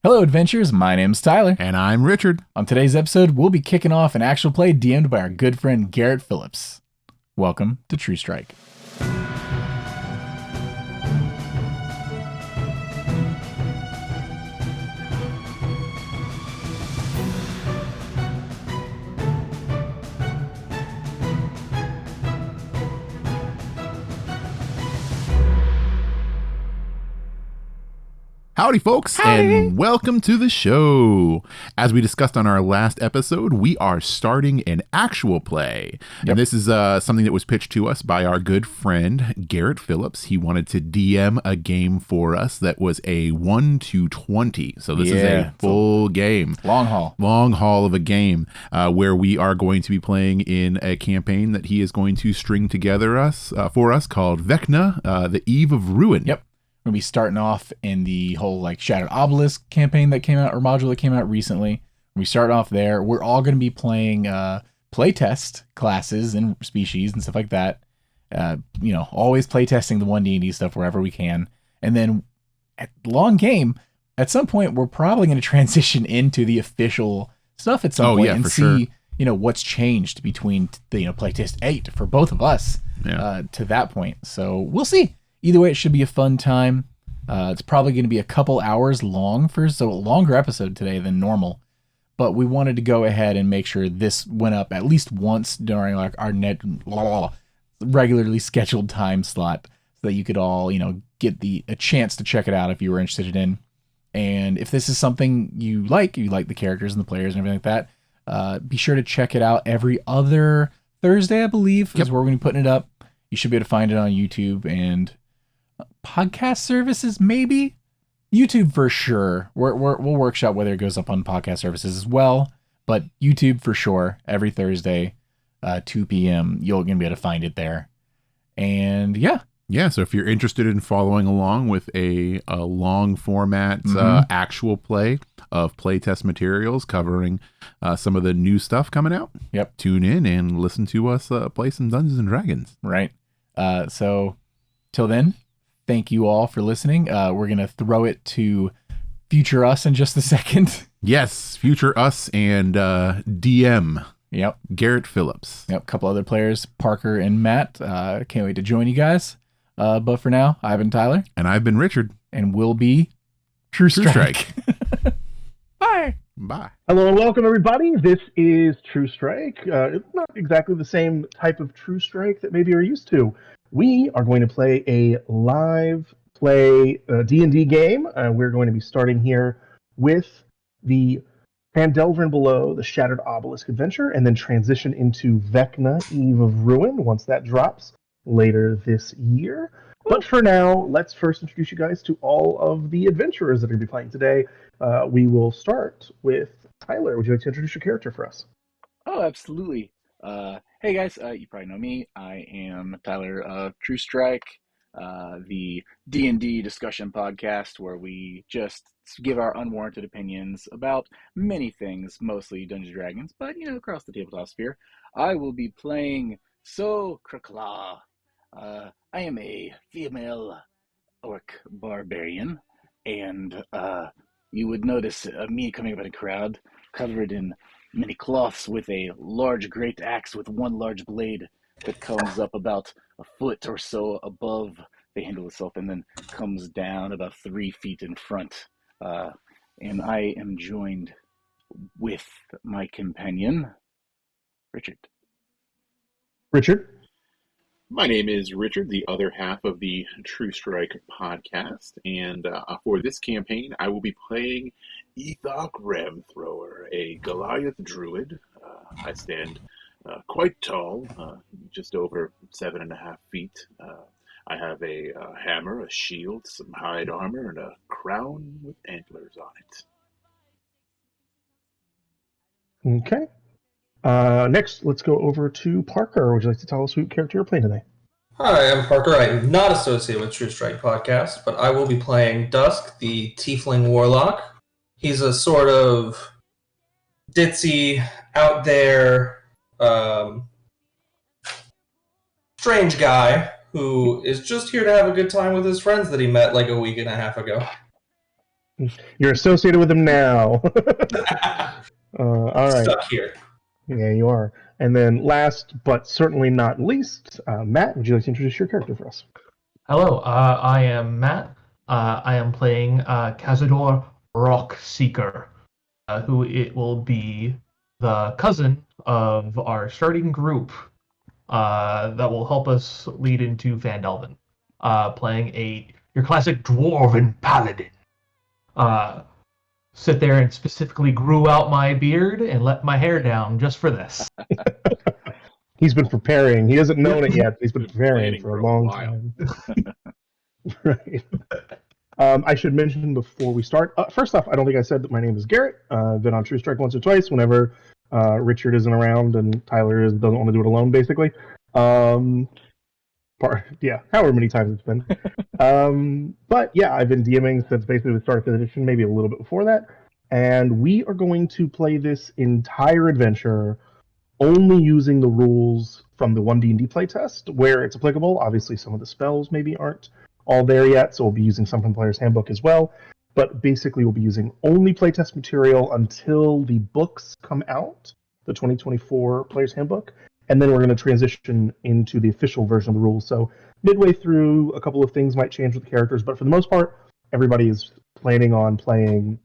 Hello, adventurers. My name's Tyler. And I'm Richard. On today's episode, we'll be kicking off an actual play DM'd by our good friend Garrett Phillips. Welcome to True Strike. Howdy, folks, Howdy. And welcome to the show. As we discussed on our last episode, we are starting an actual play. Yep. And this is something that was pitched to us by our good friend, Garrett Phillips. He wanted to DM a game for us that was a 1 to 20. So this is a full game. Long haul of a game where we are going to be playing in a campaign that he is going to string together for us called Vecna, the Eve of Ruin. Yep. We're going to be starting off in the whole Shattered Obelisk campaign that came out, or module that came out recently. We start off there. We're all going to be playing playtest classes and species and stuff like that. Always playtesting the ONE D&D stuff wherever we can. And then at long game, at some point, we're probably going to transition into the official stuff at some point and see, what's changed between the playtest 8 for both of us to that point. So we'll see. Either way, it should be a fun time. It's probably going to be a couple hours long, so a longer episode today than normal. But we wanted to go ahead and make sure this went up at least once during our regularly scheduled time slot, so that you could all get a chance to check it out if you were interested in. And if this is something you like the characters and the players and everything like that, be sure to check it out every other Thursday, I believe, is where we're going to be putting it up. You should be able to find it on YouTube and podcast services, maybe YouTube for sure. We'll workshop whether it goes up on podcast services as well, but YouTube for sure. Every Thursday, 2 p.m. You're gonna be able to find it there. And so if you're interested in following along with a long format actual play of playtest materials covering some of the new stuff coming out, tune in and listen to us play some Dungeons and Dragons. Right. So till then, thank you all for listening. We're going to throw it to future us in just a second. Yes, future us and DM. Yep. Garrett Phillips. Yep, a couple other players, Parker and Matt. Can't wait to join you guys. But for now, I've been Tyler. And I've been Richard. And we'll be True Strike. Bye. Bye. Hello and welcome, everybody. This is True Strike. It's not exactly the same type of True Strike that maybe you're used to. We are going to play a live play D&D game. We're going to be starting here with the Phandelver Below, the Shattered Obelisk adventure, and then transition into Vecna, Eve of Ruin, once that drops later this year. But for now, let's first introduce you guys to all of the adventurers that are going to be playing today. We will start with Tyler. Would you like to introduce your character for us? Oh, absolutely. Hey guys, you probably know me. I am Tyler of True Strike, the D&D discussion podcast where we just give our unwarranted opinions about many things, mostly Dungeons & Dragons, but across the tabletop sphere. I will be playing So Krakla. I am a female orc barbarian, and you would notice me coming up in a crowd covered in many cloths with a large great axe with one large blade that comes up about a foot or so above the handle itself and then comes down about 3 feet in front. And I am joined with my companion, Richard. Richard? My name is Richard, the other half of the True Strike podcast, and for this campaign, I will be playing Ethok Ramthrower, a Goliath druid. I stand quite tall, just over 7.5 feet. I have a hammer, a shield, some hide armor, and a crown with antlers on it. Okay. Next, let's go over to Parker. Would you like to tell us who character you're playing today? Hi, I'm Parker. I'm not associated with True Strike Podcast, but I will be playing Dusk, the Tiefling Warlock. He's a sort of ditzy, out there, strange guy who is just here to have a good time with his friends that he met like a week and a half ago. You're associated with him now. All right. Stuck here. Yeah, you are. And then last but certainly not least, Matt, would you like to introduce your character for us? Hello, I am Matt. I am playing Cazador Rockseeker, who it will be the cousin of our starting group that will help us lead into Phandelven. Playing your classic dwarven paladin. Sit there and specifically grew out my beard and let my hair down just for this. He's been preparing. He hasn't known it yet, but he's been preparing for a long time. Right. I should mention before we start, first off, I don't think I said that my name is Garrett. I've been on True Strike once or twice whenever Richard isn't around and Tyler doesn't want to do it alone, basically. However many times it's been. But yeah, I've been DMing since basically the start of the edition, maybe a little bit before that. And we are going to play this entire adventure only using the rules from the ONE D&D Playtest where it's applicable. Obviously, some of the spells maybe aren't all there yet, so we'll be using some from Player's Handbook as well. But basically, we'll be using only playtest material until the books come out, the 2024 Player's Handbook, and then we're going to transition into the official version of the rules. So midway through, a couple of things might change with the characters, but for the most part, everybody is planning on playing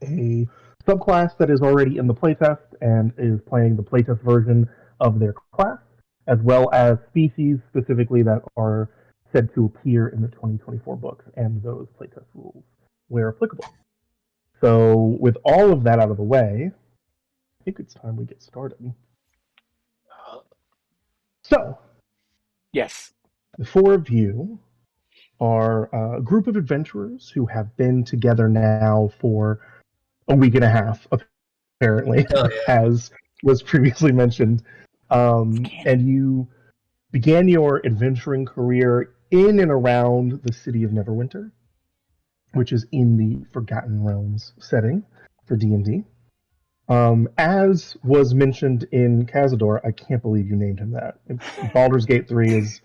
a subclass that is already in the playtest and is playing the playtest version of their class, as well as species specifically that are said to appear in the 2024 books and those playtest rules where applicable. So with all of that out of the way, I think it's time we get started. So, yes, the four of you are a group of adventurers who have been together now for a week and a half, apparently, as was previously mentioned. And you began your adventuring career in and around the city of Neverwinter, which is in the Forgotten Realms setting for D&D. As was mentioned in Cazador, I can't believe you named him that. Baldur's Gate 3 is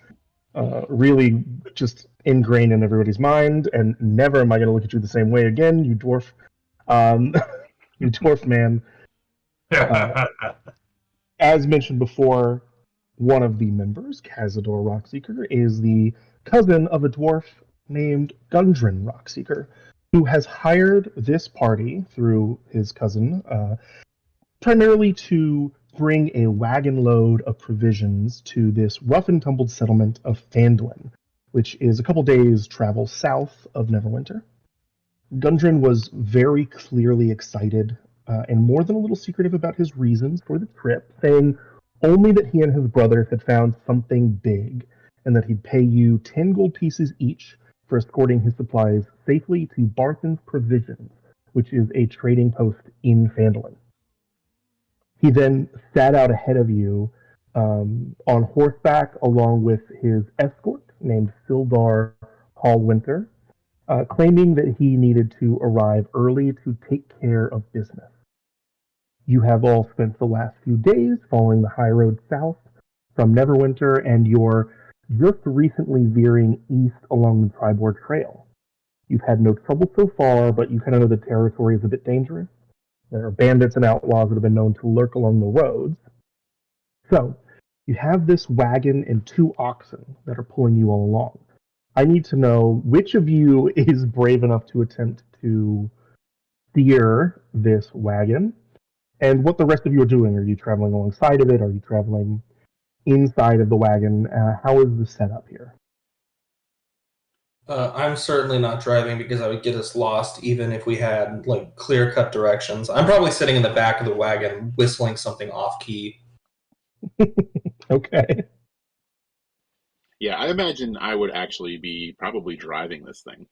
really just ingrained in everybody's mind, and never am I going to look at you the same way again, you dwarf. You dwarf man. As mentioned before, one of the members, Cazador Rockseeker, is the cousin of a dwarf named Gundren Rockseeker, who has hired this party through his cousin primarily to bring a wagon load of provisions to this rough and tumbled settlement of Phandalin, which is a couple days' travel south of Neverwinter. Gundren was very clearly excited and more than a little secretive about his reasons for the trip, saying only that he and his brothers had found something big and that he'd pay you 10 gold pieces each for escorting his supplies safely to Barthen's Provisions, which is a trading post in Phandalin. He then sat out ahead of you on horseback along with his escort named Sildar Hallwinter, claiming that he needed to arrive early to take care of business. You have all spent the last few days following the high road south from Neverwinter, and you're just recently veering east along the Tribord Trail. You've had no trouble so far, but you kind of know the territory is a bit dangerous. There are bandits and outlaws that have been known to lurk along the roads. So, you have this wagon and 2 oxen that are pulling you all along. I need to know which of you is brave enough to attempt to steer this wagon, and what the rest of you are doing. Are you traveling alongside of it? Are you traveling inside of the wagon? How is the setup here? I'm certainly not driving because I would get us lost even if we had like clear-cut directions. I'm probably sitting in the back of the wagon whistling something off-key. Okay. Yeah, I imagine I would actually be probably driving this thing.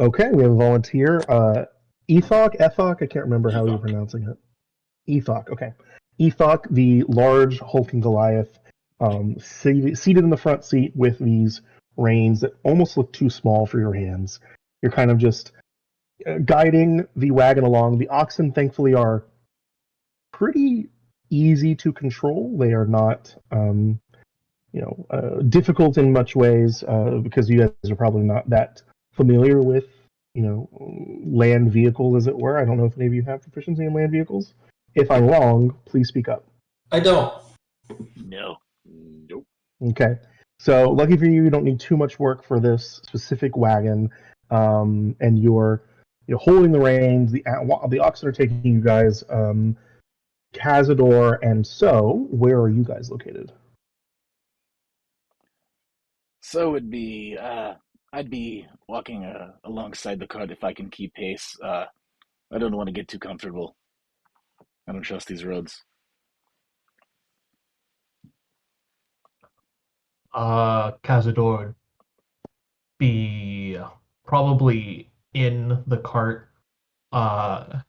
Okay, we have a volunteer. Ethok? I can't remember how you're pronouncing it. Ethok, okay. Ethok, the large hulking Goliath, seated in the front seat with these reins that almost look too small for your hands. You're kind of just guiding the wagon along. The oxen, thankfully, are pretty easy to control. They are not, difficult in much ways because you guys are probably not that familiar with, land vehicles, as it were. I don't know if any of you have proficiency in land vehicles. If I'm wrong, please speak up. I don't. No. Nope. Okay. So lucky for you, you don't need too much work for this specific wagon, and you're holding the reins. The oxen are taking you guys. Cazador and So, where are you guys located? So it'd be, I'd be walking alongside the cart if I can keep pace. I don't want to get too comfortable. I don't trust these roads. Cazador be probably in the cart, and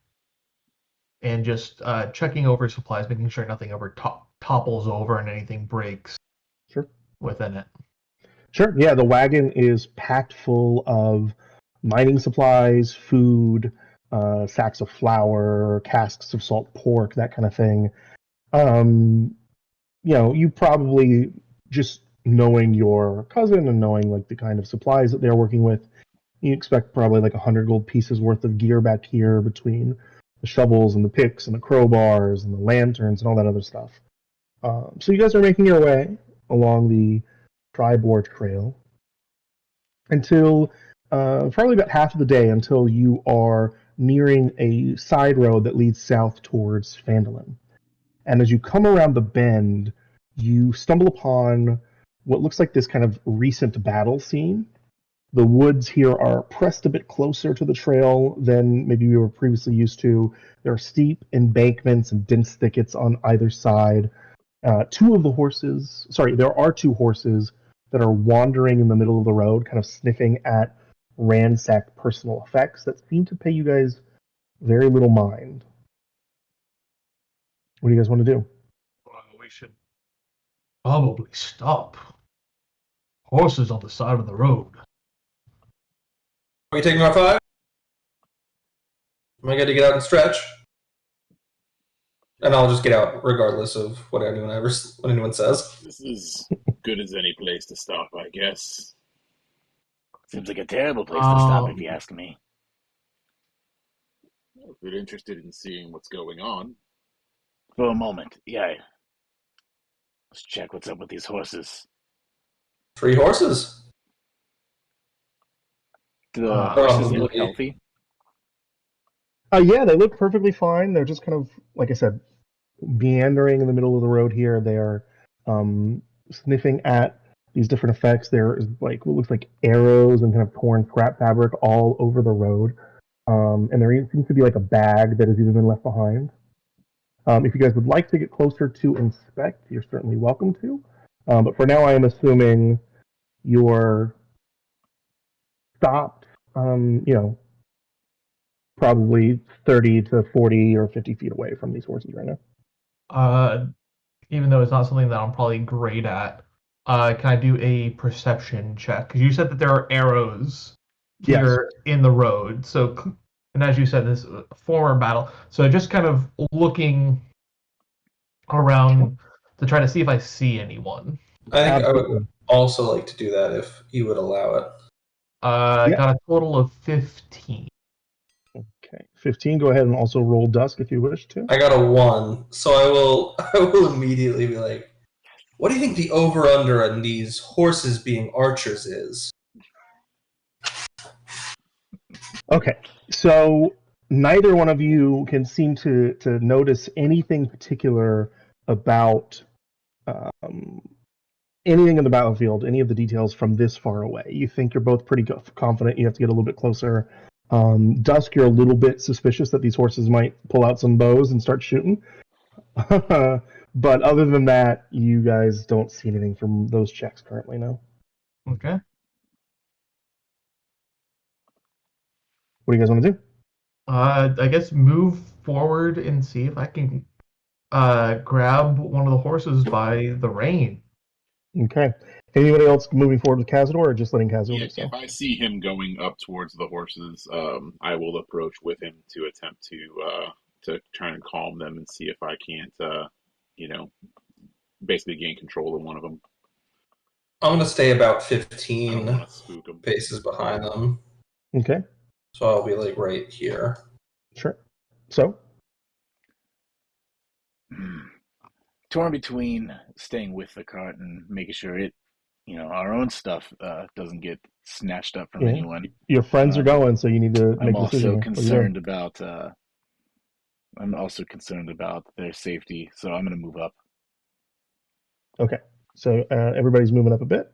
just checking over supplies, making sure nothing ever topples over and anything breaks. Sure. Within it. Sure. Yeah, the wagon is packed full of mining supplies, food, sacks of flour, casks of salt pork, that kind of thing. You probably, just knowing your cousin and knowing like the kind of supplies that they're working with, you expect probably like 100 gold pieces worth of gear back here between the shovels and the picks and the crowbars and the lanterns and all that other stuff. So you guys are making your way along the Tribord Trail until probably about half of the day, until you are nearing a side road that leads south towards Phandalin. And as you come around the bend, you stumble upon what looks like this kind of recent battle scene. The woods here are pressed a bit closer to the trail than maybe we were previously used to. There are steep embankments and dense thickets on either side. There are two horses that are wandering in the middle of the road, kind of sniffing at ransacked personal effects that seem to pay you guys very little mind. What do you guys want to do? We should probably stop. Horses on the side of the road. Are you taking our 5? Am I good to get out and stretch? And I'll just get out regardless of what anyone says. This is good as any place to stop, I guess. Seems like a terrible place to stop, if you ask me. If you're interested in seeing what's going on. For a moment, yeah. Let's check what's up with these horses. 3 horses. Do the horses look healthy? Yeah, they look perfectly fine. They're just kind of, like I said, meandering in the middle of the road here. They are sniffing at these different effects. There is like what looks like arrows and kind of torn scrap fabric all over the road. And there seems to be like a bag that has even been left behind. If you guys would like to get closer to inspect, you're certainly welcome to. But for now, I am assuming you're stopped, probably 30 to 40 or 50 feet away from these horses right now. Even though it's not something that I'm probably great at, can I do a perception check? Because you said that there are arrows here in the road. So, and as you said, this is a former battle. So just kind of looking around to try to see if I see anyone. I think I would also like to do that if you would allow it. Got a total of 15. Okay, 15. Go ahead and also roll Dusk if you wish to. I got a 1, so I will immediately be like, what do you think the over-under on these horses being archers is? Okay, so neither one of you can seem to notice anything particular about anything in the battlefield, any of the details from this far away. You think you're both pretty confident. You have to get a little bit closer. Dusk, you're a little bit suspicious that these horses might pull out some bows and start shooting. But other than that, you guys don't see anything from those checks currently, no. Okay. What do you guys want to do? I guess move forward and see if I can grab one of the horses by the rein. Okay. Anybody else moving forward with Cazador, or just letting Cazador do so? If I see him going up towards the horses, I will approach with him to attempt to try and calm them and see if I can't, basically gain control of one of them. I'm going to stay about 15 paces behind them. Okay. So I'll be like right here. Sure. So? Torn between staying with the cart and making sure our own stuff doesn't get snatched up from anyone. Your friends are Um, going, so you need to make a decision here. I'm also concerned about their safety, so I'm going to move up. Okay. So everybody's moving up a bit.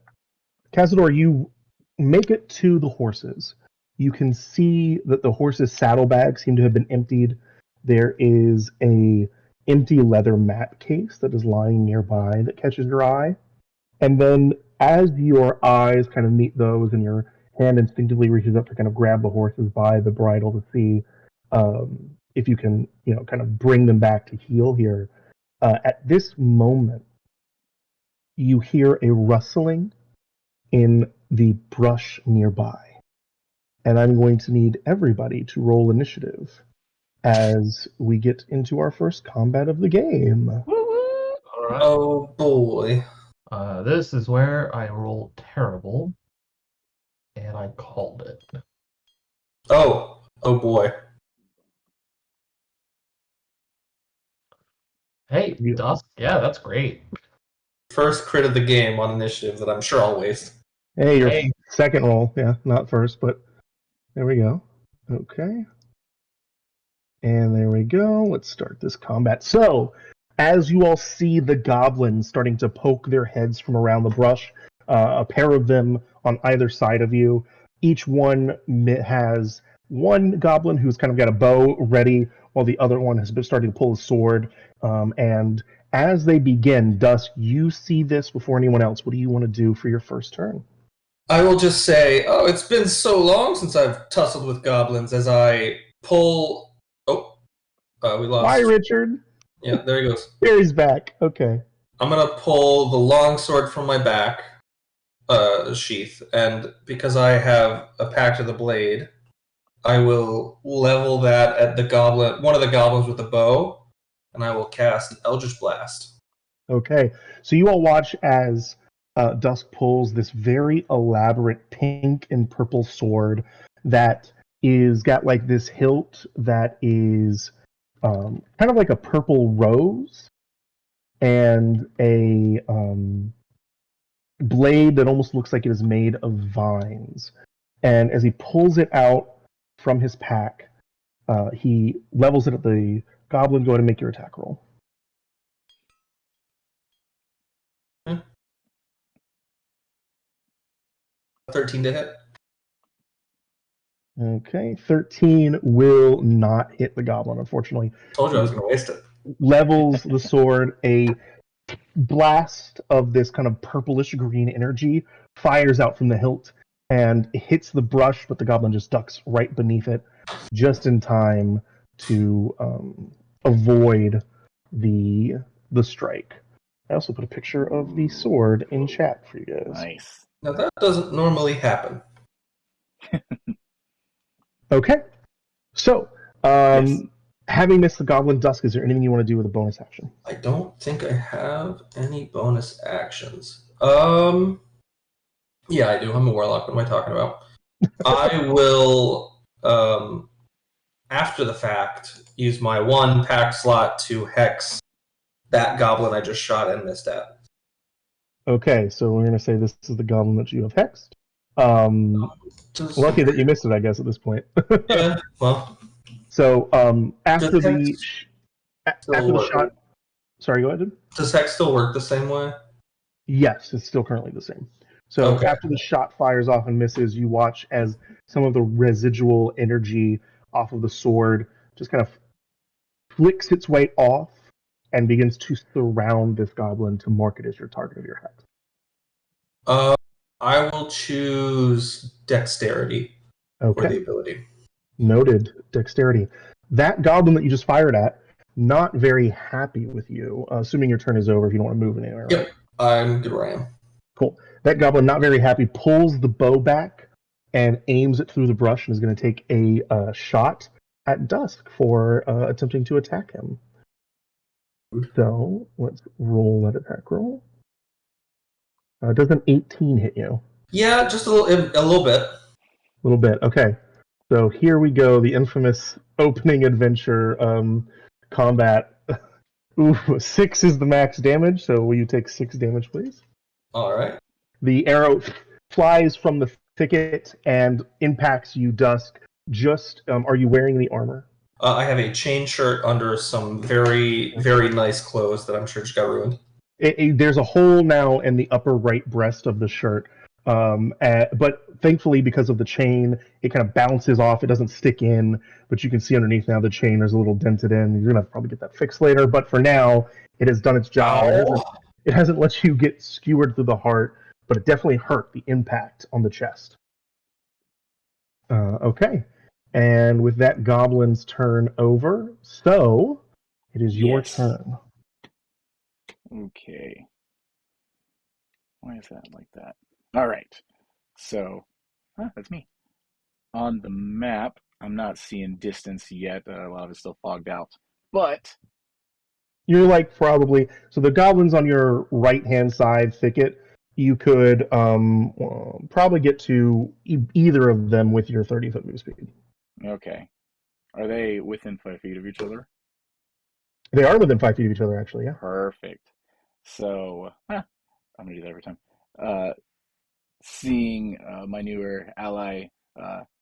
Cazador, you make it to the horses. You can see that the horses' saddlebags seem to have been emptied. There is a empty leather mat case that is lying nearby that catches your eye. And then as your eyes kind of meet those and your hand instinctively reaches up to kind of grab the horses by the bridle to see if you can, kind of bring them back to heel here. At this moment, you hear a rustling in the brush nearby. And I'm going to need everybody to roll initiative as we get into our first combat of the game. All right. Oh boy. This is where I rolled terrible, and I called it. Oh boy. Hey, Dusk. Yeah, that's great. First crit of the game on initiative that I'm sure I'll waste. Hey, your second roll. Yeah, not first, but there we go. Okay. And there we go. Let's start this combat. So, as you all see the goblins starting to poke their heads from around the brush, a pair of them on either side of you. Each one has one goblin who's kind of got a bow ready, while the other one has been starting to pull a sword. And as they begin, Dusk, you see this before anyone else. What do you want to do for your first turn? I will just say, it's been so long since I've tussled with goblins as I pull... we lost. Bye, Richard. Yeah, there he goes. There he's back. Okay. I'm going to pull the long sword from my back sheath, and because I have a Pact of the Blade, I will level that at one of the goblins with the bow, and I will cast Eldritch Blast. Okay. So you all watch as Dusk pulls this very elaborate pink and purple sword that is got like this hilt that is kind of like a purple rose and a blade that almost looks like it is made of vines. And as he pulls it out from his pack, he levels it at the goblin. Go ahead and make your attack roll. 13 to hit. Okay, 13 will not hit the goblin, unfortunately. Told you I was going to waste it. Levels the sword. A blast of this kind of purplish green energy fires out from the hilt and hits the brush, but the goblin just ducks right beneath it, just in time to avoid the strike. I also put a picture of the sword in chat for you guys. Nice. Now that doesn't normally happen. Okay. So, having missed the Goblin Dusk, is there anything you want to do with a bonus action? I don't think I have any bonus actions. Yeah, I do. I'm a warlock. What am I talking about? I will, after the fact, use my one pack slot to hex that goblin I just shot and missed at. Okay, so we're going to say this is the goblin that you have hexed. Lucky that you missed it, I guess, at this point. Yeah, well. So after the shot, sorry, go ahead. Does hex still work the same way? Yes, it's still currently the same. So after the shot fires off and misses, you watch as some of the residual energy off of the sword just kind of flicks its way off and begins to surround this goblin to mark it as your target of your hex. I will choose Dexterity for the ability. Noted. Dexterity. That goblin that you just fired at, not very happy with you, assuming your turn is over if you don't want to move anywhere. Yep, I'm good where I am. Cool. That goblin, not very happy, pulls the bow back and aims it through the brush and is going to take a shot at Dusk for attempting to attack him. So let's roll that attack roll. Does an 18 hit you? Yeah, just a little bit. A little bit. Okay. So here we go, the infamous opening adventure combat. Ooh, 6 is the max damage, so will you take 6 damage, please? All right. The arrow flies from the thicket and impacts you, Dusk. Are you wearing the armor? I have a chain shirt under some very, very nice clothes that I'm sure just got ruined. There's a hole now in the upper right breast of the shirt. But thankfully, because of the chain, it kind of bounces off. It doesn't stick in, but you can see underneath now the chain is a little dented in. You're going to probably get that fixed later, but for now, it has done its job. It hasn't let you get skewered through the heart, but it definitely hurt the impact on the chest. Okay. And with that, Goblin's turn over. So, it is your turn. Okay. Why is that like that? All right. So, that's me. On the map, I'm not seeing distance yet. A lot of it's still fogged out. But you're like probably so the goblins on your right-hand side thicket. You could probably get to either of them with your 30-foot move speed. Okay. Are they within 5 feet of each other? They are within 5 feet of each other, actually, yeah. Perfect. So, I'm going to do that every time. Seeing my newer ally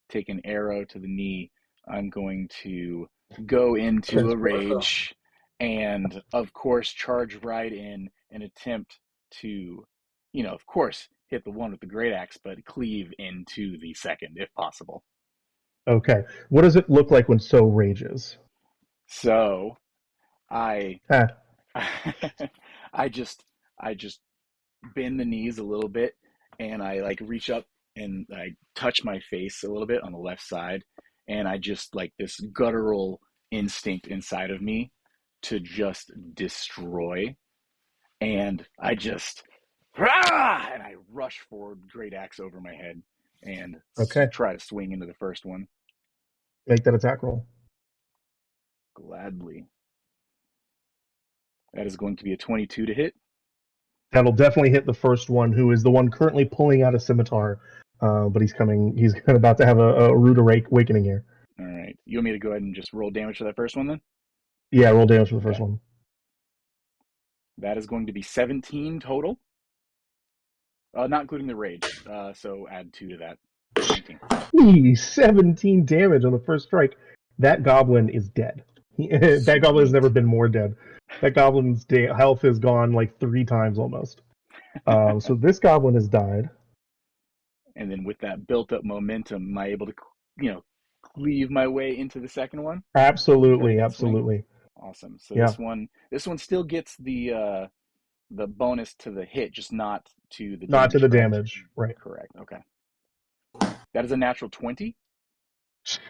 take an arrow to the knee, I'm going to go into a rage and, of course, charge right in and attempt to, of course, hit the one with the great axe, but cleave into the second, if possible. Okay. What does it look like when So rages? So, I just bend the knees a little bit, and I like reach up and I touch my face a little bit on the left side, and I just like this guttural instinct inside of me to just destroy, and I just and I rush forward, great axe over my head, and try to swing into the first one. Make that attack roll. Gladly. That is going to be a 22 to hit. That'll definitely hit the first one, who is the one currently pulling out a scimitar. But he's about to have a rude awakening here. All right. You want me to go ahead and just roll damage for that first one then? Yeah, roll damage for the first one. That is going to be 17 total. Not including the rage. So add 2 to that. 19. 17 damage on the first strike. That goblin is dead. That goblin has never been more dead. That goblin's health has gone like 3 times almost. So this goblin has died. And then with that built-up momentum, am I able to, cleave my way into the second one? Absolutely. Awesome. So this one still gets the bonus to the hit, just not to the damage. Not to the damage, right? Correct. Okay. That is a natural 20.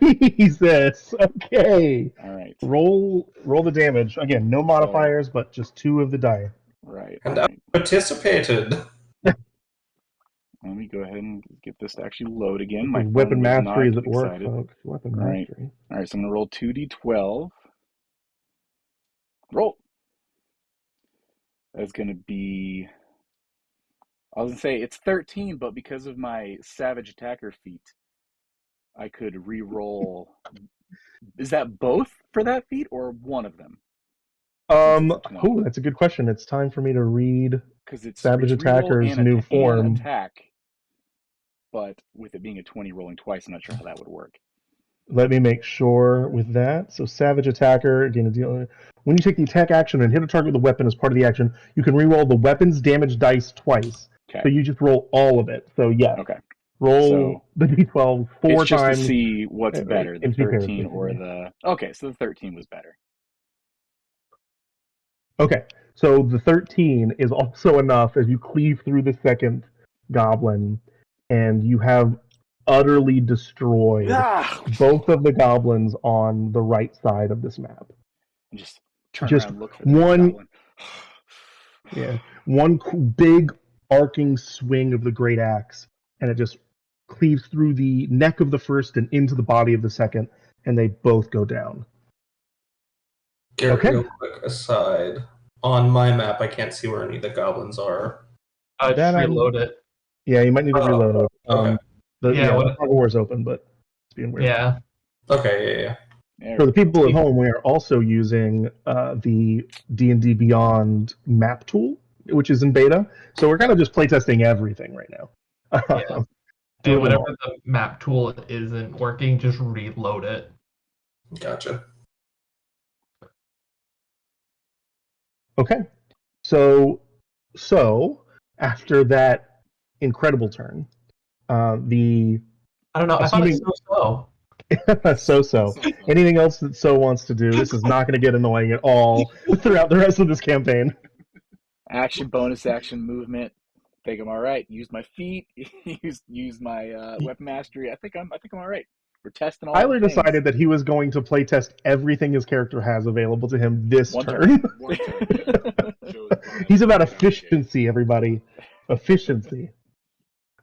Jesus. Okay. All right. Roll the damage again. No modifiers, but just 2 of the die. Right. And I participated. Let me go ahead and get this to actually load again. My weapon mastery is at work, folks. Weapon mastery. All right. So I'm gonna roll 2d12. Roll. That's gonna be. I was gonna say it's 13, but because of my savage attacker feat, I could re-roll. Is that both for that feat or one of them? Oh, that's a good question. It's time for me to read because it's Savage Attacker's new form. Attack, but with it being a 20 rolling twice, I'm not sure how that would work. Let me make sure with that. So Savage Attacker, again, when you take the attack action and hit a target with a weapon as part of the action, you can re-roll the weapon's damage dice twice. Okay. So you just roll all of it. So yeah. Okay. Roll the d12 4 times. Just to see what's better, the 13 or the... Okay, so the 13 was better. Okay, so the 13 is also enough as you cleave through the second goblin, and you have utterly destroyed both of the goblins on the right side of this map. And just turn around and look for the goblin. Yeah, one big arcing swing of the great axe, and it just cleaves through the neck of the first and into the body of the second, and they both go down. Garrett, real quick aside, on my map, I can't see where any of the goblins are. Just reload it. Yeah, you might need to reload. Okay. The tug of war is open, but It's being weird. Yeah. Okay, yeah. For the people at home, we are also using the D&D Beyond map tool, which is in beta. So we're kind of just playtesting everything right now. Yeah. Do it And whenever all. the map tool isn't working, just reload it. Gotcha. Okay. So after that incredible turn, the I don't know. I thought it's so. so. Anything else that So wants to do? This is not going to get annoying at all throughout the rest of this campaign. Action, bonus action, movement. Think I'm all right. Use my feet. use my weapon mastery. I think I'm all right. We're testing all. Tyler decided that he was going to playtest everything his character has available to him this turn. One turn. He's about efficiency, everybody. Efficiency.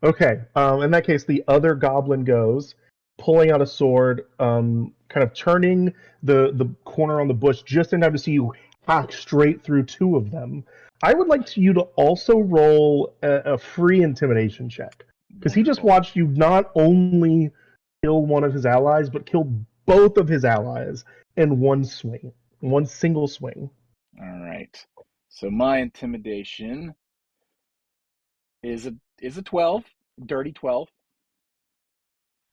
Okay. In that case, the other goblin goes, pulling out a sword, kind of turning the corner on the bush just in time to see you hack straight through two of them. I would like you to also roll a free intimidation check, because he just watched you not only kill one of his allies, but kill both of his allies in one single swing. All right. So my intimidation is a 12, dirty 12.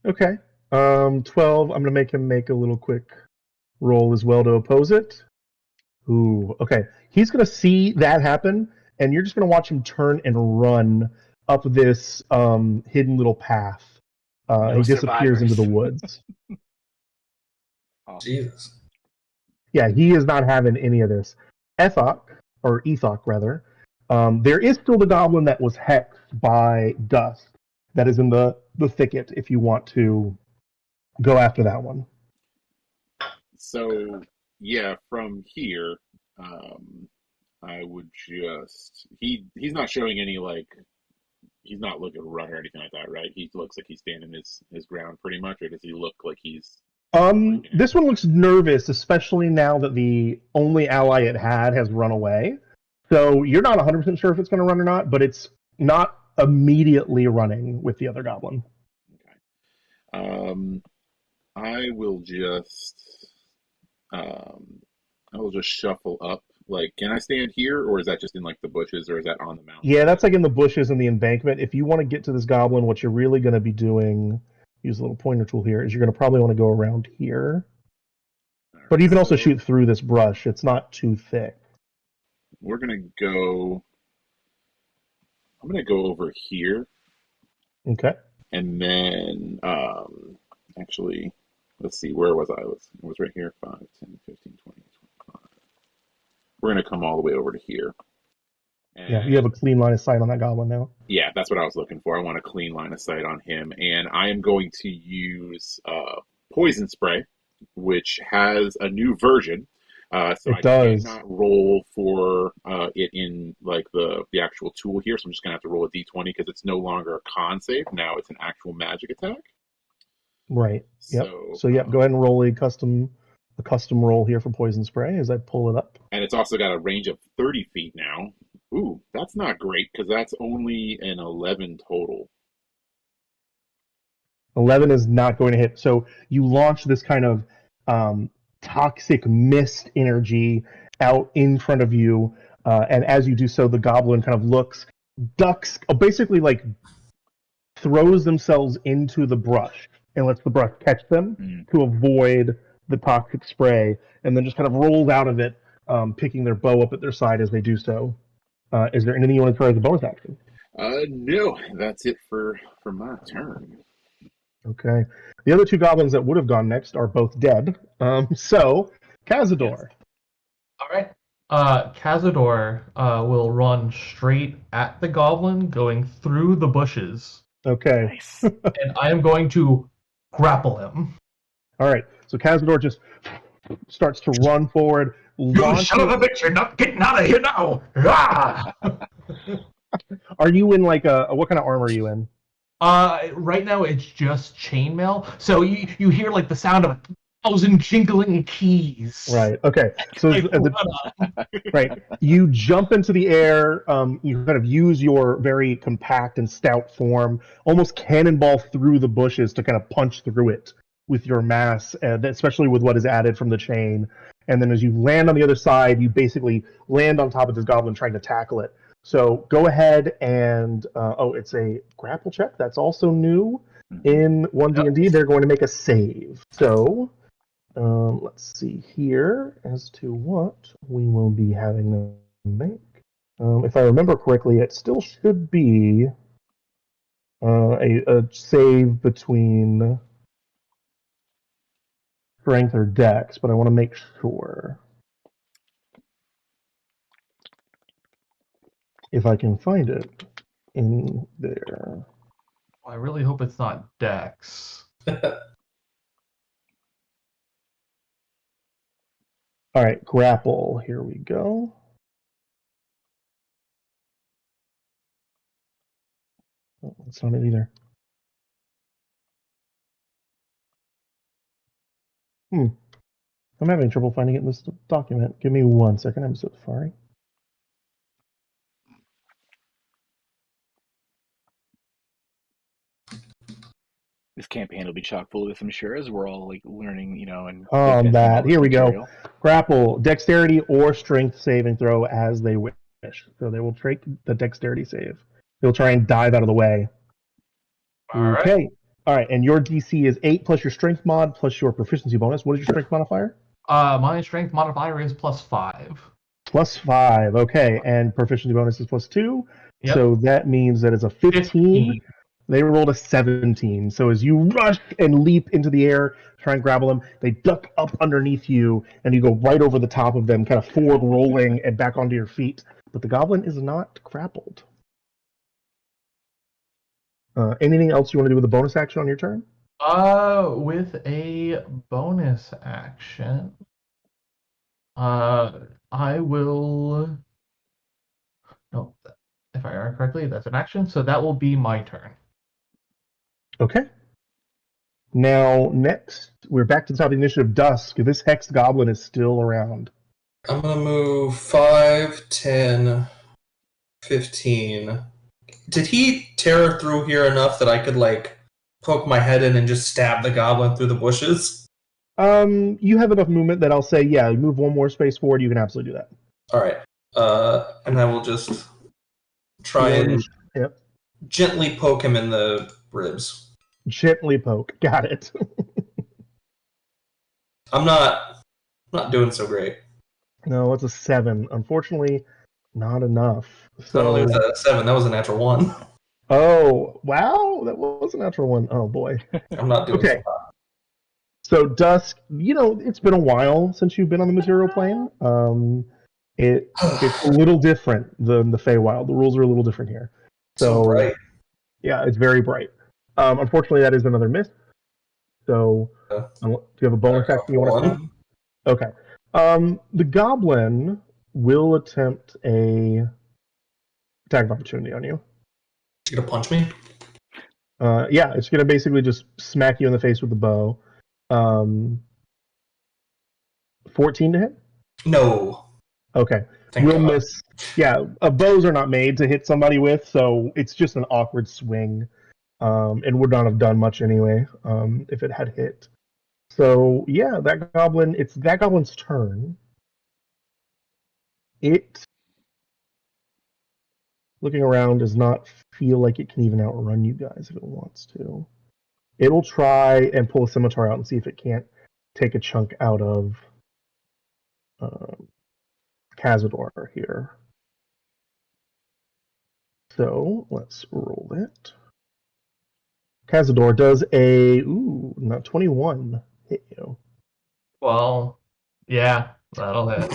Okay. 12. I'm gonna make him make a little quick roll as well to oppose it. Ooh. Okay. He's gonna see that happen, and you're just gonna watch him turn and run up this hidden little path. He disappears into the woods. Jesus. Yeah, he is not having any of this. Ethok rather. There is still the goblin that was hexed by dust that is in the thicket if you want to go after that one. So, yeah, from here, I would just... He's not showing any, like... He's not looking to run or anything like that, right? He looks like he's standing his ground pretty much, or does he look like he's... This one looks nervous, especially now that the only ally it had has run away. So you're not 100% sure if it's going to run or not, but it's not immediately running with the other goblin. Okay. I will just shuffle up. Like, can I stand here, or is that just in like the bushes, or is that on the mountain? Yeah, that's like in the bushes and the embankment. If you want to get to this goblin, what you're really going to be doing, use a little pointer tool here, is you're going to probably want to go around here. Right, but you can also shoot through this brush. It's not too thick. We're going to go... I'm going to go over here. Okay. And then, actually, let's see, where was I? It was right here, 5, 10, 15, 20, 25. We're going to come all the way over to here. And yeah, you have a clean line of sight on that goblin now. Yeah, that's what I was looking for. I want a clean line of sight on him. And I am going to use Poison Spray, which has a new version. So I cannot roll for it in like the actual tool here. So I'm just going to have to roll a d20 because it's no longer a con save. Now it's an actual magic attack. Right. Yep. So go ahead and roll a custom roll here for Poison Spray as I pull it up. And it's also got a range of 30 feet now. Ooh, that's not great because that's only an 11 total. 11 is not going to hit. So you launch this kind of toxic mist energy out in front of you, and as you do so, the goblin kind of ducks, basically like throws themselves into the brush and lets the brush catch them to avoid the toxic spray, and then just kind of rolls out of it, picking their bow up at their side as they do so. Is there anything you want to try as a bonus action? No, that's it for my turn. Okay. The other two goblins that would have gone next are both dead. So, Cazador. Yes. All right. Cazador will run straight at the goblin, going through the bushes. Okay. Nice. And I am going to grapple him. All right. So Cazador just starts to run forward. You son of a bitch! You're not getting out of here now! Ah! Are you in like what kind of armor are you in? Right now it's just chainmail, so you hear like the sound of 1,000 jingling keys. Right. Okay. So right, you jump into the air. You kind of use your very compact and stout form, almost cannonball through the bushes to kind of punch through it with your mass, especially with what is added from the chain. And then as you land on the other side, you basically land on top of this goblin trying to tackle it. So go ahead and it's a grapple check. That's also new in ONE D&D. They're going to make a save. So let's see here as to what we will be having them make. If I remember correctly, it still should be a save between strength or dex, but I want to make sure. If I can find it in there. Well, I really hope it's not Dex. All right, grapple. Here we go. Oh, that's not it either. I'm having trouble finding it in this document. Give me 1 second. I'm so sorry. This campaign will be chock full of this, I'm sure, as we're all like learning, and that. Here we go. Grapple, dexterity or strength saving throw as they wish. So they will take the dexterity save. They'll try and dive out of the way. Okay. All right, and your DC is 8 plus your strength mod plus your proficiency bonus. What is your strength modifier? My strength modifier is +5. +5. Okay, and proficiency bonus is +2. Yep. So that means that it's a 15. They rolled a 17. So as you rush and leap into the air, try and grapple them, they duck up underneath you, and you go right over the top of them, kind of forward rolling and back onto your feet. But the goblin is not grappled. Anything else you want to do with a bonus action on your turn? With a bonus action, I will. No, if I remember correctly, that's an action. So that will be my turn. Okay. Now, next, we're back to the top of the initiative. Dusk. This hexed goblin is still around. I'm going to move 5, 10, 15. Did he tear through here enough that I could, poke my head in and just stab the goblin through the bushes? You have enough movement that I'll say, yeah, you move 1 more space forward, you can absolutely do that. All right. And I will just try and gently poke him in the ribs. Gently poke. Got it. I'm not doing so great. No, it's a 7. Unfortunately, not enough. So not only was that a 7, that was a natural 1. Oh, wow. That was a natural 1. Oh, boy. I'm not doing okay. So, Dusk, it's been a while since you've been on the material plane. It's a little different than the Feywild. The rules are a little different here. So bright. Yeah, it's very bright. Unfortunately, that is another miss. So, do you have a bonus action you want to take? Okay. The goblin will attempt a attack of opportunity on you. It's gonna punch me? Yeah, it's gonna basically just smack you in the face with the bow. 14 to hit? No. Okay. Thank We'll God. miss. Yeah, bows are not made to hit somebody with, so it's just an awkward swing. And would not have done much anyway, if it had hit. So yeah, it's that goblin's turn. It, looking around, does not feel like it can even outrun you guys if it wants to. It'll try and pull a scimitar out and see if it can't take a chunk out of Cazador here. So let's roll it. Cazador does not 21 hit you. Well, yeah, that'll hit.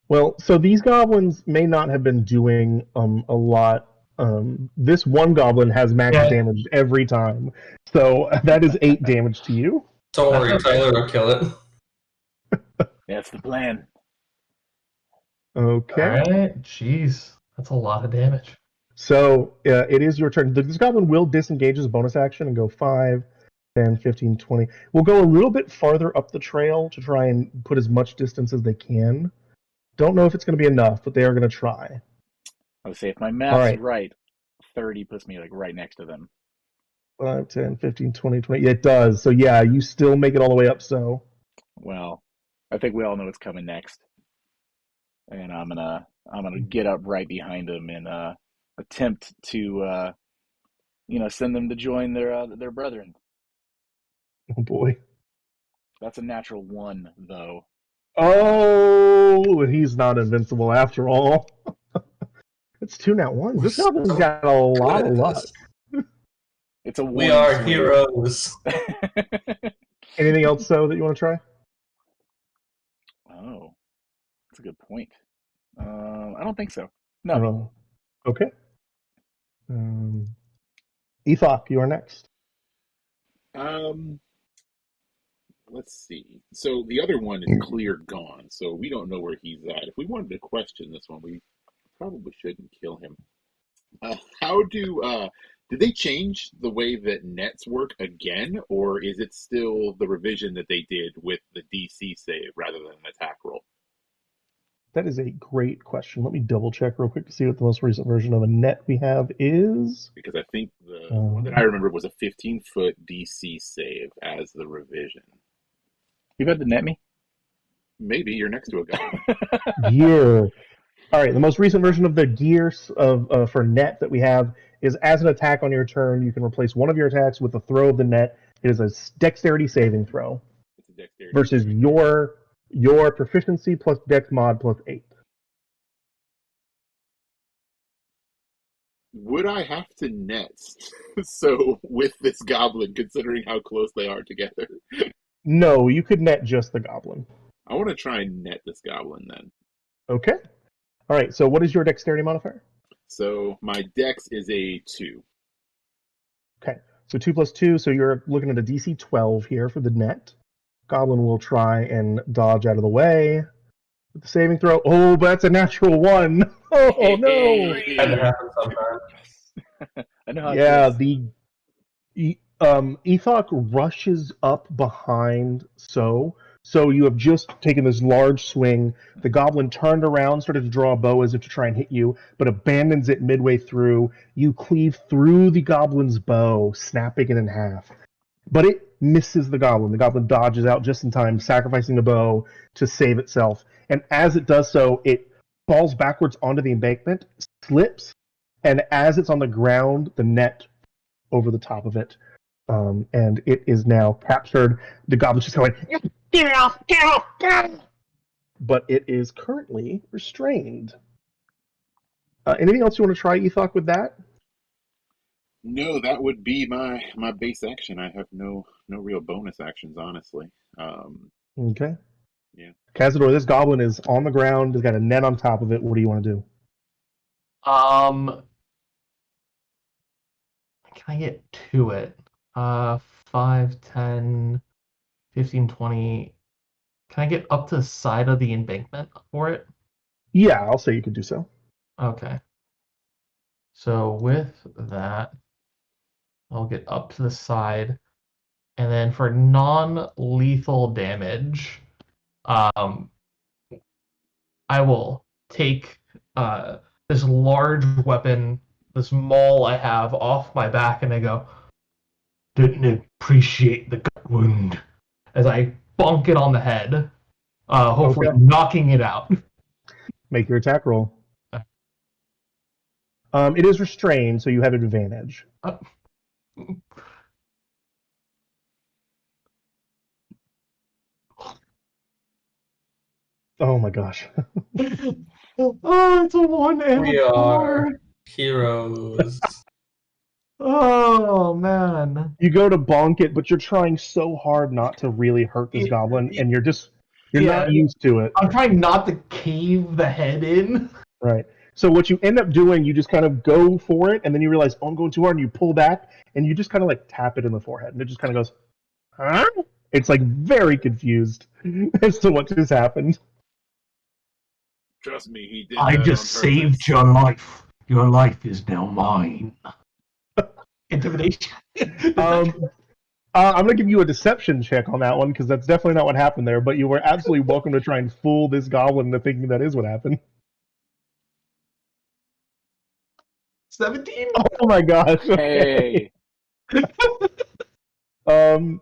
Well, so these goblins may not have been doing a lot. This one goblin has max damage every time, so that is 8 damage to you. Don't worry, Tyler will kill it. That's the plan. Okay. All right. Jeez, that's a lot of damage. So it is your turn. This goblin will disengage his bonus action and go 5, 10, 15, 20. We'll go a little bit farther up the trail to try and put as much distance as they can. Don't know if it's going to be enough, but they are going to try. I would say if my math's right, 30 puts me right next to them. 5, 10, 15, 20, 20. Yeah, it does. So yeah, you still make it all the way up. So Well, I think we all know what's coming next, and I'm gonna get up right behind him and attempt to send them to join their brethren. oh boy. That's a natural one, though. Oh, he's not invincible after all. It's 2 nat 1s. This goblin's got a lot of luck. It's a one. We are swing. heroes. Anything else that you want to try? Oh, that's a good point. I don't think so. No. Okay. Ethok, you are next. Let's see. So the other one is clear gone, so we don't know where he's at. If we wanted to question this one, we probably shouldn't kill him. Did they change the way that nets work again, or is it still the revision that they did with the DC save rather than an attack roll? That is a great question. Let me double check real quick to see what the most recent version of a net we have is. Because I think the one that I remember was a 15-foot DC save as the revision. You got to net me? Maybe you're next to a guy. Gear. All right, the most recent version of the gears for net that we have is as an attack on your turn, you can replace one of your attacks with a throw of the net. It is a dexterity saving throw. It's a dexterity versus your proficiency plus dex mod plus 8. Would I have to net so with this goblin, considering how close they are together? No, you could net just the goblin. I want to try and net this goblin then. Okay. All right, so what is your dexterity modifier? So my dex is a 2. Okay, so 2 plus 2, so you're looking at a DC 12 here for the net. Goblin will try and dodge out of the way with the saving throw. Oh, but that's a natural 1. Oh, no. Had to happen sometime. I know how Yeah, Ethok rushes up behind So you have just taken this large swing. The goblin turned around, started to draw a bow as if to try and hit you, but abandons it midway through. You cleave through the goblin's bow, snapping it in half. But it misses the goblin. The goblin dodges out just in time, sacrificing the bow to save itself. And as it does so, it falls backwards onto the embankment, slips, and as it's on the ground, the net over the top of it. And it is now captured. The goblin's just going, get off, get off, get off! But it is currently restrained. Anything else you want to try, Ethok, with that? No, that would be my base action. I have no real bonus actions, honestly. Okay. Yeah. Cazador, this goblin is on the ground. It's got a net on top of it. What do you want to do? Can I get to it? 5, 10, 15, 20. Can I get up to the side of the embankment for it? Yeah, I'll say you could do so. Okay. So with that, I'll get up to the side. And then for non-lethal damage, I will take this large weapon, this maul I have, off my back, and I go, didn't appreciate the gut wound, as I bonk it on the head, hopefully knocking it out. Make your attack roll. It is restrained, so you have advantage. Oh my gosh. Oh, it's a 1 and We a 4. are heroes. Oh, man. You go to bonk it, but you're trying so hard not to really hurt this goblin, and you're not used to it. I'm trying not to cave the head in. Right. So what you end up doing, you just kind of go for it, and then you realize, oh, I'm going too hard, and you pull back, and you just kind of like tap it in the forehead, and it just kind of goes, huh? It's like very confused as to what just happened. Trust me, he did. I just saved your life. Your life is now mine. Intimidation. I'm going to give you a deception check on that one, because that's definitely not what happened there, but you were absolutely welcome to try and fool this goblin into thinking that is what happened. 17? Oh my gosh. Okay. Hey.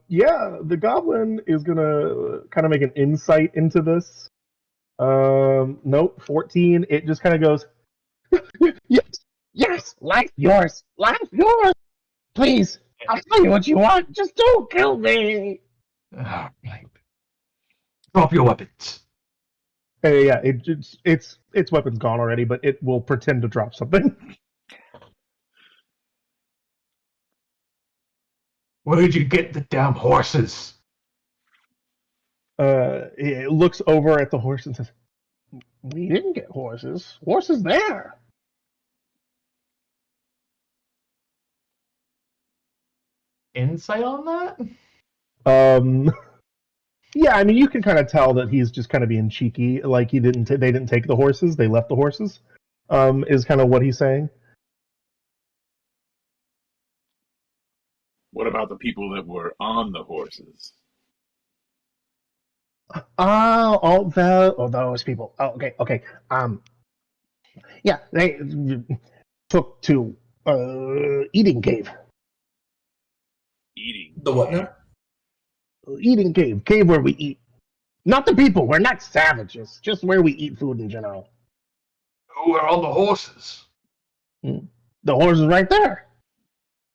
Yeah, the goblin is gonna kind of make an insight into this. Nope, 14. It just kind of goes, yes, yes, life yours, please. I'll tell you what you want. Just don't kill me. All right. Drop your weapons. Yeah, its weapon's gone already, but it will pretend to drop something. Where did you get the damn horses? It looks over at the horse and says, "We didn't get horses. Horses there." Insight on that? Yeah, I mean, you can kind of tell that he's just kind of being cheeky. Like they didn't take the horses; they left the horses. Is kind of what he's saying. What about the people that were on the horses? Those people. Oh, okay. Yeah, they took to eating cave. Eating. The what now? Eating cave where we eat. Not the people. We're not savages. Just where we eat food in general. Who were on the horses? The horse is right there.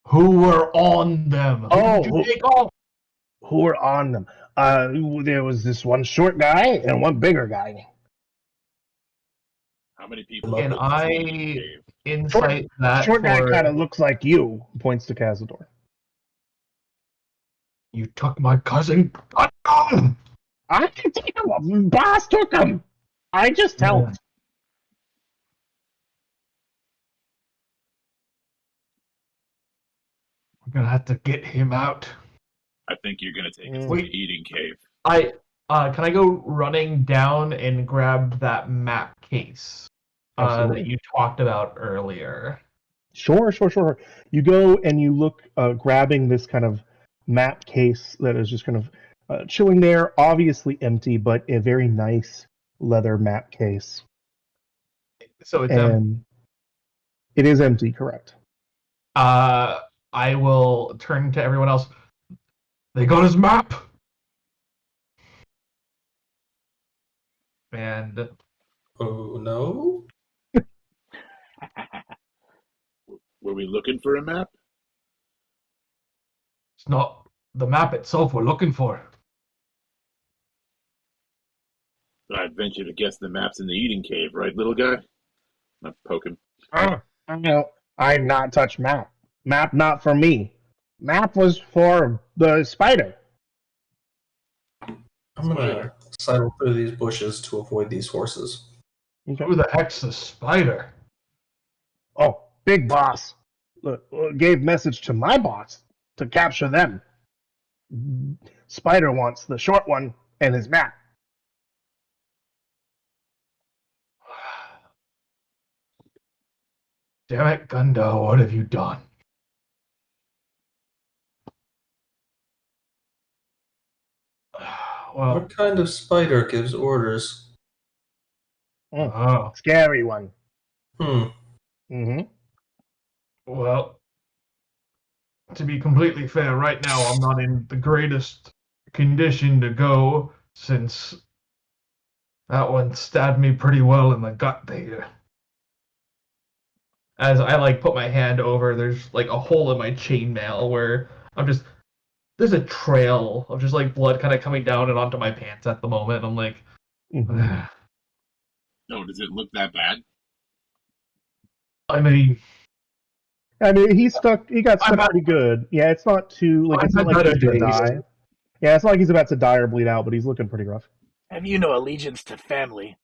Who were on them? Who did you take off? Who were on them? There was this one short guy and one bigger guy. How many people? Can I insight that? Short guy kind of looks like you. Points to Cazador. You took my cousin. I didn't take him. Boss took him. I just helped. We're gonna have to get him out. I think you're gonna take us to the eating cave. Can I go running down and grab that map case that you talked about earlier? Sure. You go and you look, grabbing this kind of map case that is just kind of chilling there, obviously empty, but a very nice leather map case. So it's empty. It is empty, correct. I will turn to everyone else. They got his map. And oh no. Were we looking for a map? It's not the map itself we're looking for. I'd venture to guess the map's in the eating cave, right, little guy? I'm poking. No, I've not touched map. Map not for me. Map was for the spider. I'm gonna sidle through these bushes to avoid these horses. Okay. Who the heck's the spider? Oh, big boss. Gave message to my boss to capture them. Spider wants the short one and his map. Damn it, Gundo, what have you done? Well, what kind of spider gives orders? Scary one. Mm-hmm. Well, to be completely fair, right now I'm not in the greatest condition to go since that one stabbed me pretty well in the gut there. As I put my hand over, there's a hole in my chainmail where there's a trail of just blood kind of coming down and onto my pants at the moment. I'm like, No, does it look that bad? I mean, he got stuck pretty good. Yeah, it's not too it's not like he's gonna die. Yeah, it's not like he's about to die or bleed out, but he's looking pretty rough. Have you no allegiance to family?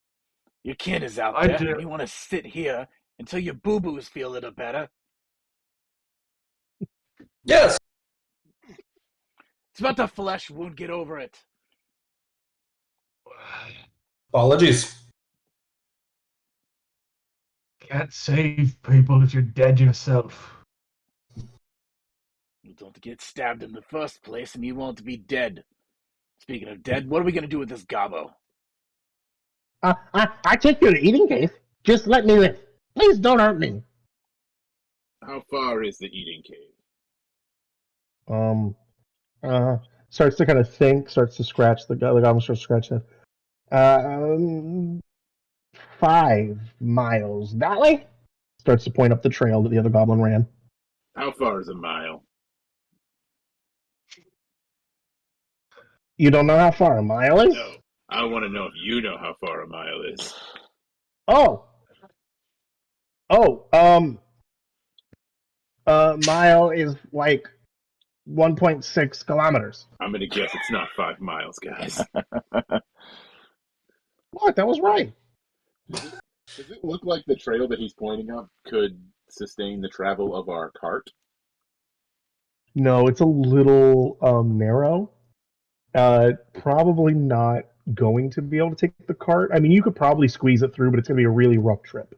Your kid is out there, and you want to sit here until your boo-boos feel a little better. Yes! It's about the flesh wound, get over it. Apologies. Can't save people if you're dead yourself. You don't get stabbed in the first place, and you won't be dead. Speaking of dead, what are we going to do with this gobbo? I take you to eating cave. Just let me live. Please don't hurt me. How far is the eating cave? Starts to kind of think, starts to scratch the goblin starts to scratch it. 5 miles that way. Starts to point up the trail that the other goblin ran. How far is a mile? You don't know how far a mile is? No. I want to know if you know how far a mile is. Oh. Mile is like 1.6 kilometers. I'm going to guess it's not 5 miles, guys. What? That was right. Does it look like the trail that he's pointing up could sustain the travel of our cart? No, it's a little narrow. Probably not going to be able to take the cart. I mean, you could probably squeeze it through, but it's going to be a really rough trip.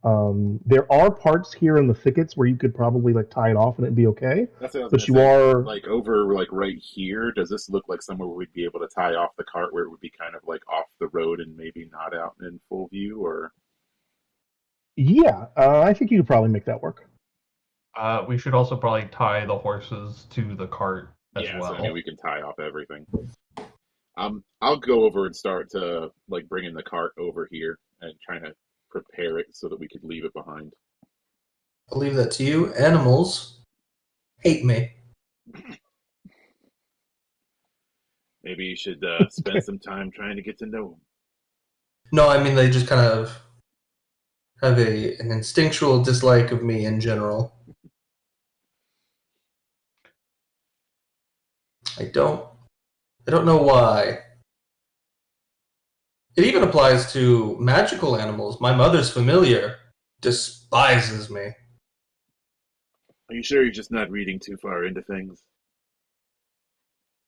There are parts here in the thickets where you could probably like tie it off and it'd be okay. That's what I was But you gonna say. are Like over like right here. Does this look like somewhere where we'd be able to tie off the cart where it would be kind of like off the road and maybe not out in full view? Or yeah. I think you could probably make that work. We should also probably tie the horses to the cart as yeah, well. so I mean we can tie off everything. I'll go over and start to like bringing the cart over here and trying to prepare it so that we could leave it behind. I'll leave that to you. Animals hate me. Maybe you should spend some time trying to get to know them. No, I mean they just kind of have an instinctual dislike of me in general. I don't know why. It even applies to magical animals. My mother's familiar despises me. Are you sure you're just not reading too far into things?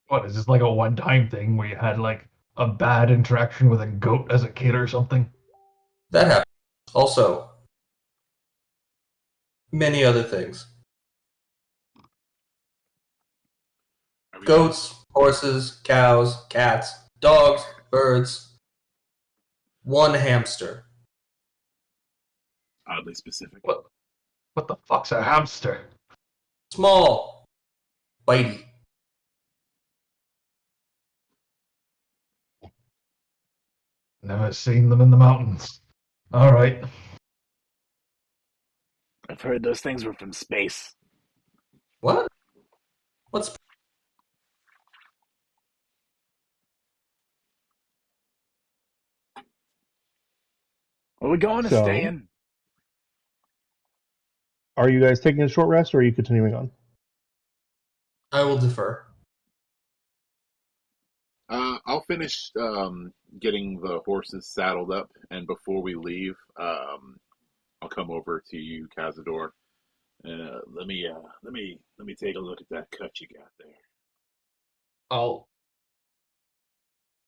What, is this like a one-time thing where you had like a bad interaction with a goat as a kid or something? That happens. Also, many other things. Goats, horses, cows, cats, dogs, birds. 1 hamster. Oddly specific. What the fuck's a hamster? Small. Bitey. Never seen them in the mountains. All right. I've heard those things were from space. What? What's... Are we going to staying? Are you guys taking a short rest or are you continuing on? I will defer. I'll finish getting the horses saddled up, and before we leave, I'll come over to you, Cazador. Let me take a look at that cut you got there. I'll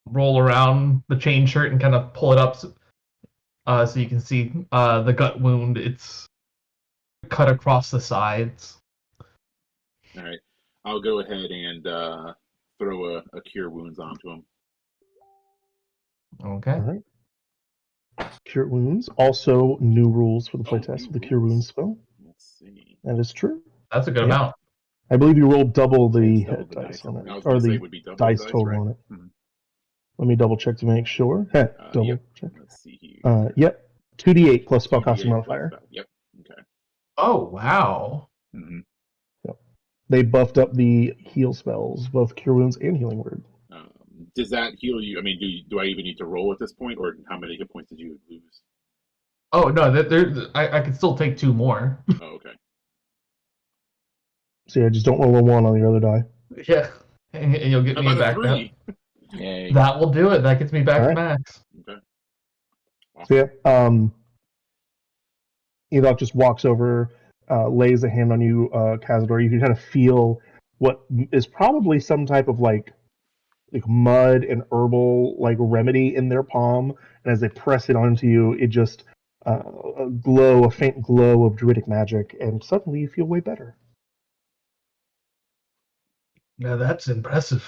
roll around the chain shirt and kind of pull it up so you can see the gut wound. It's cut across the sides. All right, I'll go ahead and throw a cure wounds onto him. Okay. All right. Cure wounds. Also, new rules for the playtest with the cure wounds spell. Let's see. That is true. That's a good amount. I believe you rolled double the Double hit dice on it, I was or gonna say the it would be double dice the dice, total right? on it. Mm-hmm. Let me double check to make sure. Double Yep. check. Let's see here. Yep. 2d8 plus 2d8 spellcasting modifier. plus 5. Yep. Okay. Oh, wow. Mm-hmm. Yep. They buffed up the heal spells, both cure wounds and healing word. Does that heal you? I mean, do I even need to roll at this point, or how many hit points did you lose? Oh, no, I could still take 2 more. Oh, okay. So yeah, just don't roll a 1 on your other die. Yeah. And you'll get How me about back a 3? Yay. That will do it. That gets me back to max. Okay. So yeah, Enoch just walks over, lays a hand on you, Cazador. You can kind of feel what is probably some type of like mud and herbal like remedy in their palm, and as they press it onto you, it just a faint glow of druidic magic, and suddenly you feel way better. Now that's impressive.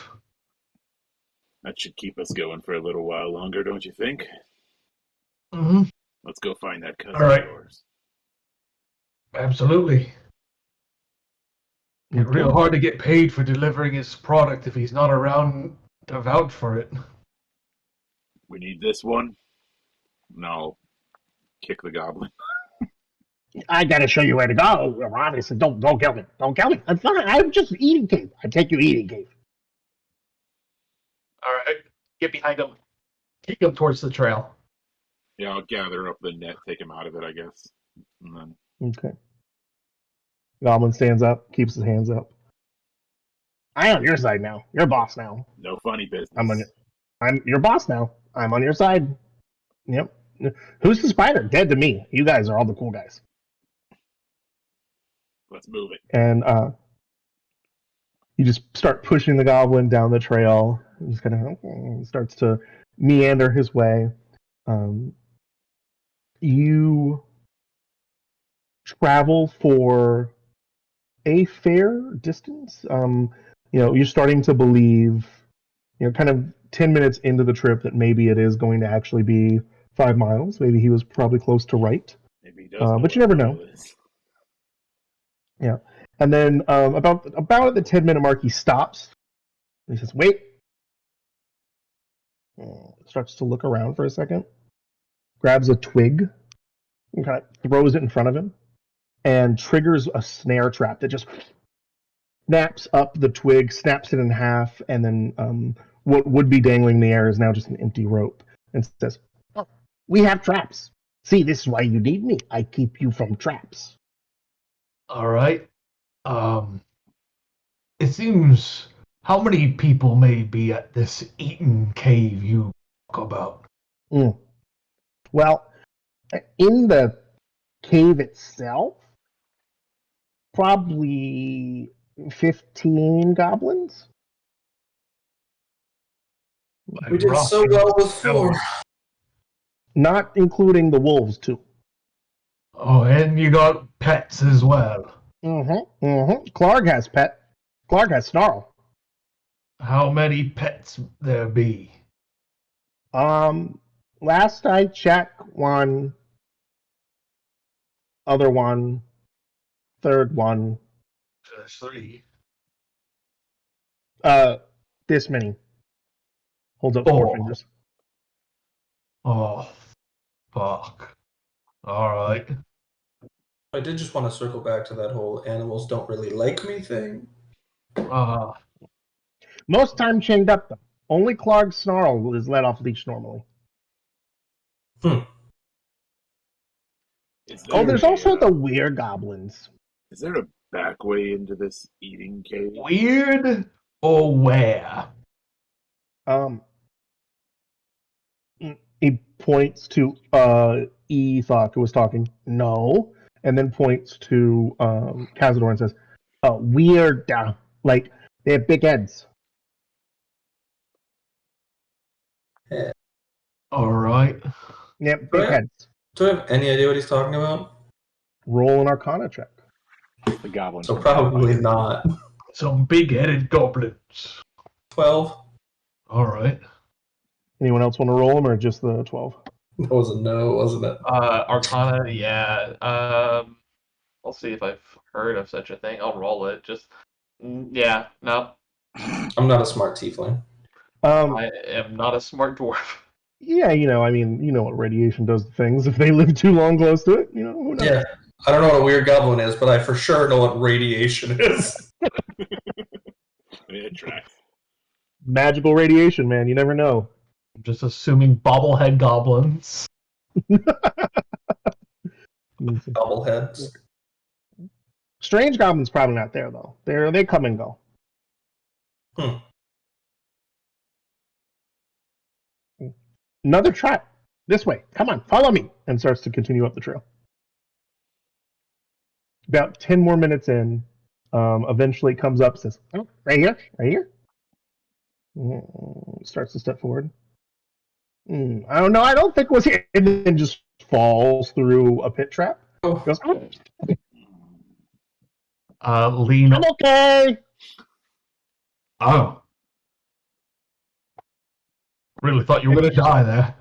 That should keep us going for a little while longer, don't you think? Mm-hmm. Let's go find that cousin All right. of yours. Absolutely. It's real hard to get paid for delivering his product if he's not around to vouch for it. We need this one. No. Kick the goblin. I gotta show you where to go. Obviously, don't kill me. Don't kill me. I'm fine. I'm just eating cave. I take you eating cave. All right, get behind him. Take him towards the trail. Yeah, I'll gather up the net, take him out of it, I guess. And then... Okay. Goblin stands up, keeps his hands up. I'm on your side now. You're boss now. No funny business. I'm your boss now. I'm on your side. Yep. Who's the spider? Dead to me. You guys are all the cool guys. Let's move it. And you just start pushing the goblin down the trail. He just kind of starts to meander his way. You travel for a fair distance. You're starting to believe, kind of 10 minutes into the trip that maybe it is going to actually be 5 miles. Maybe he was probably close to right. Maybe he does. But you never know. Yeah. And then about at the 10-minute mark, he stops. He says, wait. Starts to look around for a second. Grabs a twig and kind of throws it in front of him and triggers a snare trap that just snaps up the twig, snaps it in half, and then what would be dangling in the air is now just an empty rope. And says, oh, we have traps. See, this is why you need me. I keep you from traps. All right. It seems... How many people may be at this Eaton cave you talk about? Well, in the cave itself, probably 15 goblins. We did so well with 4. Not including the wolves, too. Oh, and you got pets as well. Clark has pet. Clark has Snarl. How many pets there be? Last I checked, 1, other 1, third 1. There's 3. This many. Holds up 4 fingers. Oh, fuck. All right. I did just want to circle back to that whole animals don't really like me thing. Most time chained up, though. Only Clark's Snarl is let off leash normally. There's also the weird goblins. Is there a back way into this eating cave? Weird or where? He points to Ethok, who was talking. No. And then points to Cazador and says, weird, like, they have big heads. All right. Yep, big heads. Do I have any idea what he's talking about? Roll an Arcana check. The goblins. So probably not. Some big-headed goblins. 12. All right. Anyone else want to roll them, or just the 12? That was a no, wasn't it? Arcana, yeah. I'll see if I've heard of such a thing. I'll roll it. Just, yeah, no. I'm not a smart tiefling. I am not a smart dwarf. Yeah, you know what radiation does to things if they live too long close to it. Who knows? Yeah, I don't know what a weird goblin is, but I for sure know what radiation is. It tracks. Magical radiation, man. You never know. I'm just assuming bobblehead goblins. Bobbleheads. Strange goblins probably not there though. They come and go. Another trap. This way. Come on, follow me. And starts to continue up the trail. About 10 more minutes in, eventually comes up, says, oh, right here. Starts to step forward. I don't know, I don't think it was here. And then just falls through a pit trap. Goes, Lean. I'm okay. Oh. Really thought you were going to die there.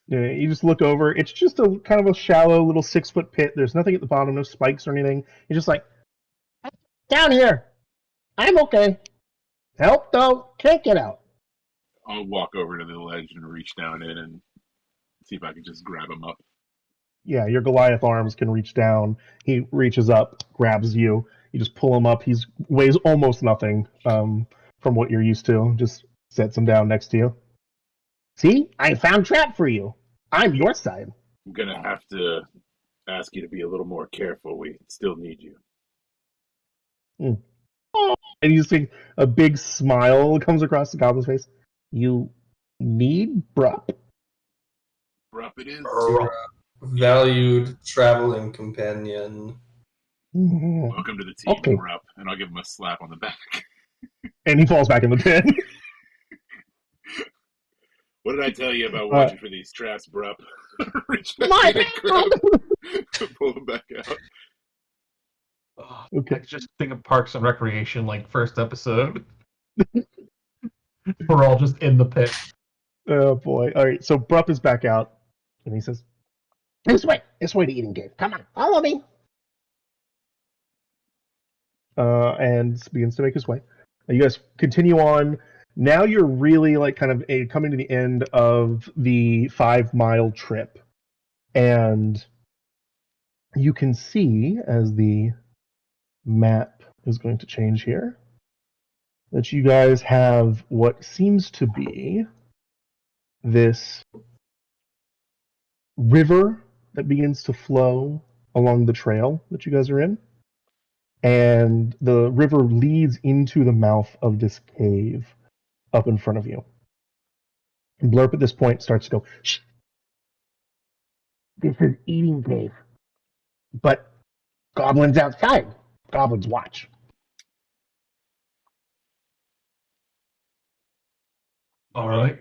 Yeah, you just look over. It's just a kind of a shallow little 6-foot pit. There's nothing at the bottom, no spikes or anything. You're just like, down here. I'm okay. Help, though. Can't get out. I'll walk over to the ledge and reach down in and see if I can just grab him up. Yeah, your Goliath arms can reach down. He reaches up, grabs you. You just pull him up. He weighs almost nothing from what you're used to. Just sets him down next to you. See? I found trap for you. I'm your side. I'm going to have to ask you to be a little more careful. We still need you. And you see a big smile comes across the goblin's face. You need Brup? Brup it is. Valued traveling companion. Welcome to the team, Okay. Brup. And I'll give him a slap on the back. And he falls back in the pit. What did I tell you about watching for these traps, Brup? Reach back My in and grab him, pull him back out. Okay. I just think of Parks and Recreation, like first episode. We're all just in the pit. Oh boy. All right. So Brup is back out, and he says, This way to Eating Cave. Come on, follow me. And begins to make his way. You guys continue on. Now you're really like kind of coming to the end of the 5-mile trip. And you can see, as the map is going to change here, that you guys have what seems to be this river that begins to flow along the trail that you guys are in. And the river leads into the mouth of this cave up in front of you. And Blurp at this point starts to go, Shh. This is Eating Cave. But goblins outside. Goblins watch. All right.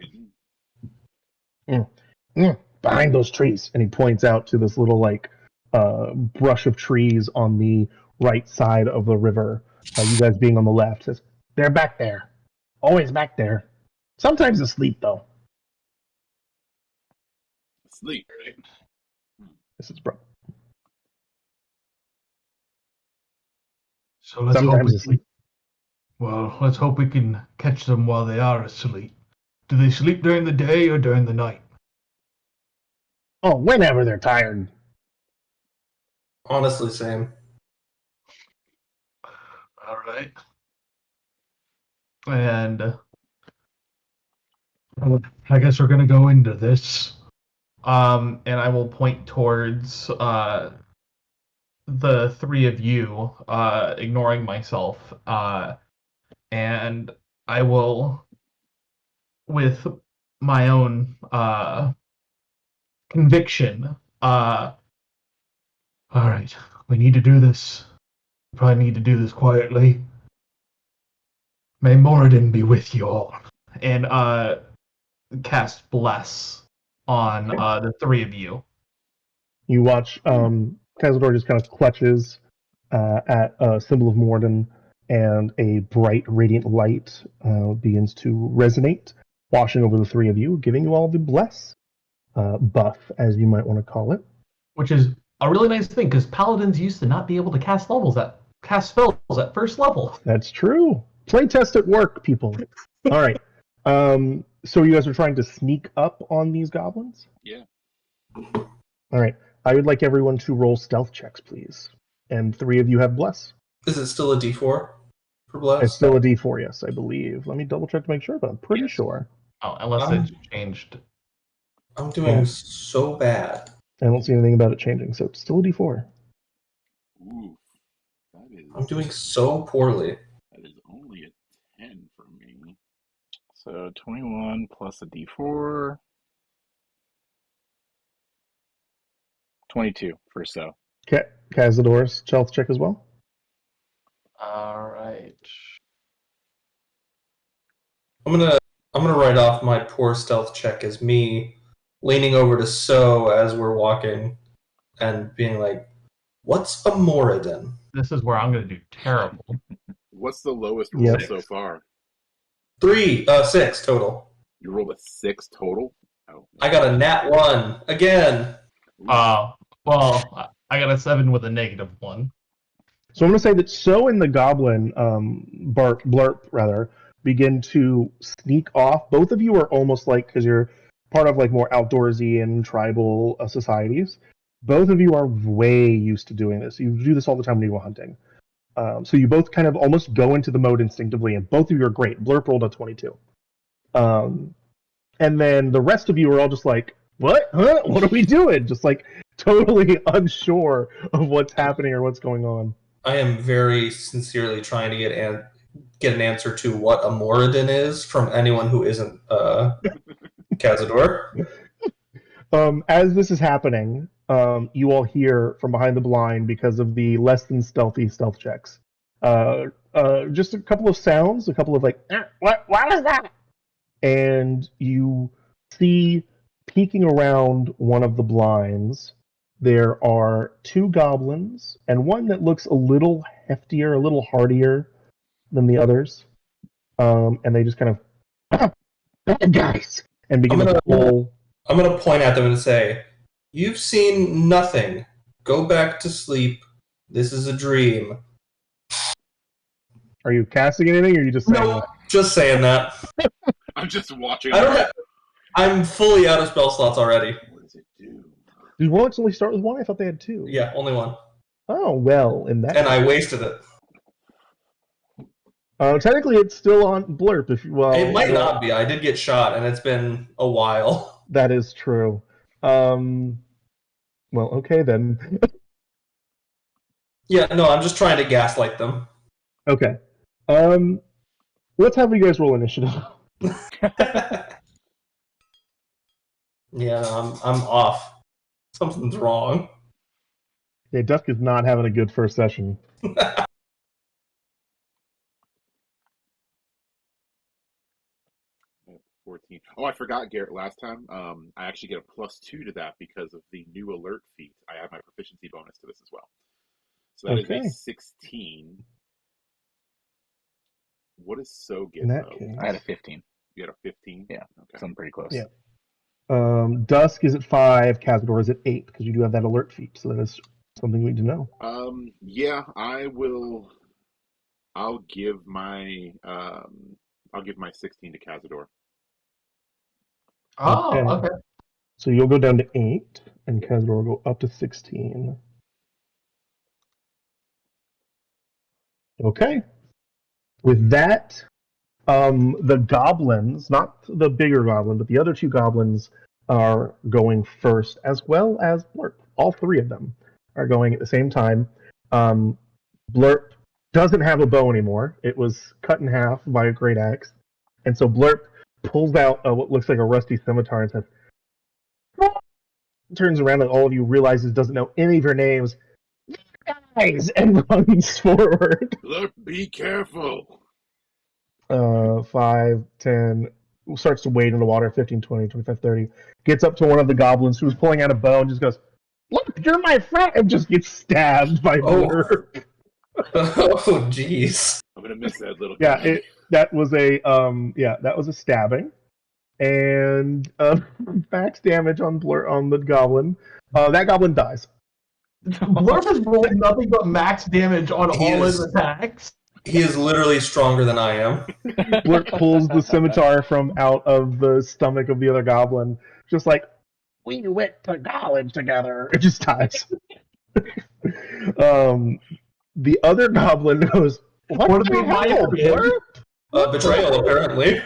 Behind those trees. And he points out to this little brush of trees on the right side of the river. You guys being on the left. Says, they're back there. Always back there. Sometimes asleep, though. Sleep, right? This is Bro. So let's Sometimes hope asleep. let's hope we can catch them while they are asleep. Do they sleep during the day or during the night? Oh, whenever they're tired. Honestly, same. All right. And I guess we're gonna go into this. And I will point towards the three of you, ignoring myself. And I will, with my own conviction, all right, we need to do this. We probably need to do this quietly. May Moradin be with you all. And cast Bless on the three of you. You watch Cazador just kind of clutches at a symbol of Moradin, and a bright, radiant light begins to resonate, washing over the three of you, giving you all the Bless buff, as you might want to call it. Which is a really nice thing, because paladins used to not be able to cast spells at first level. That's true. Playtest at work, people. All right. So you guys are trying to sneak up on these goblins? Yeah. All right. I would like everyone to roll stealth checks, please. And three of you have Bless. Is it still a D4 for Bless? It's still a D4, yes, I believe. Let me double check to make sure, but I'm pretty sure. Oh, unless it's changed. I'm doing so bad. I don't see anything about it changing, so it's still a D4. Ooh, that is. I'm doing so poorly. That is only a 10 for me. So 21 plus a D4. 22 for so. Okay. Cazador's stealth check as well. All right. I'm gonna write off my poor stealth check as me leaning over to So as we're walking and being like, "What's a Moradin?" This is where I'm going to do terrible. What's the lowest roll so far? 6 total. You rolled a 6 total? Oh. I got a nat 1 again. Well, I got a 7 with a -1. So I'm going to say that So and the Goblin, Blurp rather, begin to sneak off. Both of you are almost like, because you're part of like more outdoorsy and tribal societies. Both of you are way used to doing this. You do this all the time when you go hunting. So you both kind of almost go into the mode instinctively, and both of you are great. Blurp rolled a 22. And then the rest of you are all just like, what? Huh? What are we doing? Just like totally unsure of what's happening or what's going on. I am very sincerely trying to get an answer to what a Moradin is from anyone who isn't Cazador. As this is happening, you all hear from behind the blind because of the less than stealthy stealth checks. Just a couple of sounds, a couple of like, what is that? And you see peeking around one of the blinds, there are two goblins and one that looks a little heftier, a little hardier than the others. And they just kind of, bad guys, and begin to pull. I'm going to point at them and say, you've seen nothing. Go back to sleep. This is a dream. Are you casting anything, or are you just saying that? Just saying that. I'm just watching. I'm fully out of spell slots already. What does it do? Did Warlocks only start with one? I thought they had two. Yeah, only one. Oh, well, in that And I wasted it. Technically, it's still on Blurp. It might not be. I did get shot, and it's been a while. That is true. Well, okay then. Yeah, no, I'm just trying to gaslight them. Okay. Let's have you guys roll initiative. Yeah, I'm off. Something's wrong. Yeah, Dusk is not having a good first session. 14. Oh, I forgot, Garrett, last time. I actually get a +2 to that because of the new alert feat. I have my proficiency bonus to this as well. So that is a 16. What does So get, though? I had a 15. You had a 15? Yeah, okay. So I'm pretty close. Yeah. Dusk is at 5, Cazador is at 8, because you do have that alert feat, so that is something we need to know. Yeah, I'll give my 16 to Cazador. Oh, okay. So you'll go down to 8, and Cazador will go up to 16. Okay. With that, the goblins, not the bigger goblin, but the other two goblins are going first, as well as Blurp. All three of them are going at the same time. Blurp doesn't have a bow anymore. It was cut in half by a great axe. And so Blurp pulls out what looks like a rusty scimitar and says, turns around and all of you realizes doesn't know any of your names. Guys! And runs forward. Look, be careful. 5, 10, starts to wade in the water, 15, 20, 25, 30. Gets up to one of the goblins who's pulling out a bow and just goes, look, you're my friend! And just gets stabbed by Blurp. Oh, jeez. I'm going to miss that little guy. That was a stabbing. And max damage on the goblin. That goblin dies. Blurp has rolled nothing but max damage on all his attacks. He is literally stronger than I am. Blurp pulls the scimitar from out of the stomach of the other goblin, just like, we went to college together. It just dies. The other goblin goes, what the hell, Blurp? Betrayal, apparently.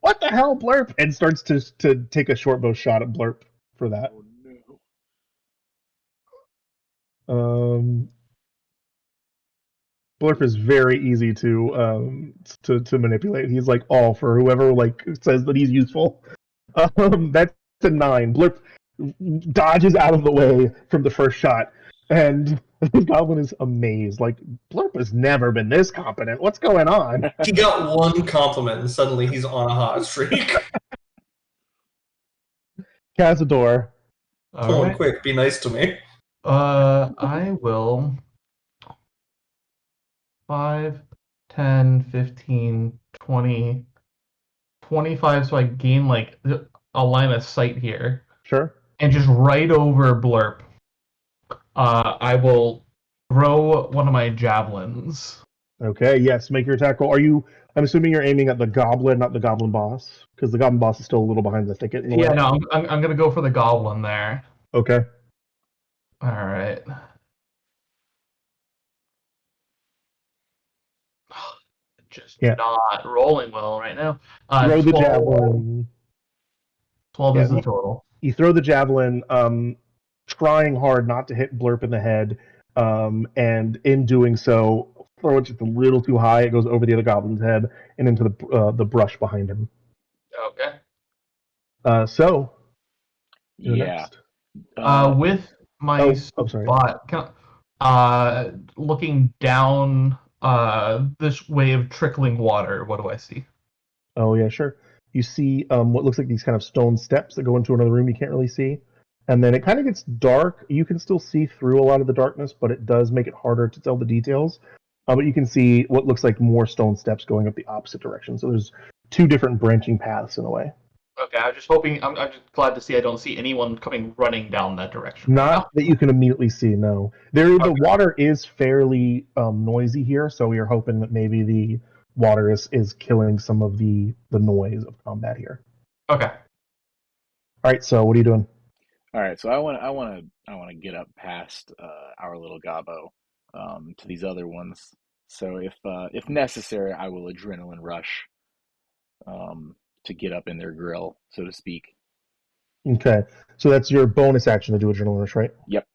What the hell, Blurp? And starts to take a short bow shot at Blurp for that. Oh, no. Blurp is very easy to manipulate. He's like all for whoever like says that he's useful. That's a 9. Blurp dodges out of the way from the first shot, and the goblin is amazed. Like, Blurp has never been this competent. What's going on? He got one compliment, and suddenly he's on a hot streak. Cazador. Come on, quick, be nice to me. I will 5, 10, 15, 20, 25, so I gain like a line of sight here. Sure. And just right over Blurp. I will throw one of my javelins. Okay, yes, make your attack roll. I'm assuming you're aiming at the goblin, not the goblin boss, because the goblin boss is still a little behind the thicket in the Yeah, way. no, I'm gonna go for the goblin there. Okay. All right. Just Yeah. not rolling well right now. Throw the 12, javelin. 12 Yeah, is the total. you throw the javelin, trying hard not to hit Blurp in the head, and in doing so, throw it just a little too high. It goes over the other goblin's head and into the brush behind him. Okay. So you're Yeah. next. With my sorry. spot, looking down this way of trickling water, what do I see? Oh yeah, sure. You see what looks like these kind of stone steps that go into another room you can't really see. And then it kind of gets dark. You can still see through a lot of the darkness, but it does make it harder to tell the details. But you can see what looks like more stone steps going up the opposite direction. So there's two different branching paths in a way. Okay, I'm just hoping. I'm just glad to see I don't see anyone coming running down that direction. Not that you can immediately see. No, the water is fairly noisy here, so we are hoping that maybe the water is killing some of the noise of combat here. Okay. All right. So what are you doing? All right, so I want to get up past our little gobbo to these other ones. So if necessary, I will adrenaline rush to get up in their grill, so to speak. Okay, so that's your bonus action to do adrenaline rush, right? Yep.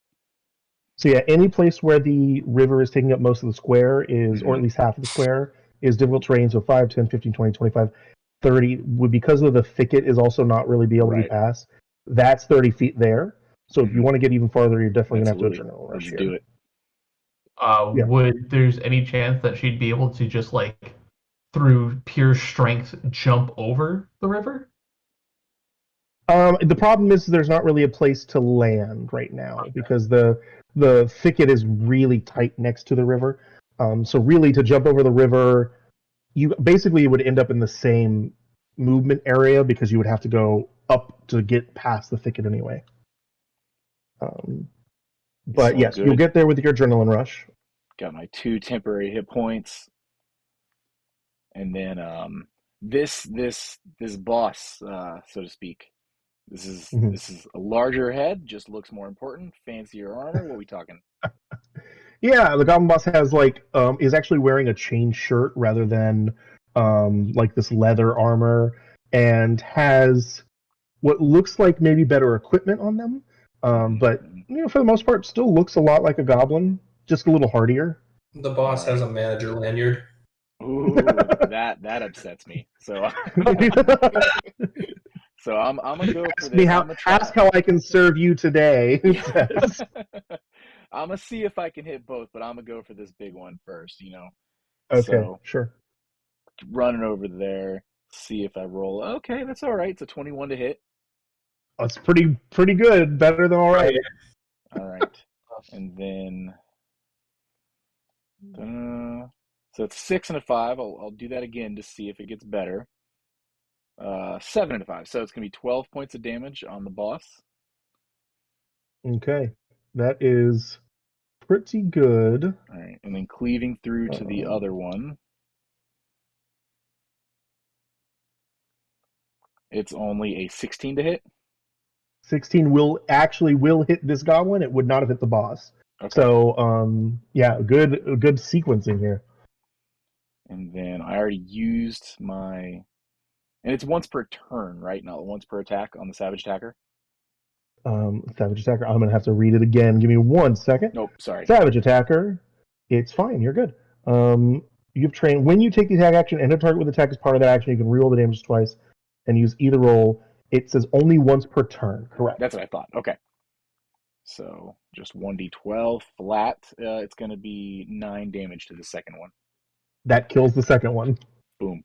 So yeah, any place where the river is taking up most of the square is, or at least half of the square, is difficult terrain. So 5, 10, 15, 20, 25, 30 would, because of the thicket is also not really be able to be passed. That's 30 feet there. So if you want to get even farther, you're definitely going to have to adrenaline rush here. Do it. Yeah. Would there's any chance that she'd be able to just like through pure strength jump over the river? The problem is there's not really a place to land right now because the thicket is really tight next to the river. So really, to jump over the river, you basically would end up in the same movement area because you would have to go up to get past the thicket anyway. But yes, you'll get there with your adrenaline rush. Got my 2 temporary hit points, and then this boss, so to speak. This is a larger head, just looks more important, fancier armor. What are we talking? Yeah, the goblin boss has is actually wearing a chain shirt rather than like this leather armor, and has what looks like maybe better equipment on them. But for the most part, still looks a lot like a goblin, just a little hardier. The boss has a manager lanyard. Ooh, that upsets me. So, so I'm gonna go for this. Ask how I can serve you today. It says. I'm gonna see if I can hit both, but I'm gonna go for this big one first. Okay, so, sure. Running over there, see if I roll. Okay, that's all right. It's a 21 to hit. That's pretty good. Better than all right. All right, and then so it's 6 and a 5. I'll do that again to see if it gets better. 7 and a 5. So it's gonna be 12 points of damage on the boss. Okay, that is pretty good. All right, and then cleaving through to the other one. It's only a 16 to hit. 16 will hit this goblin. It would not have hit the boss. Okay. So yeah, good sequencing here. And then I already used my, and it's once per turn, right? Not once per attack on the Savage Attacker. Savage Attacker. I'm gonna have to read it again. Give me 1 second. Nope, sorry. Savage Attacker. It's fine. You're good. You've trained when you take the attack action and a target with attack as part of that action. You can reroll the damage twice and use either roll. It says only once per turn. Correct. That's what I thought. Okay. So just 1d12 flat. It's going to be 9 damage to the second one. That kills the second one. Boom.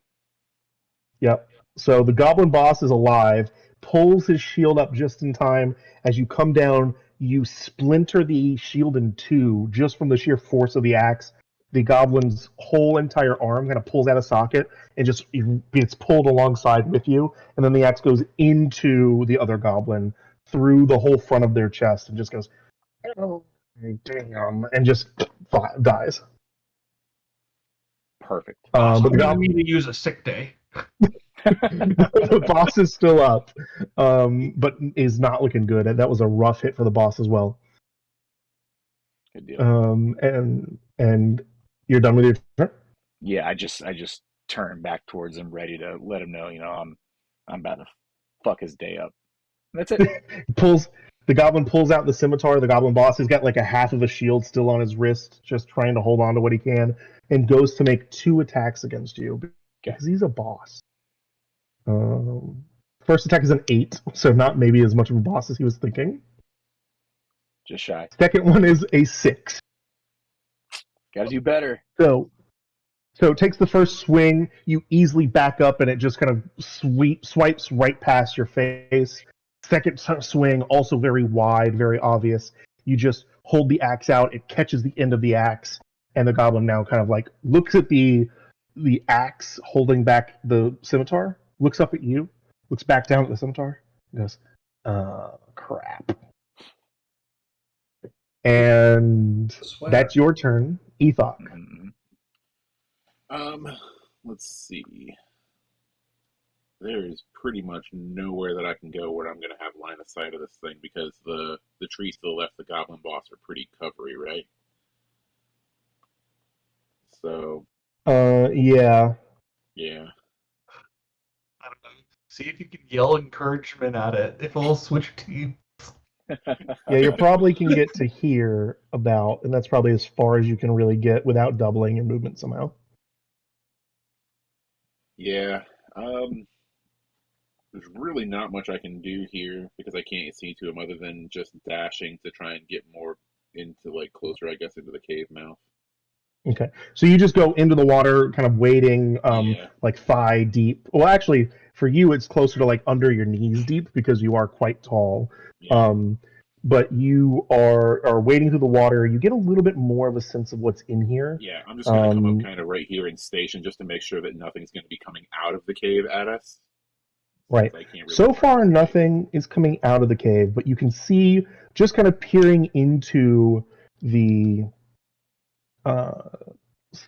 Yep. So the goblin boss is alive, pulls his shield up just in time. As you come down, you splinter the shield in two just from the sheer force of the axe. The goblin's whole entire arm kind of pulls out of socket and just gets pulled alongside with you. And then the axe goes into the other goblin through the whole front of their chest and just goes Damn, and just dies. Perfect. But the I goblin, need to use a sick day. the boss is still up, but is not looking good. And that was a rough hit for the boss as well. Good deal. And you're done with your turn? Yeah, I just turn back towards him, ready to let him know, I'm about to fuck his day up. That's it. The goblin pulls out the scimitar. The goblin boss has got like a half of a shield still on his wrist, just trying to hold on to what he can, and goes to make 2 attacks against you because he's a boss. First attack is an 8, so not maybe as much of a boss as he was thinking. Just shy. Second one is a 6. Got to do better. So it takes the first swing, you easily back up, and it just kind of swipes right past your face. Second swing, also very wide, very obvious. You just hold the axe out, it catches the end of the axe, and the goblin now kind of like looks at the axe holding back the scimitar, looks up at you, looks back down at the scimitar, and goes, crap. And that's your turn, Ethok. Let's see. There is pretty much nowhere that I can go where I'm going to have line of sight of this thing because the trees to the left, the goblin boss, are pretty covery, right? So. Yeah. Yeah. I don't know. See if you can yell encouragement at it. If it'll switch teams. Yeah, you probably can get to here about, and that's probably as far as you can really get without doubling your movement somehow. Yeah. There's really not much I can do here because I can't see to him other than just dashing to try and get more into, like, closer, I guess, into the cave mouth. Okay, so you just go into the water, kind of wading, like thigh deep. Well, actually, for you, it's closer to like under your knees deep because you are quite tall. Yeah. But you are wading through the water. You get a little bit more of a sense of what's in here. Yeah, I'm just going to come up kind of right here and station just to make sure that nothing's going to be coming out of the cave at us. Right. So far, nothing is coming out of the cave, but you can see just kind of peering into the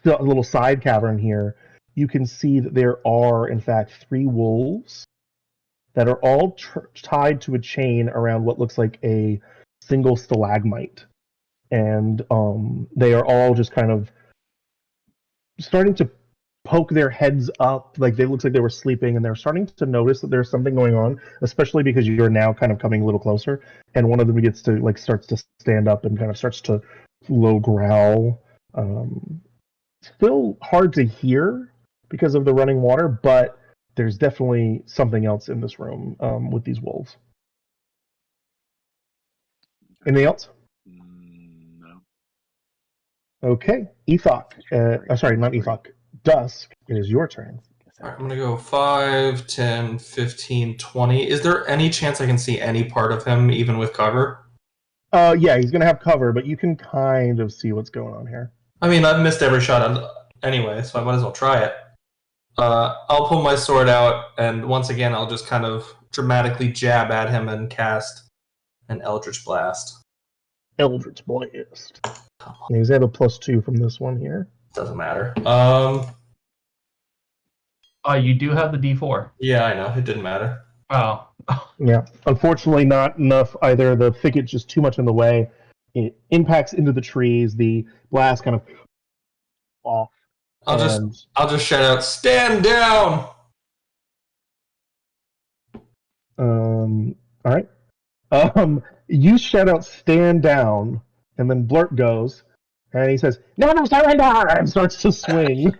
little side cavern here. You can see that there are, in fact, 3 wolves that are all tied to a chain around what looks like a single stalagmite. And they are all just kind of starting to poke their heads up, like they look like they were sleeping, and they're starting to notice that there's something going on, especially because you're now kind of coming a little closer, and one of them gets to starts to stand up and kind of starts to low growl. Still hard to hear because of the running water, but there's definitely something else in this room with these wolves. Anything else? No. Okay, Ethok. Sorry, not Ethok. Dusk, it is your turn. I'm going to go 5, 10, 15, 20. Is there any chance I can see any part of him, even with cover? Yeah, he's going to have cover, but you can kind of see what's going on here. I mean, I've missed every shot anyway, so I might as well try it. I'll pull my sword out, and once again, I'll just kind of dramatically jab at him and cast an Eldritch Blast. Eldritch Blast. He's at a +2 from this one here. Doesn't matter. You do have the D4. Yeah, I know. It didn't matter. Oh. Yeah. Unfortunately, not enough either. The thicket's just too much in the way. It impacts into the trees. The blast kind of off. I'll just shout out, "Stand down!" All right. You shout out, "Stand down," and then Blurt goes, and he says, "Never surrender!" and starts to swing.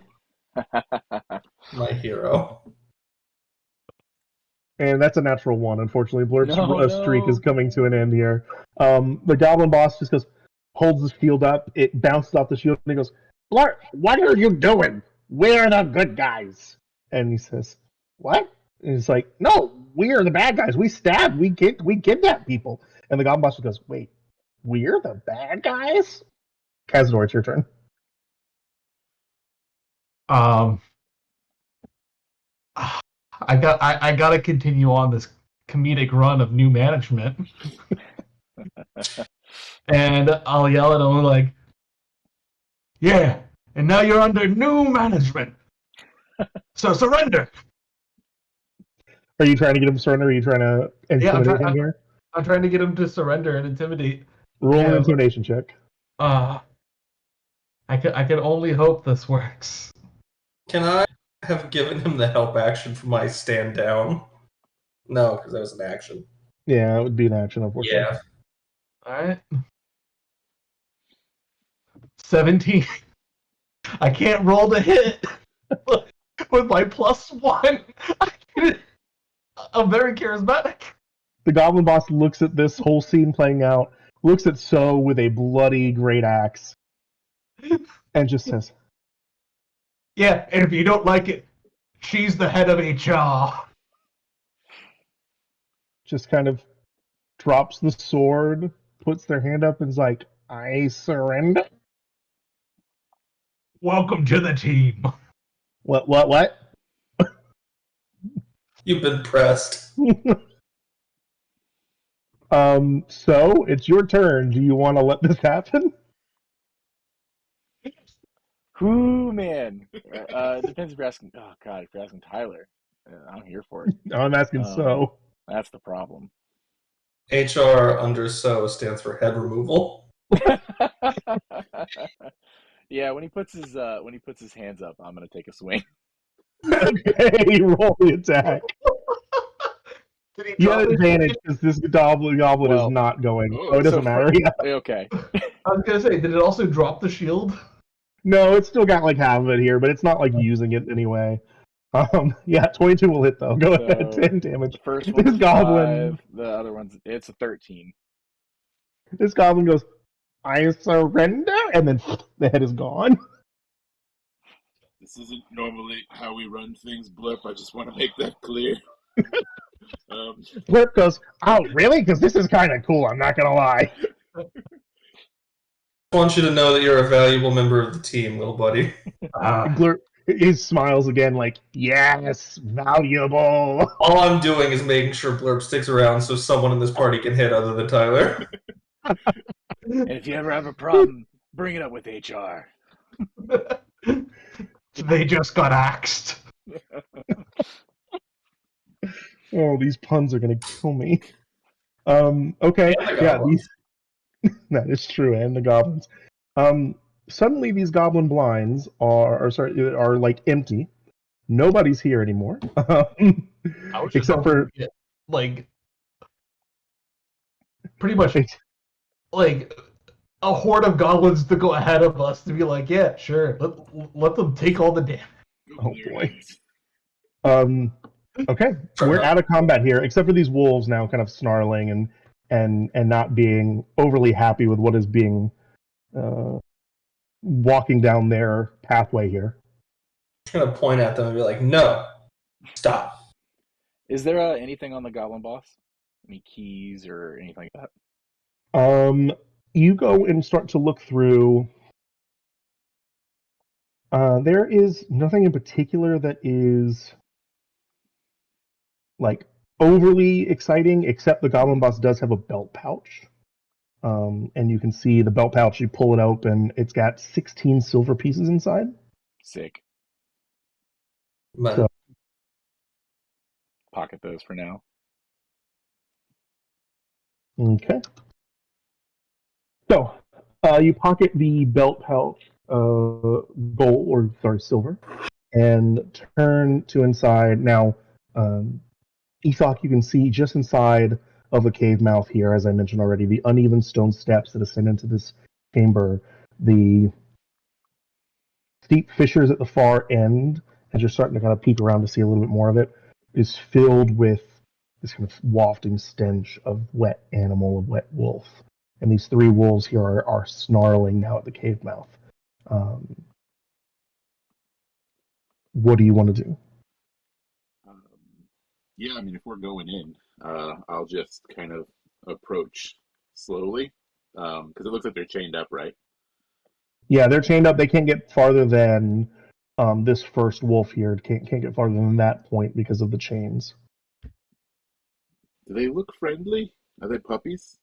My hero. And that's a natural 1. Unfortunately, Blurt's streak is coming to an end here. The goblin boss just holds his shield up. It bounces off the shield, and he goes, "Blurt, what are you doing? We're the good guys." And he says, "What?" And he's like, "No, we're the bad guys. We stabbed. We kidnapped people." And the goblin boss goes, "Wait, we're the bad guys?" Kazador, it's your turn. I got to continue on this comedic run of new management. And I'll yell at him like, "Yeah, and now you're under new management. So surrender." Are you trying to get him to surrender? Or are you trying to Yeah, intimidate him here? I'm trying to get him to surrender and intimidate. Roll an Yeah, intimidation check. I can only hope this works. Can I have given him the help action for my stand down? No, because that was an action. Yeah, it would be an action, unfortunately. Yeah. Alright. 17. I can't roll to hit with my +1. I'm very charismatic. The goblin boss looks at this whole scene playing out, looks at So with a bloody great axe, and just says, Yeah, and if you don't like it, she's the head of HR. just kind of drops the sword, puts their hand up, and is like, I surrender? Welcome to the team. What? You've been pressed. So, it's your turn. Do you want to let this happen? Whoo, man. Depends if you're asking. Oh God, if you're asking Tyler, I'm here for it. I'm asking So. That's the problem. HR under SO stands for head removal. Yeah, when he puts his hands up, I'm gonna take a swing. Okay, roll the attack. You have advantage because this goblin is not going, so it doesn't matter. Yeah. Okay. I was gonna say, did it also drop the shield? No, it's still got like half of it here, but it's not like using it anyway. Yeah, 22 will hit though. Go ahead, 10 damage. The first This one's goblin, 5, the other one's it's a 13. this goblin goes, I surrender, and then the head is gone. This isn't normally how we run things, Blip. I just want to make that clear. Blurp goes, oh, really? Because this is kind of cool, I'm not going to lie. I want you to know that you're a valuable member of the team, little buddy. Blurp, he smiles again like, yes, valuable. All I'm doing is making sure Blurp sticks around so someone in this party can hit other than Tyler. And if you ever have a problem, bring it up with HR. They just got axed. Oh, these puns are going to kill me. Okay, yeah, these... that is true, and the goblins. Suddenly these goblin blinds are like empty. Nobody's here anymore. Except for like pretty much like a horde of goblins to go ahead of us to be like, yeah, sure, let them take all the damage. Oh boy. Okay, we're out of combat here, except for these wolves now kind of snarling and not being overly happy with what is being walking down their pathway here. I'm gonna point at them and be like, no, stop. Is there anything on the goblin boss? Any keys or anything like that? You go and start to look through. There is nothing in particular that is like overly exciting, except the goblin boss does have a belt pouch. And you can see the belt pouch, you pull it open, it's got 16 silver pieces inside. Sick. So, pocket those for now. Okay. So, you pocket the belt pouch, silver, and turn to inside. Now, Ethok, you can see just inside of a cave mouth here, as I mentioned already, the uneven stone steps that ascend into this chamber, the steep fissures at the far end, as you're starting to kind of peek around to see a little bit more of it, is filled with this kind of wafting stench of wet animal, of wet wolf. And these 3 wolves here are snarling now at the cave mouth. What do you want to do? Yeah, I mean, if we're going in, I'll just kind of approach slowly, because it looks like they're chained up, right? Yeah, they're chained up. They can't get farther than this first wolf here. Can't get farther than that point because of the chains. Do they look friendly? Are they puppies?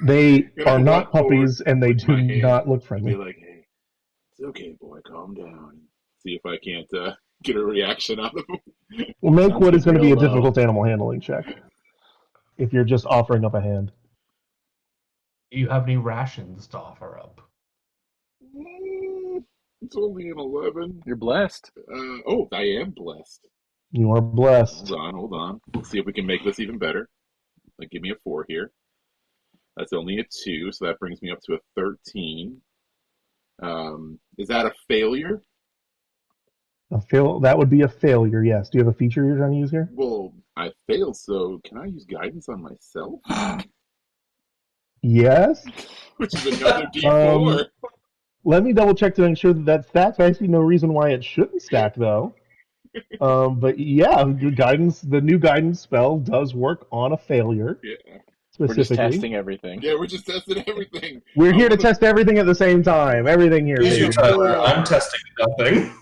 They And are I not walk forward puppies, and they with do my hand not look and be friendly. like, "Hey, it's okay, boy. Calm down." See if I can't get a reaction out of him. Well, make Sounds what good is going to real be a low. difficult animal handling check. If you're just offering up a hand. Do you have any rations to offer up? It's only an 11. You're blessed. Oh, I am blessed. You are blessed. Hold on. Let's see if we can make this even better. Like, give me a 4 here. That's only a 2, so that brings me up to a 13. Is that a failure? That would be a failure, yes. Do you have a feature you're trying to use here? Well, I failed, so can I use guidance on myself? Yes. Which is another D4. Let me double check to make sure that stacks. I see no reason why it shouldn't stack, though. But yeah, the new guidance spell does work on a failure. Yeah. We're just Specifically. testing everything. Yeah, we're just testing everything. We're here to test everything at the same time. Everything here. Use your baby. Tyler. I'm testing nothing.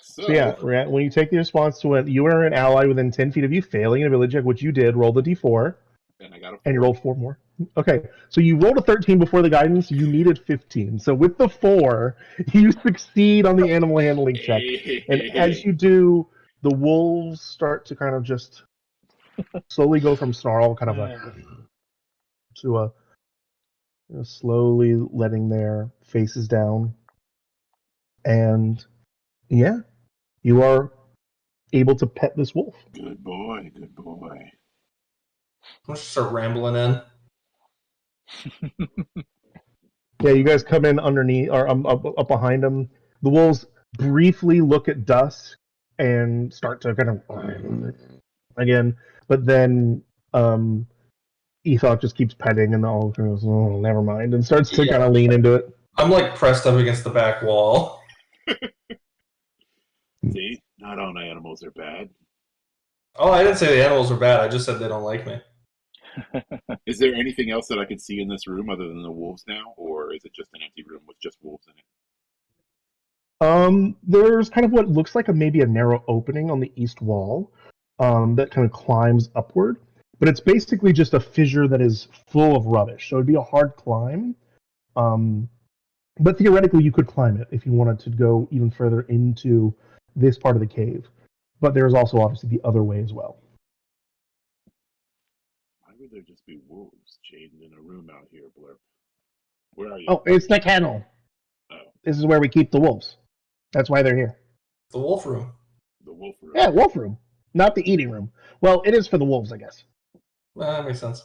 So yeah, when you take the response to it, you are an ally within 10 feet of you, failing an ability check, which you did, roll the d4. And I got a 4. And you rolled 4 more. Okay, so you rolled a 13 before the guidance, you needed 15. So with the 4, you succeed on the animal handling check. And as you do, the wolves start to kind of just slowly go from snarl, kind of to slowly letting their faces down. And yeah, you are able to pet this wolf. Good boy, good boy. I'll just start rambling in. Yeah, you guys come in underneath or up behind them. The wolves briefly look at Dusk and start to kind of again, but then Ethok just keeps petting, and the all goes, "Oh, never mind," and starts to kind of lean into it. I'm like pressed up against the back wall. See, not all animals are bad. Oh, I didn't say the animals are bad. I just said they don't like me. Is there anything else that I can see in this room other than the wolves now, or is it just an empty room with just wolves in it? There's kind of what looks like maybe a narrow opening on the east wall that kind of climbs upward, but it's basically just a fissure that is full of rubbish. So it'd be a hard climb, but theoretically you could climb it if you wanted to go even further into this part of the cave. But there's also obviously the other way as well. Why would there just be wolves chained in a room out here, Blurp? Where are you? Oh, it's the kennel. Oh. This is where we keep the wolves. That's why they're here. The wolf room. The wolf room. Yeah, wolf room. Not the eating room. Well, it is for the wolves, I guess. That makes sense.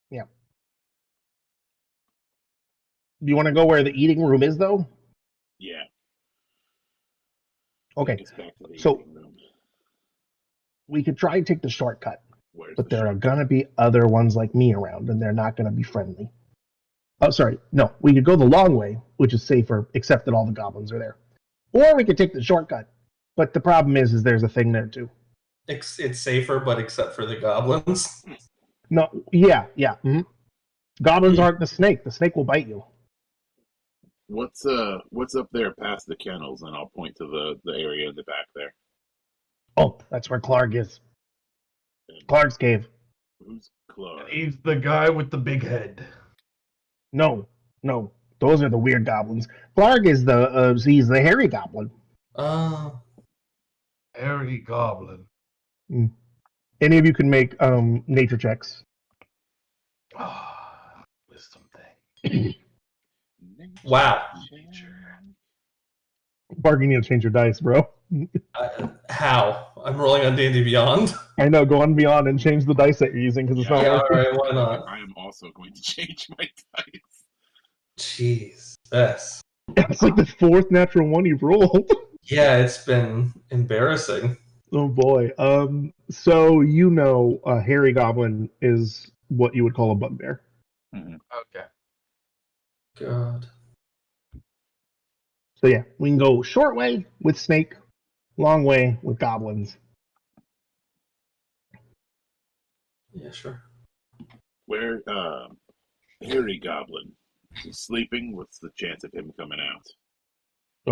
Yeah. Do you want to go where the eating room is, though? Yeah. Okay. Back to the so eating room. We could try and take the shortcut. Where's but the there are going to be other ones like me around, and they're not going to be friendly. Oh, sorry. No, we could go the long way, which is safer, except that all the goblins are there. Or we could take the shortcut. But the problem is there's a thing there, too. It's safer, but except for the goblins. No, yeah. Mm-hmm. Goblins aren't the snake. The snake will bite you. What's up there past the kennels? And I'll point to the area in the back there. Oh, that's where Clark is. Clark's cave. Who's Clark? He's the guy with the big head. No. Those are the weird goblins. Clark is he's the hairy goblin. Hairy goblin. Any of you can make nature checks. Wisdom thing. Wow. Clark, you need to change your dice, bro. How? I'm rolling on D&D Beyond. I know. Go on Beyond and change the dice that you're using because it's not Yeah, working. all right, why not? I am also going to change my dice. Jeez. Yes. It's like the fourth natural one you've rolled. Yeah, it's been embarrassing. Oh boy. So hairy goblin is what you would call a bugbear. Mm-hmm. Okay. God. So yeah, we can go short way with snake, long way with goblins. Yeah, sure. Where hairy goblin? He's sleeping. What's the chance of him coming out?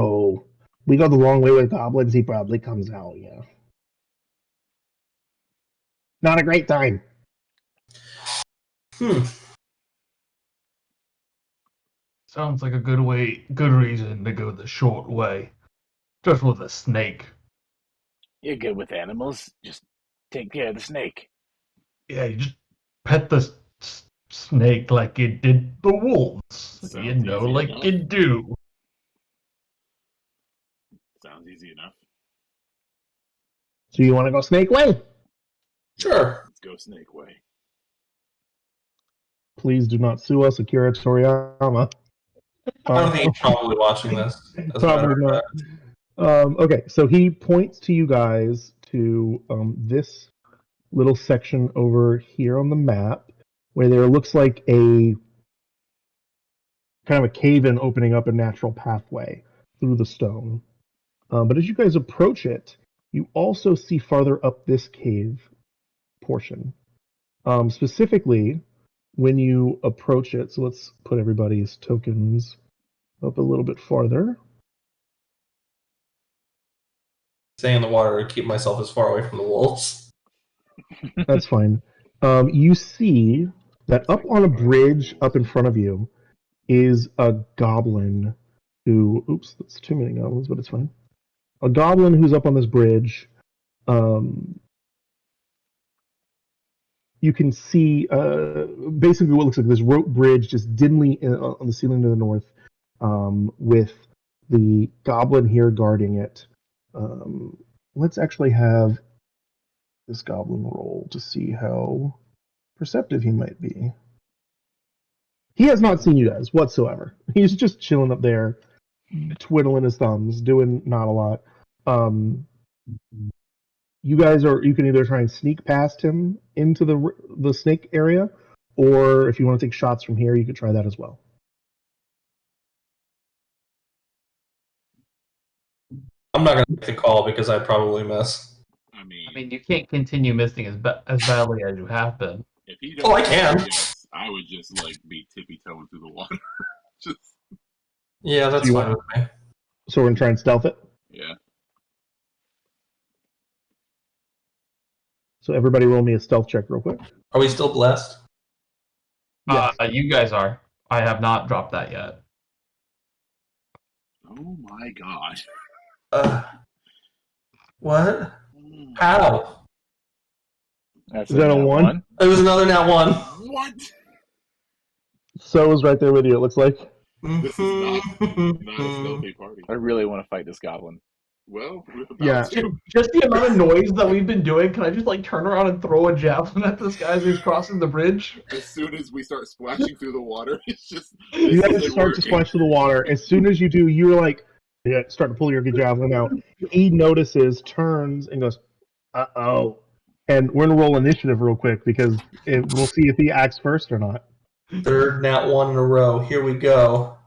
Oh, we go the long way with goblins. He probably comes out. Yeah. not a great time. Sounds like a good reason to go the short way. Just with a snake. You're good with animals. Just take care of the snake. Yeah, you just pet the snake like you did the wolves. Sounds like enough. you do. Sounds easy enough. So you want to go snake way? Sure. Let's go snake way. Please do not sue us, Akira Toriyama. I don't think he's probably watching this. Probably not. Okay, so he points to you guys to this little section over here on the map where there looks like a kind of a cave-in opening up a natural pathway through the stone. But as you guys approach it, you also see farther up this cave portion. Specifically, when you approach it, so let's put everybody's tokens up a little bit farther. Staying in the water to keep myself as far away from the wolves. That's fine. You see that up on a bridge up in front of you is a goblin who... Oops, that's too many goblins, but it's fine. A goblin who's up on this bridge. You can see basically what looks like this rope bridge just dimly on the ceiling to the north, with the goblin here guarding it. Let's actually have this goblin roll to see how perceptive he might be. He has not seen you guys whatsoever. He's just chilling up there, twiddling his thumbs, doing not a lot. You can either try and sneak past him into the snake area, or if you want to take shots from here, you could try that as well. I'm not going to make the call because I'd probably miss. I mean, you can't continue missing as badly as you have been. If he doesn't, I can. Yes, I would just be tippy-toeing through the water. Yeah, that's fine with me. So we're gonna try and stealth it. Yeah. So everybody roll me a stealth check real quick. Are we still blessed? Yes. You guys are. I have not dropped that yet. Oh my god. What? How? That's Is that a 1? It was another nat 1. What? So is right there with you, it looks like. This is not a stealthy party. I really want to fight this goblin. Well, we're about Yeah. to. Just the amount of noise that we've been doing, can I just turn around and throw a javelin at this guy as he's crossing the bridge? As soon as we start splashing through the water, it's just... You guys start to splash through the water. As soon as you do, you're start to pull your javelin out. He notices, turns, and goes, uh-oh. And we're going to roll initiative real quick because we'll see if he acts first or not. Third nat 1 in a row. Here we go.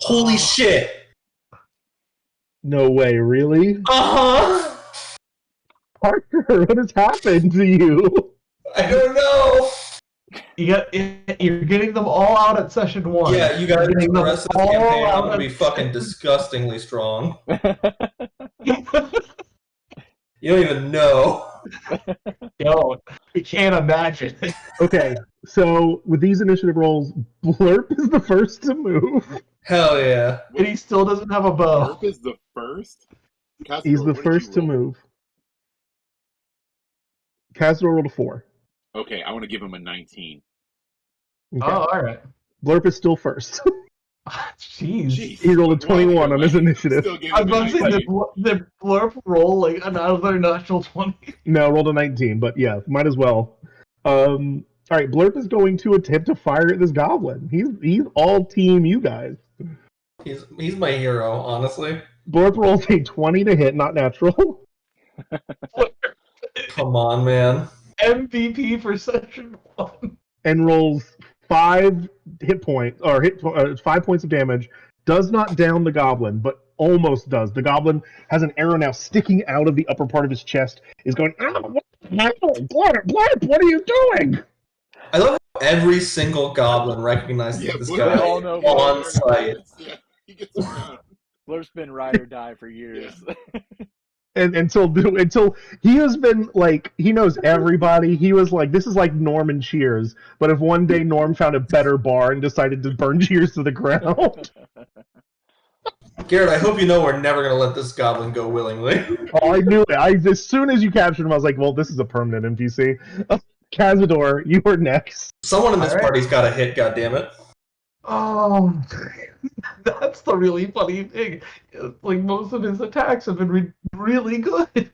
Holy shit! No way, really? Uh-huh! Parker, what has happened to you? I don't know! You're getting them all out at session 1. Yeah, you guys, Getting the them rest of the all campaign, I'm out going to be at fucking disgustingly strong. You don't even know. Yo, we can't imagine. Okay, so with these initiative rolls, Blurp is the first to move. Hell yeah. And he still doesn't have a bow. Burp is the first? Castador, He's the what did first you to roll? move. Castador rolled a 4. Okay, I want to give him a 19. Okay. Oh, alright. Blurp is still first. Jeez. Jeez. He rolled a 21 on his initiative. Still gave I him was a about to say, 19. did Blurp roll another natural 20? No, rolled a 19, but yeah, might as well. All right, Blurp is going to attempt to fire at this goblin. He's all team you guys. He's my hero, honestly. Blurp rolls a 20 to hit, not natural. Come on, man. MVP for session 1. And rolls 5 hit points, or 5 points of damage. Does not down the goblin, but almost does. The goblin has an arrow now sticking out of the upper part of his chest. Is going, oh, Blurp, what are you doing? I love how every single goblin recognizes this we guy all know on Blurp. sight. Yeah, he gets around. Blurp's been ride or die for years. And until he has been like, he knows everybody. He was like, this is like Norm and Cheers, but if one day Norm found a better bar and decided to burn Cheers to the ground. Garrett, I hope you know we're never going to let this goblin go willingly. Oh, I knew it. As soon as you captured him, I was like, well, this is a permanent NPC. Cazador, you are next. Someone in this party's got a hit, goddammit. Oh, that's the really funny thing. Like, most of his attacks have been really good.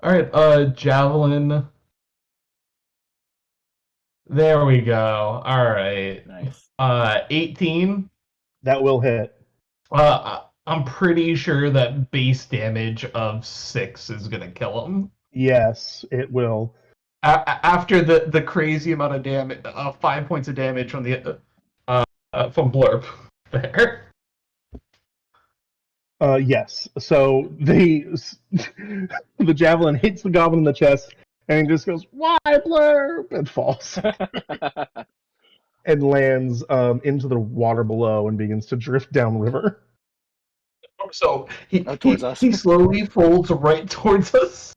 Alright, Javelin. There we go. Alright. Nice. 18. That will hit. I'm pretty sure that base damage of 6 is gonna kill him. Yes, it will. After the crazy amount of damage, 5 points of damage from the from Blurp. There. Yes. So the javelin hits the goblin in the chest, and he just goes, "Why, Blurp?" and falls, and lands into the water below and begins to drift downriver. So towards us. he slowly folds right towards us.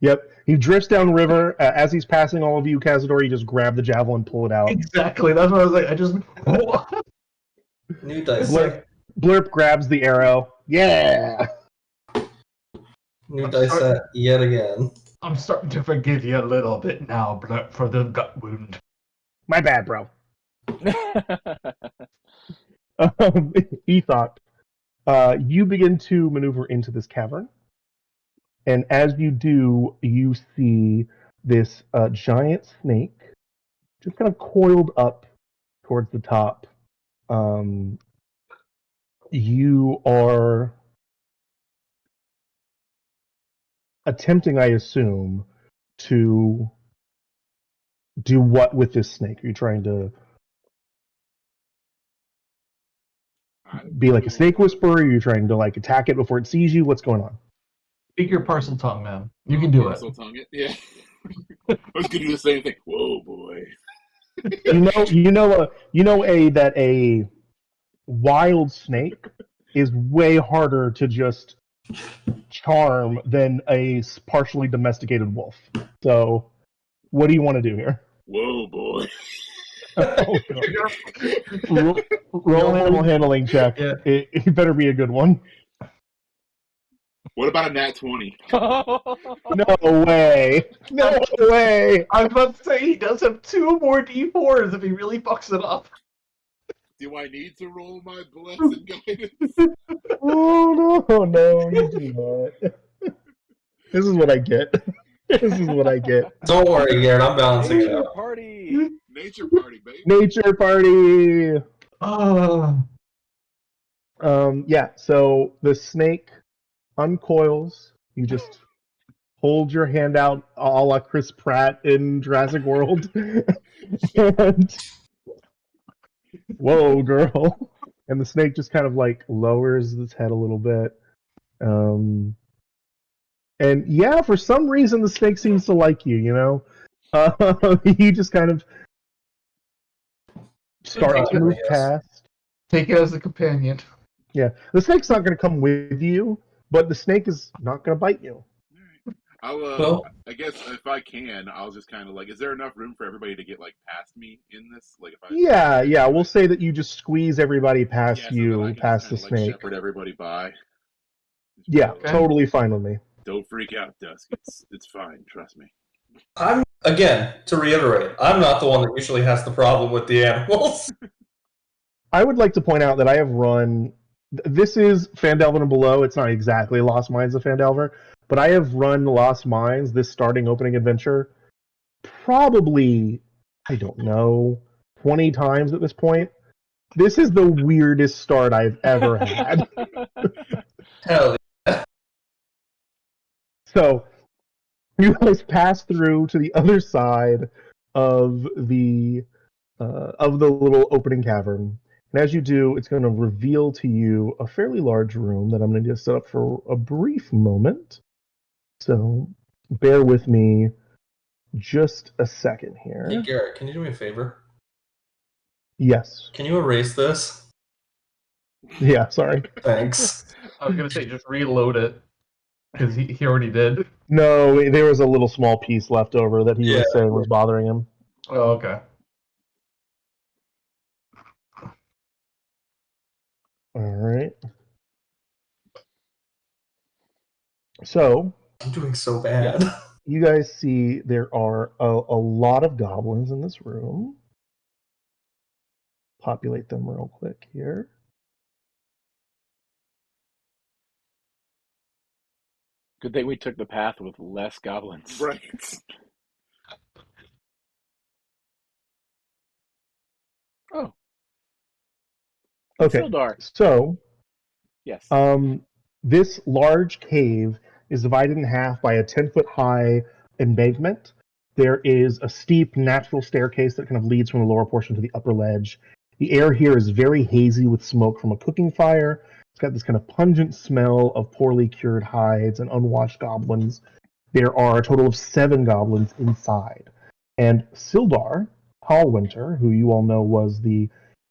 Yep. He drifts downriver. As he's passing all of you, Cazador, you just grab the javelin, pull it out. Exactly. That's what I was like. I just. New dice. Blurp grabs the arrow. Yeah. New dice set yet again. I'm starting to forgive you a little bit now, Blurp, for the gut wound. My bad, bro. Ethok, you begin to maneuver into this cavern. And as you do, you see this giant snake just kind of coiled up towards the top. You are attempting, I assume, to do what with this snake? Are you trying to be like a snake whisperer? Are you trying to like attack it before it sees you? What's going on? Speak your parcel tongue, man. You can do it. Parcel tongue it, yeah. I was gonna do the same thing. Whoa, boy. That a wild snake is way harder to just charm than a partially domesticated wolf. So, what do you want to do here? Whoa, boy. Oh, roll an animal handling check. Yeah. It better be a good one. What about a nat 20? No way. No way. I was about to say he does have 2 more D4s if he really fucks it up. Do I need to roll my blessed guidance? Oh, no, you do not. This is what I get. This is what I get. Don't worry, Garrett. I'm balancing it Nature out. party. Nature party, baby. Nature party. Oh. Yeah, so the snake uncoils. You just hold your hand out a la Chris Pratt in Jurassic World. And whoa, girl. And the snake just kind of like lowers its head a little bit. And yeah, for some reason the snake seems to like you, you know? You just kind of start to move past. Take it as a companion. Yeah, the snake's not going to come with you, but the snake is not going to bite you. I'll, I guess if I can, I'll just kind of like, is there enough room for everybody to get like past me in this? Like if I Yeah, we'll say that you just squeeze everybody past so you, that I can past the just kinda, snake. Like, shepherd everybody by. Yeah, Okay. totally fine with me. Don't freak out, Dusk. It's fine. Trust me. I'm again to reiterate. I'm not the one that usually has the problem with the animals. I would like to point out that I have run. This is Phandelver and Below. It's not exactly Lost Mines of Phandelver, but I have run Lost Mines, this starting opening adventure, probably, I don't know, 20 times at this point. This is the weirdest start I've ever had. Hell So, you guys pass through to the other side of the little opening cavern. And as you do, it's going to reveal to you a fairly large room that I'm going to just set up for a brief moment. So bear with me just a second here. Hey Garrett, can you do me a favor? Yes. Can you erase this? Yeah, sorry. Thanks. I was gonna say just reload it. Because he already did. No, there was a little small piece left over that he was saying was bothering him. Oh, okay. All right. So I'm doing so bad. you guys see there are a lot of goblins in this room. Populate them real quick here. Good thing we took the path with less goblins. Right. Oh. Okay. Sildar. So, yes. This large cave is divided in half by a 10-foot high embankment. There is a steep natural staircase that kind of leads from the lower portion to the upper ledge. The air here is very hazy with smoke from a cooking fire. It's got this kind of pungent smell of poorly cured hides and unwashed goblins. There are a total of 7 goblins inside. And Sildar Hallwinter, who you all know was the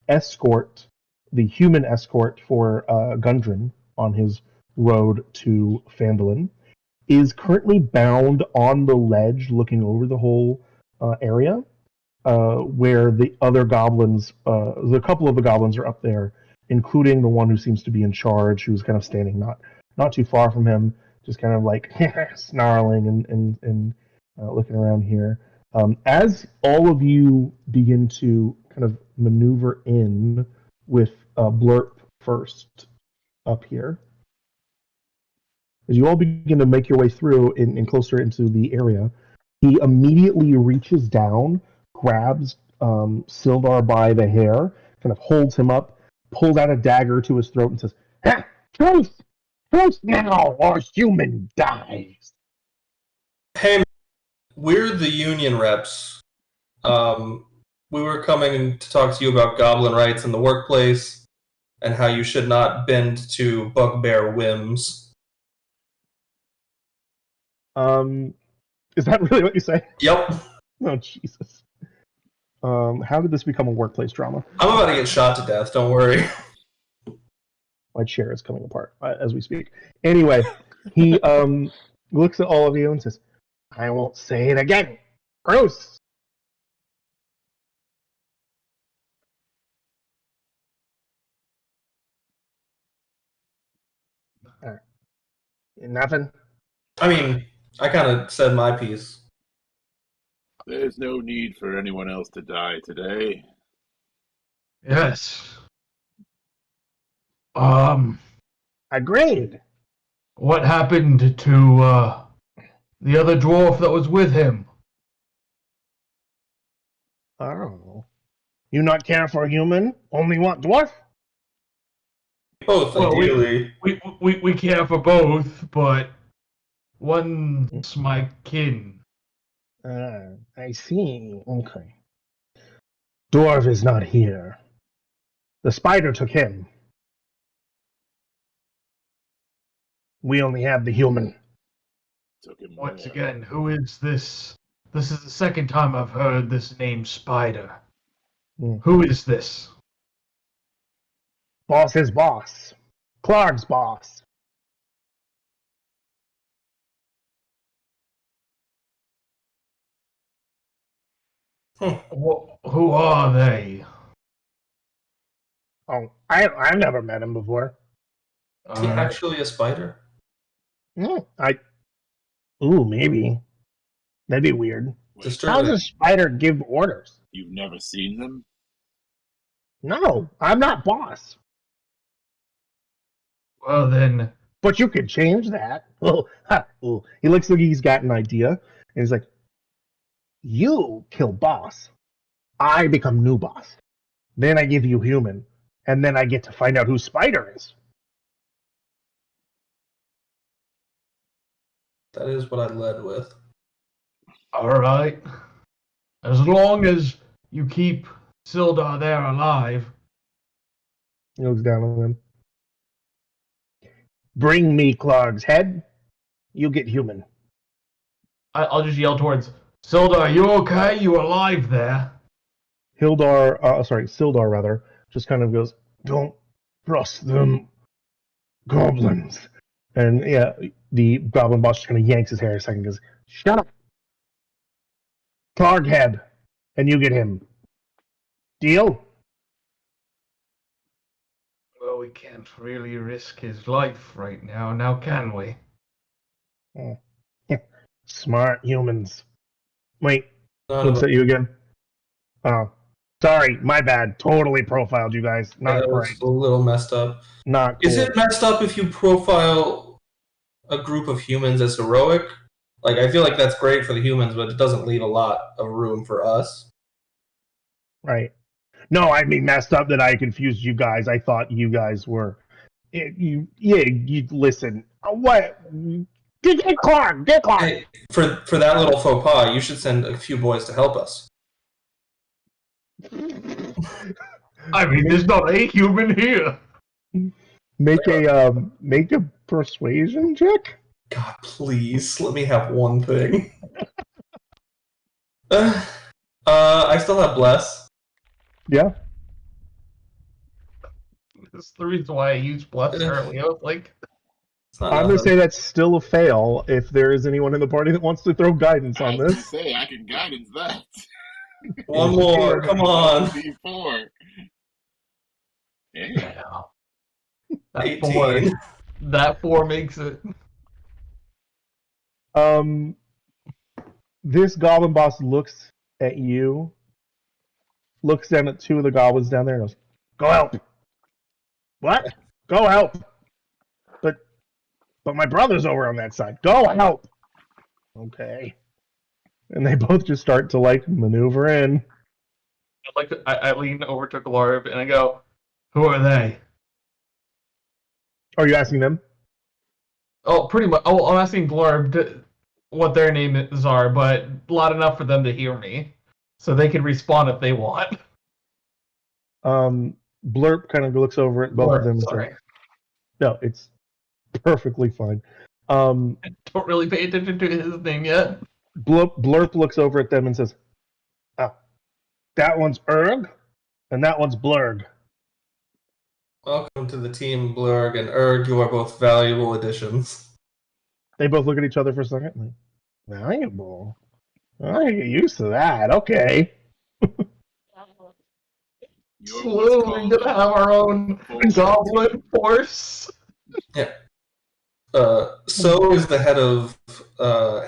escort, the human escort for Gundren on his road to Phandalin, is currently bound on the ledge looking over the whole area, where the other goblins, a couple of the goblins are up there, including the one who seems to be in charge, who's kind of standing not too far from him, just kind of like snarling and looking around here. As all of you begin to kind of maneuver in with Blurp first up here, as you all begin to make your way through and closer into the area, he immediately reaches down, grabs Sildar by the hair, kind of holds him up, pulls out a dagger to his throat, and says, "Truce! Truce now, or human dies!" Hey, we're the union reps. We were coming to talk to you about goblin rights in the workplace and how you should not bend to bugbear whims. Is that really what you say? Yep. Oh, Jesus. How did this become a workplace drama? I'm about to get shot to death, don't worry. My chair is coming apart as we speak. Anyway, he looks at all of you and says, "I won't say it again. Gross." Nothing. I mean, I kind of said my piece. There's no need for anyone else to die today. Yes. Agreed. What happened to the other dwarf that was with him? Oh. You not care for a human? Only want dwarf? Both, ideally. We care for both, but one's my kin. I see. Okay. Dwarf is not here. The spider took him. We only have the human. Took him Once where? again, who is this? This is the second time I've heard this name Spider. Who is this? Boss's boss. Clark's boss. Who are they? Oh, I've never met him before. Is he actually a spider? Ooh, maybe. That'd be weird. How does a spider give orders? You've never seen them? No, I'm not boss. Well then. But you could change that. Oh, he looks like he's got an idea, and he's like, "You kill boss, I become new boss. Then I give you human, and then I get to find out who Spider is." That is what I led with. Alright. As long as you keep Sildar there alive. He looks down on him. Bring me Clark's head. You get human. I'll just yell towards Sildar, you okay? You alive there? Sildar rather, just kind of goes, "Don't trust them, goblins." And yeah, the goblin boss just kind of yanks his hair a second and goes, "Shut up, Targhead, and you get him. Deal?" Well, we can't really risk his life right now can we? Oh. Smart humans. Wait, None looks of at you again. Oh, sorry, my bad. Totally profiled you guys. Not that was great. a little messed up. Not cool. Is it messed up if you profile a group of humans as heroic? Like, I feel like that's great for the humans, but it doesn't leave a lot of room for us. Right. No, I mean messed up that I confused you guys. I thought you guys were. You listen. What? Get Clark. Get Clark. Hey, for that little faux pas, you should send a few boys to help us. I mean, there's not a human here. Make a persuasion check. God, please let me have one thing. I still have bless. Yeah. That's the reason why I used bless earlier. I was like, It's not I'm going to nothing. say that's still a fail if there is anyone in the party that wants to throw guidance I on was gonna this. say I can guidance that. One more, come on. D4. Yeah. yeah. That 18. that 4 makes it. This goblin boss looks at you, looks down at two of the goblins down there, and goes, "Go help." What? Go help. But my brother's over on that side. Go help. Okay. And they both just start to like maneuver in. I lean over to Glorb and I go, "Who are they?" Are you asking them? Oh, pretty much. Oh, I'm asking Glorb what their names are, but not enough for them to hear me, so they can respond if they want. Blurp kind of looks over at both Glorb, of them and sorry. says, "No, it's perfectly fine." Blurp Don't really pay attention to his name yet. looks over at them and says, "Oh, that one's Erg, and that one's Blurg." Welcome to the team, Blurg and Erg. You are both valuable additions. They both look at each other for a second. Like, valuable. I get used to that. Okay. You're So what's we're called gonna have our own full goblin force. Yeah. So is the head of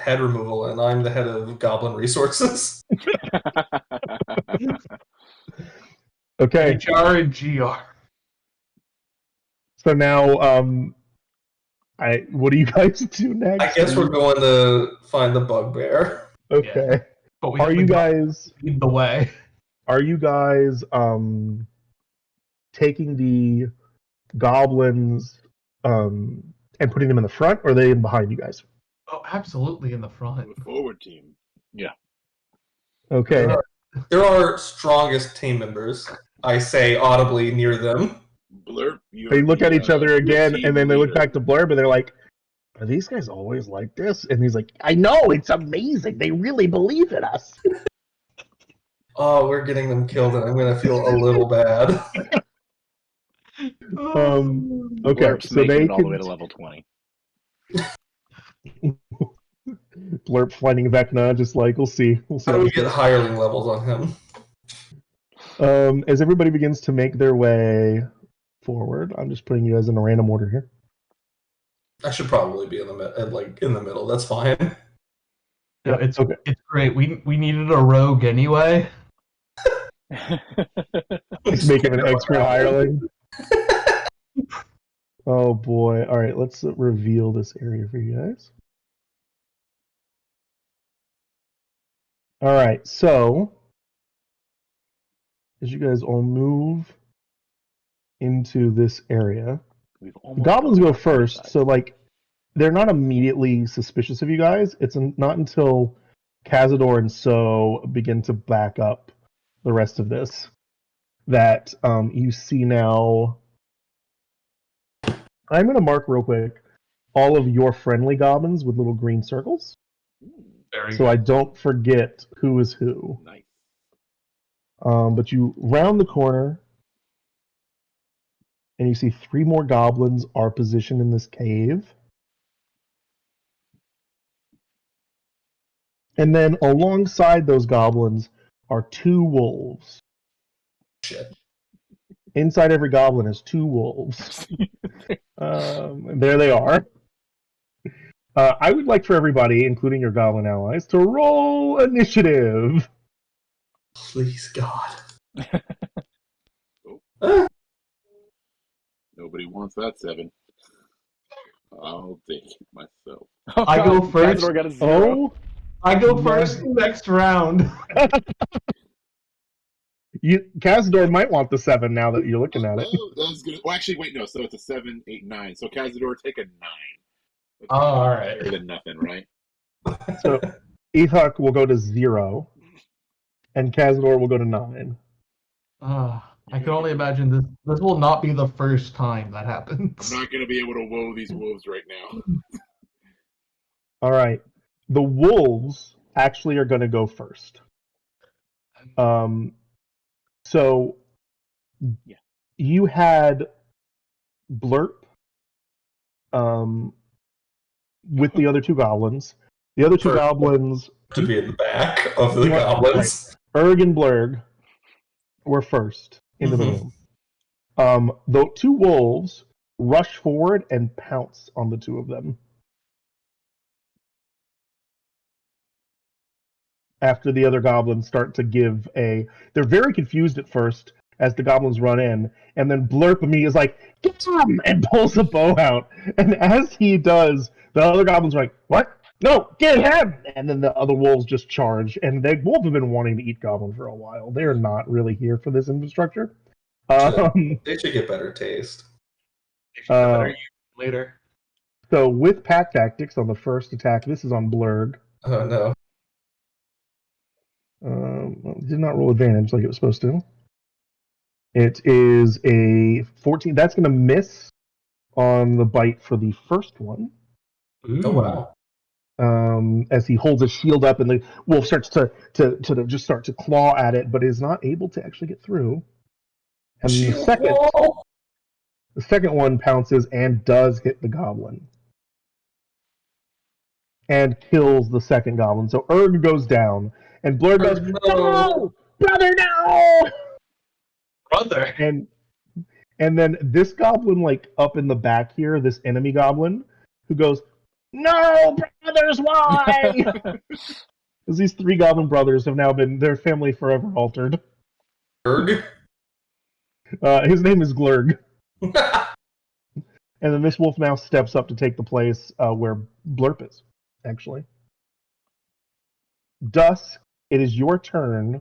head removal, and I'm the head of goblin resources. Okay. HR and GR. So now, what do you guys do next? I guess we're going to find the bugbear. Okay. But we Are you guys lead the way? Are you guys taking the goblins and putting them in the front, or are they behind you guys? Oh, absolutely in the front. The forward team. Yeah. Okay. They're our strongest team members. I say audibly near them. Blurp. They look at each other again, team and then they look leader. back to Blurb, and they're like, "Are these guys always like this?" And he's like, "I know, it's amazing. They really believe in us." Oh, we're getting them killed, and I'm going to feel a little bad. Okay, Blurp's so making they it all the way can to level 20. Blurp finding Vecna, just like we'll see. How do we get hireling levels on him? As everybody begins to make their way forward, I'm just putting you guys in a random order here. I should probably be in the middle. That's fine. No, it's Okay. it's great. We needed a rogue anyway. Let's make him an expert hireling. Oh boy. All right, let's reveal this area for you guys. All right, so as you guys all move into this area, We've the almost goblins doubled go our party first, size. so like they're not immediately suspicious of you guys. It's not until Cazador and So begin to back up the rest of this that you see now. I'm going to mark real quick all of your friendly goblins with little green circles, Very so good. I don't forget who is who. Nice. But you round the corner, and you see 3 more goblins are positioned in this cave. And then alongside those goblins are 2 wolves. Shit. Inside every goblin is 2 wolves. And there they are. I would like for everybody, including your goblin allies, to roll initiative. Please, God. Nobody wants that 7. I'll take it myself. Oh, I go God, first. Cazador got a 0. Oh, I go first next round. Cazador might want the 7 now that you're looking at it. Oh, that's good. Well, actually, wait, no. So it's a 7, 8, 9. So Cazador, take a 9. That's all right. Better than nothing, right? So Ethok will go to 0, and Cazador will go to 9. I can only imagine this will not be the first time that happens. I'm not going to be able to woe these wolves right now. All right. The wolves actually are going to go first. So you had Blurp with the other 2 goblins. The other 2 goblins to be in the back of the goblins. Erg and Blurg were first into the room. The 2 wolves rush forward and pounce on the 2 of them. After the other goblins start to give they're very confused at first as the goblins run in, and then Blurp me is like, "Get him!" and pulls a bow out. And as he does, the other goblins are like, "What? No, get him!" And then the other wolves just charge. And wolves have been wanting to eat goblin for a while. They are not really here for this infrastructure. They should get better taste. Later. So with pack tactics on the first attack, this is on Blurg. Oh no. Did not roll advantage like it was supposed to. It is a 14. That's going to miss on the bite for the first one. Ooh. Oh wow! As he holds his shield up, and the wolf starts to just start to claw at it, but is not able to actually get through. And the second one pounces and does hit the goblin, and kills the second goblin. So Erg goes down, and Blur goes, "No, brother, no!" Brother. And then this goblin, like up in the back here, this enemy goblin, who goes, "No, brothers, why?" Because these 3 goblin brothers have now been their family forever altered. Glurg? His name is Glurg. And then this wolf now steps up to take the place where Blurp is, actually. Dusk, it is your turn.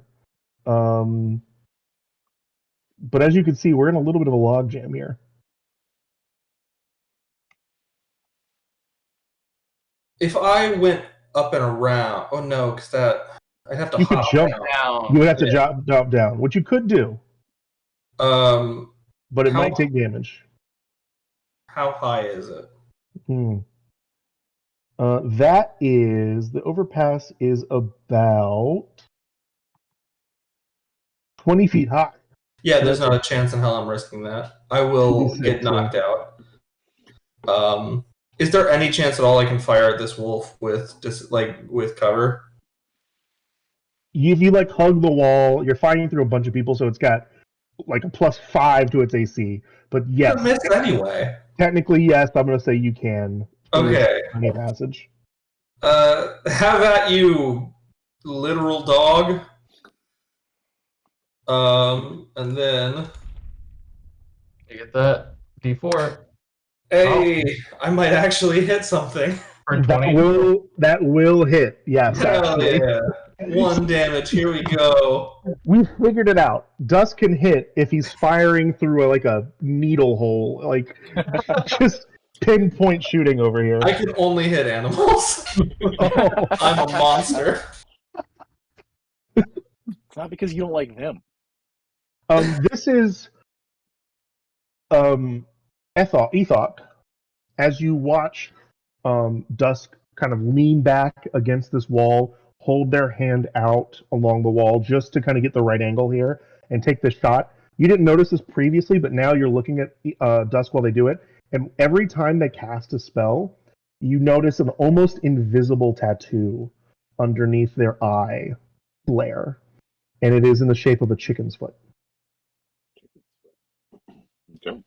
But as you can see, we're in a little bit of a logjam here. If I went up and around, oh no, because I'd have to. You could jump down. You would have to jump down, which you could do. But it might take damage. How high is it? That is the overpass is about 20 feet high. Yeah, there's not a chance in hell I'm risking that. I will get knocked out. Is there any chance at all I can fire at this wolf with cover? If you like hug the wall, you're fighting through a bunch of people, so it's got like a +5 to its AC. But yes, I missed anyway. Technically, yes. I'm going to say you can. Okay. Any passage. Have at you, literal dog. And then you get that D4. Hey, I might actually hit something. That will hit. Yes. Hell yeah. 1 damage. Here we go. We figured it out. Dusk can hit if he's firing through a needle hole, like just pinpoint shooting over here. I can only hit animals. I'm a monster. It's not because you don't like them. This is Ethok. As you watch Dusk kind of lean back against this wall, hold their hand out along the wall just to kind of get the right angle here and take this shot. You didn't notice this previously, but now you're looking at Dusk while they do it, and every time they cast a spell, you notice an almost invisible tattoo underneath their eye flare, and it is in the shape of a chicken's foot. Okay.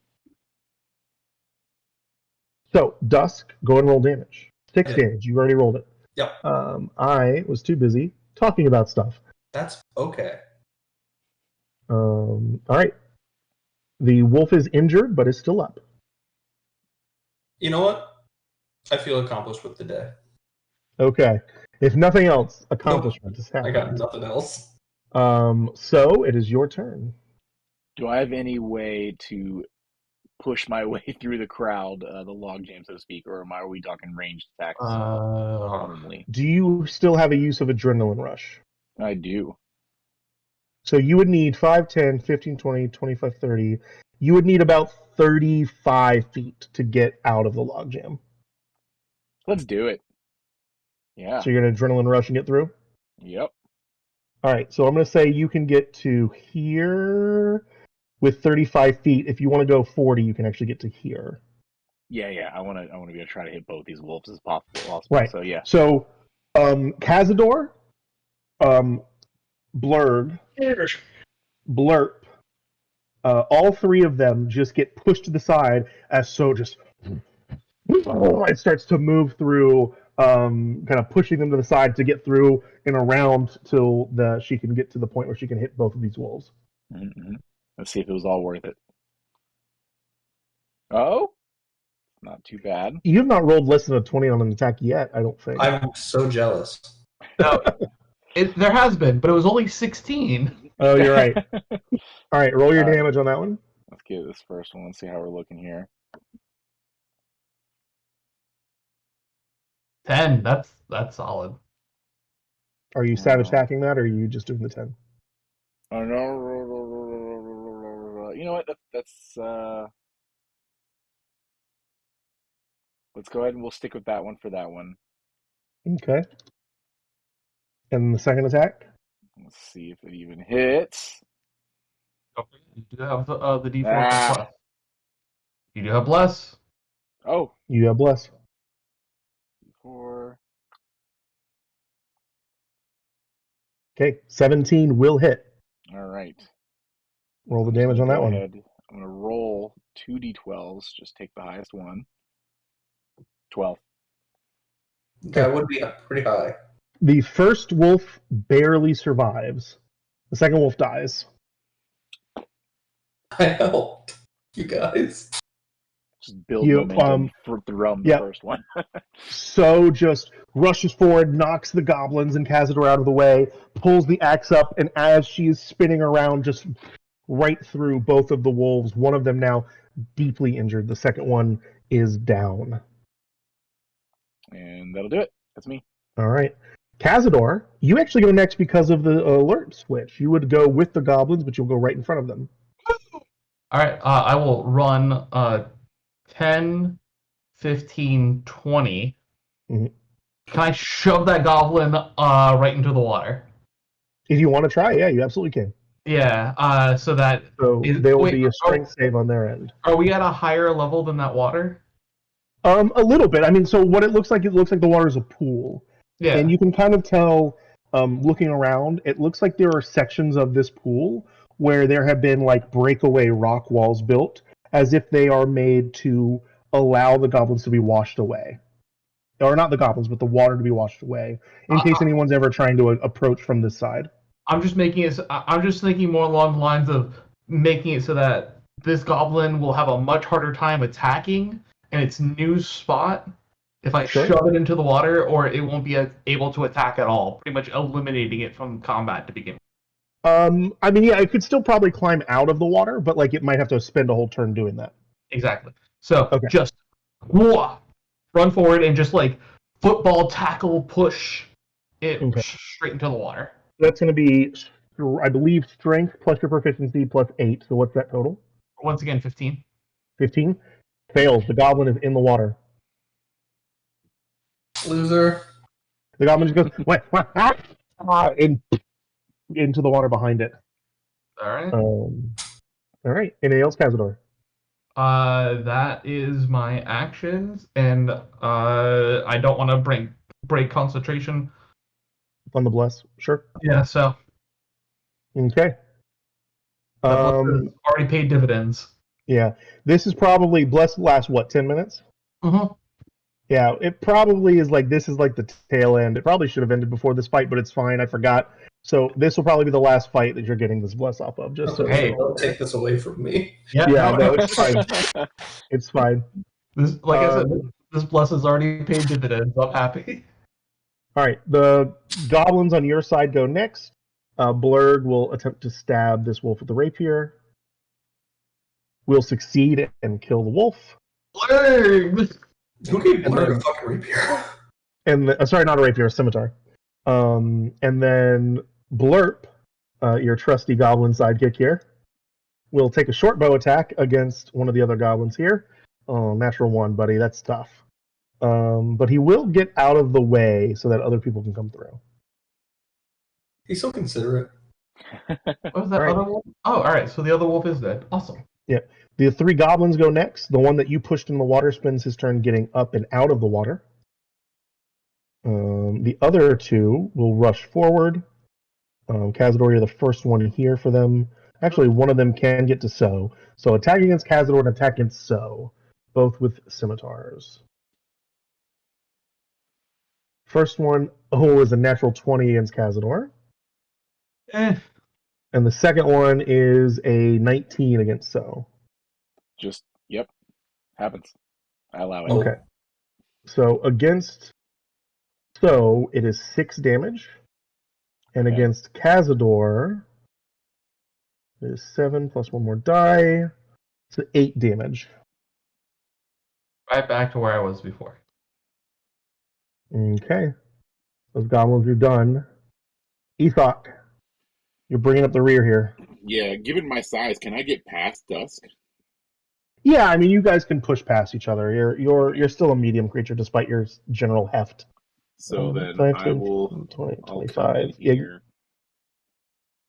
So, Dusk, go and roll damage. 6 damage. You already rolled it. Yep. I was too busy talking about stuff. That's okay. All right. The wolf is injured, but is still up. You know what? I feel accomplished with the day. Okay. If nothing else, accomplishment is I got happening. nothing else. So it is your turn. Do I have any way to push my way through the crowd, the log jam, so to speak, or are we talking ranged attacks only? Do you still have a use of adrenaline rush? I do. So you would need 5, 10, 15, 20, 25, 30. You would need about 35 feet to get out of the logjam. Let's do it. Yeah. So you're going to adrenaline rush and get through? Yep. All right, so I'm going to say you can get to here with 35 feet. If you want to go 40, you can actually get to here. Yeah. I want to be able to try to hit both these wolves as possible. Right. So yeah. So Cazador, Blurg, Blurp, all three of them just get pushed to the side as So just it starts to move through, kind of pushing them to the side to get through and around till she can get to the point where she can hit both of these wolves. Mm-hmm. Let's see if it was all worth it. Oh, not too bad. You have not rolled less than a 20 on an attack yet, I don't think. I'm so jealous. No, there has been, but it was only 16. Oh, you're right. All right, roll your damage on that one. Let's get this first one. Let's see how we're looking here. 10. That's solid. Are you savage attacking that, or are you just doing the 10? Oh no! You know what? That's let's go ahead and we'll stick with that one for that one. Okay. And the second attack? Let's see if it even hits. You do have the D4 plus. You do have bless. Oh. You have bless. D4. Okay, 17 will hit. All right. Roll the damage on that one. I'm going to roll 2d12s. Just take the highest one. 12. That would be pretty high. The first wolf barely survives. The second wolf dies. I helped you guys. Just build momentum from the first one. So just rushes forward, knocks the goblins and Cazador out of the way, pulls the axe up, and as she is spinning around, just right through both of the wolves. One of them now deeply injured. The second one is down. And that'll do it. That's me. All right. Cazador, you actually go next because of the alert switch. You would go with the goblins, but you'll go right in front of them. All right. I will run 10, 15, 20. Mm-hmm. Can I shove that goblin right into the water? If you want to try, yeah, you absolutely can. Yeah, so there will be a strength save on their end. Are we at a higher level than that water? A little bit. I mean, so what it looks like the water is a pool. Yeah. And you can kind of tell, looking around, it looks like there are sections of this pool where there have been like breakaway rock walls built as if they are made to allow the goblins to be washed away. Or not the goblins, but the water to be washed away, in case anyone's ever trying to approach from this side. I'm just thinking more along the lines of making it so that this goblin will have a much harder time attacking in its new spot if I shove it into the water, or it won't be able to attack at all, pretty much eliminating it from combat to begin with. I mean, yeah, it could still probably climb out of the water, but like it might have to spend a whole turn doing that. Exactly. So just run forward and just like football tackle push it straight into the water. That's going to be, I believe, strength plus your proficiency plus 8. So what's that total? Once again, 15. 15? Fails. The goblin is in the water. Loser. The goblin just goes, into the water behind it. All right. All right. Anything else, Cazador? That is my actions, and I don't want to break concentration on the bless? Sure. Yeah, so Okay. that bless has already paid dividends. Yeah. This is probably bless lasts what, 10 minutes? Mm-hmm. Yeah, it probably is like this is like the tail end. It probably should have ended before this fight, but it's fine. I forgot. So this will probably be the last fight that you're getting this bless off of. Just Okay, don't take this away from me. Yeah, no, it's fine. It's fine. This, like I said, this bless has already paid dividends. I'm happy. All right, the goblins on your side go next. Blurg will attempt to stab this wolf with the rapier. Will succeed and kill the wolf. Blurg! Who gave Blurg a fucking rapier? And sorry, not a rapier, a scimitar. And then Blurp, your trusty goblin sidekick here, will take a short bow attack against one of the other goblins here. Oh, natural 1, buddy. That's tough. But he will get out of the way so that other people can come through. He's so considerate. What was that other wolf? Oh, all right. So the other wolf is dead. Awesome. Yeah. The 3 goblins go next. The one that you pushed in the water spends his turn getting up and out of the water. The other 2 will rush forward. Cazador, you're the first one here for them. Actually, one of them can get to So. So attack against Cazador and attack against So. Both with scimitars. First one, is a natural 20 against Cazador. And the second one is a 19 against So. Just, yep. Happens. I allow it. Okay. So against So, it is 6 damage. And against Cazador, it is 7 plus 1 more die. So 8 damage. Right back to where I was before. Okay. Those goblins are done. Ethok, you're bringing up the rear here. Yeah, given my size, can I get past Dusk? Yeah, I mean, you guys can push past each other. You're still a medium creature despite your general heft. So then 5, I will 20, I'll 25. come in here.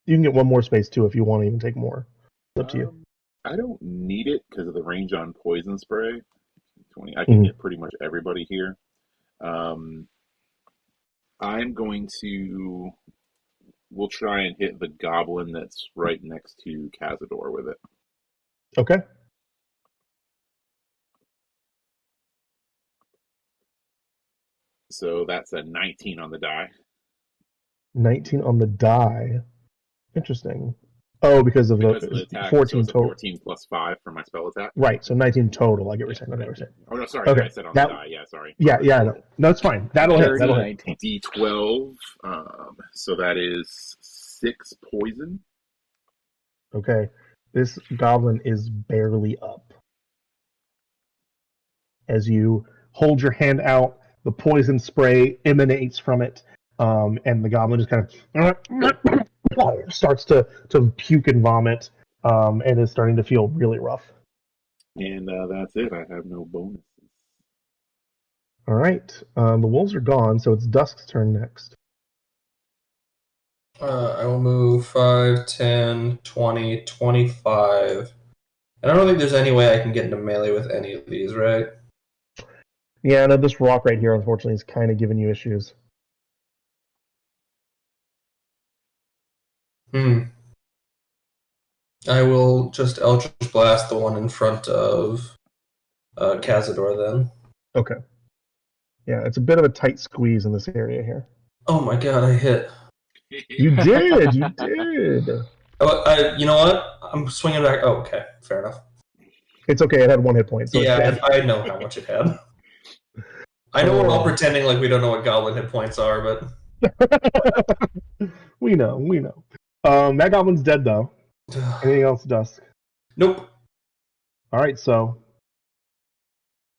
You can get one more space too if you want to even take more. It's up to you. I don't need it because of the range on poison spray. 20. I can get pretty much everybody here. I'm going to. We'll try and hit the goblin that's right next to Cazador with it. Okay. So that's a 19 on the die. 19 on the die. Interesting. Oh, because of the attack, 14 so total. 14 plus 5 for my spell attack. Right, so 19 total. I get what you're saying. Oh, no, sorry. Okay. I said on the die. Yeah, sorry. Yeah, no, it's fine. That'll hit. D12. So that is 6 poison. Okay. This goblin is barely up. As you hold your hand out, the poison spray emanates from it, and the goblin just kind of starts to puke and vomit, and is starting to feel really rough. And that's it. I have no bonuses. All right. The wolves are gone, so it's Dusk's turn next. I will move 5, 10, 20, 25. And I don't think there's any way I can get into melee with any of these, right? Yeah, no, this rock right here, unfortunately, is kind of giving you issues. I will just Eldritch Blast the one in front of Cazador then. Okay. Yeah, it's a bit of a tight squeeze in this area here. Oh my god, I hit. You did! You did! Oh, you know what? I'm swinging back. Oh, okay. Fair enough. It's okay, it had 1 hit point. So yeah, I know how much it had. I know we're all pretending like we don't know what goblin hit points are, but... we know. That goblin's dead, though. Anything else, Dusk? Nope. Alright, so...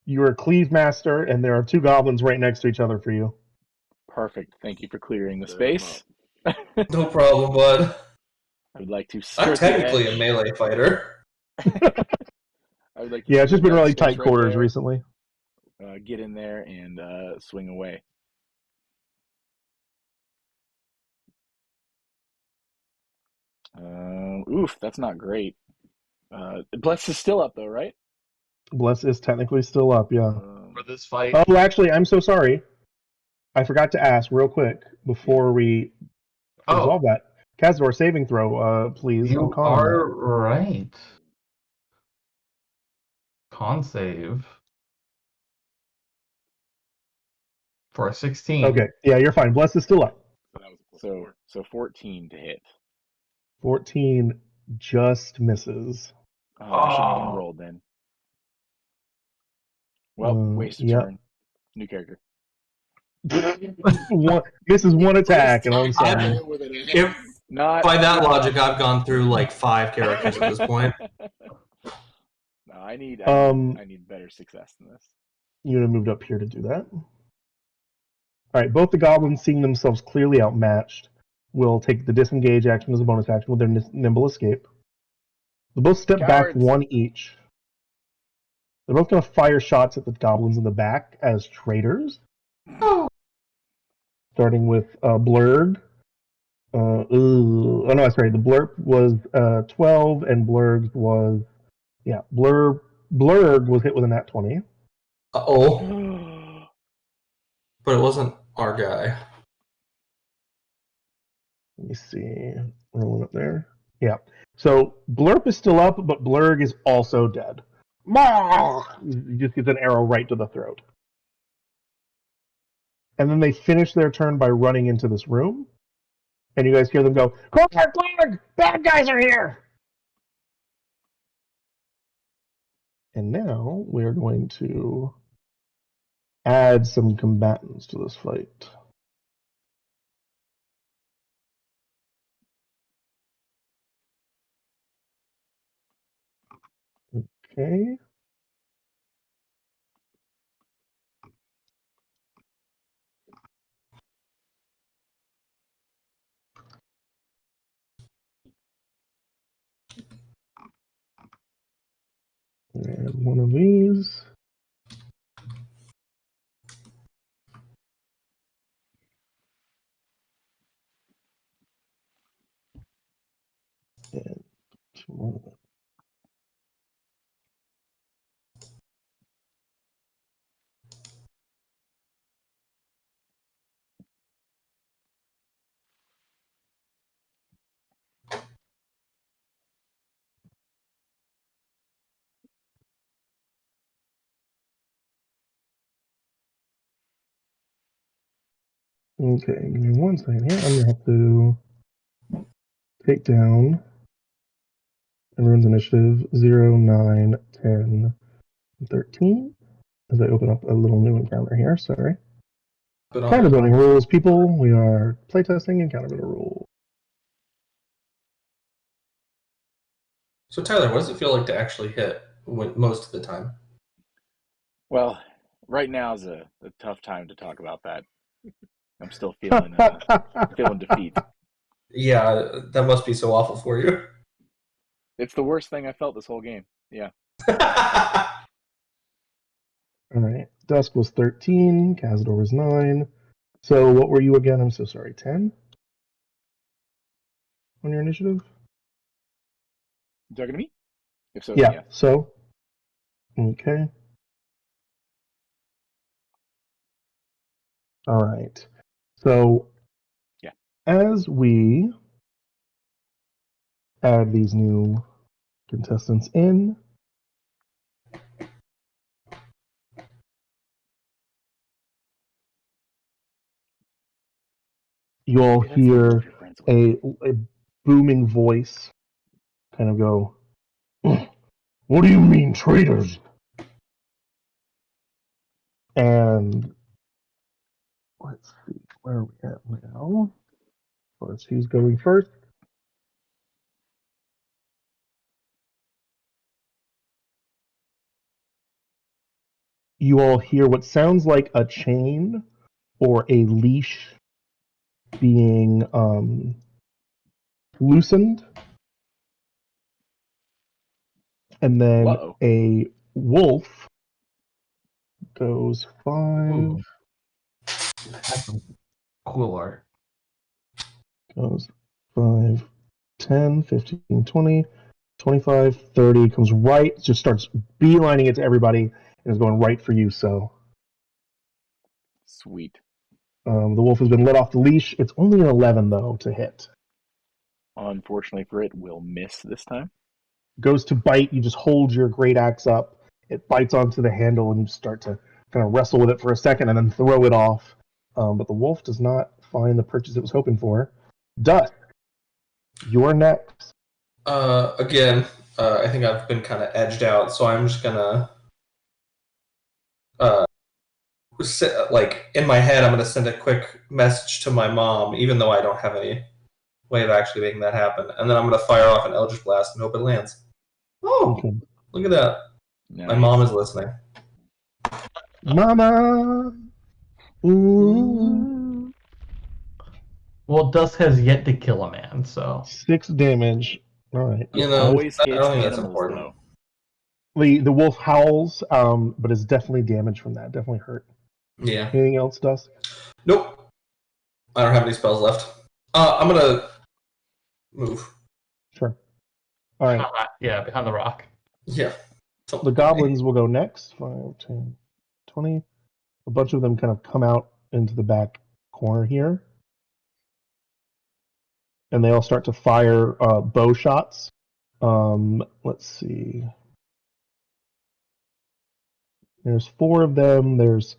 You're a cleave master, and there are 2 goblins right next to each other for you. Perfect. Thank you for clearing the space. No problem, bud. I would like to. I'm technically a melee fighter. I would like. Yeah, it's just been really tight quarters recently. Get in there and swing away. Oof, that's not great. Bless is still up though, right? Bless is technically still up, yeah. For this fight. Oh, actually, I'm so sorry. I forgot to ask real quick before we resolve that. Kazador saving throw, please. You are right. Con save for a 16. Okay, yeah, you're fine. Bless is still up. So 14 to hit. 14 just misses. Oh, I shouldn't have even rolled then. Well, waste a turn. New character. Misses one attack, and all of a sudden, by that logic, I've gone through like 5 characters at this point. No, I need better success than this. You would have moved up here to do that. All right, both the goblins, seeing themselves clearly outmatched, will take the disengage action as a bonus action with their nimble escape. They both step back one each. They're both going to fire shots at the goblins in the back as traitors. Starting with Blurg. The Blurp was 12, and Blurg was... Yeah, Blurg was hit with a nat 20. Uh-oh. But it wasn't our guy. Let me see. Rolling up there. Yeah. So Blurp is still up, but Blurg is also dead. He just gets an arrow right to the throat. And then they finish their turn by running into this room. And you guys hear them go, "Quiet, Blurg! Bad guys are here!" And now we're going to add some combatants to this fight. Okay. And one of these. And two more of them. Okay, give me 1 second here. I'm going to have to take down everyone's initiative 0, 9, 10, 13 as I open up a little new encounter here. Sorry. Counterbuilding rules, people. We are playtesting encounter rules. So, Tyler, what does it feel like to actually hit most of the time? Well, right now is a tough time to talk about that. I'm still feeling defeat. Yeah, that must be so awful for you. It's the worst thing I felt this whole game. Yeah. All right. Dusk was 13. Cazador was 9. So what were you again? I'm so sorry. 10 on your initiative? You talking to me? If so, yeah. Yes. So, okay. All right. So, yeah. As we add these new contestants in, you all hear a booming voice kind of go, "What do you mean, traitors?" And let's see, where are we at now? Of course, who's going first? You all hear what sounds like a chain or a leash being loosened. And then a wolf goes 5. That's some cool art. Goes 5, 10, 15, 20, 25, 30. Comes right, just starts beelining it to everybody, and is going right for you, so. Sweet. The wolf has been let off the leash. It's only an 11, though, to hit. Unfortunately for it, will miss this time. Goes to bite. You just hold your great axe up. It bites onto the handle, and you start to kind of wrestle with it for a second and then throw it off. But the wolf does not find the purchase it was hoping for. Dust, you're next. Again, I think I've been kind of edged out, so I'm just gonna, in my head, I'm gonna send a quick message to my mom, even though I don't have any way of actually making that happen, and then I'm gonna fire off an Eldritch Blast and hope it lands. Oh, okay. Look at that! Nice. My mom is listening. Mama. Ooh. Well, Dusk has yet to kill a man, so 6 damage. All right. You know, always I hits don't think that's animals, important. though. The wolf howls, but is definitely damaged from that. Definitely hurt. Yeah. Anything else, Dusk? Nope. I don't have any spells left. I'm gonna move. Sure. All right. Yeah, behind the rock. Yeah. The goblins will go next. 5, 10, 20. A bunch of them kind of come out into the back corner here. And they all start to fire bow shots. Let's see. There's 4 of them. There's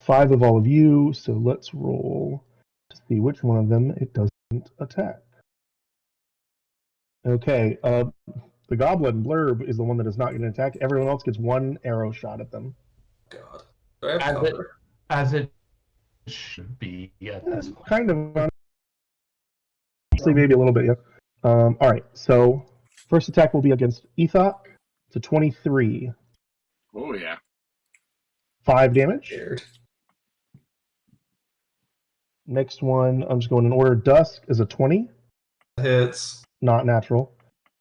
5 of all of you. So let's roll to see which one of them it doesn't attack. Okay. The goblin Blurb is the one that is not going to attack. Everyone else gets 1 arrow shot at them. God. Do I have cover? As it should be at this point. Kind of. Honestly, maybe a little bit, yeah. All right. So first attack will be against Ethok. It's a 23. Oh, yeah. 5 damage. Weird. Next one, I'm just going in order. Dusk is a 20. Hits. Not natural.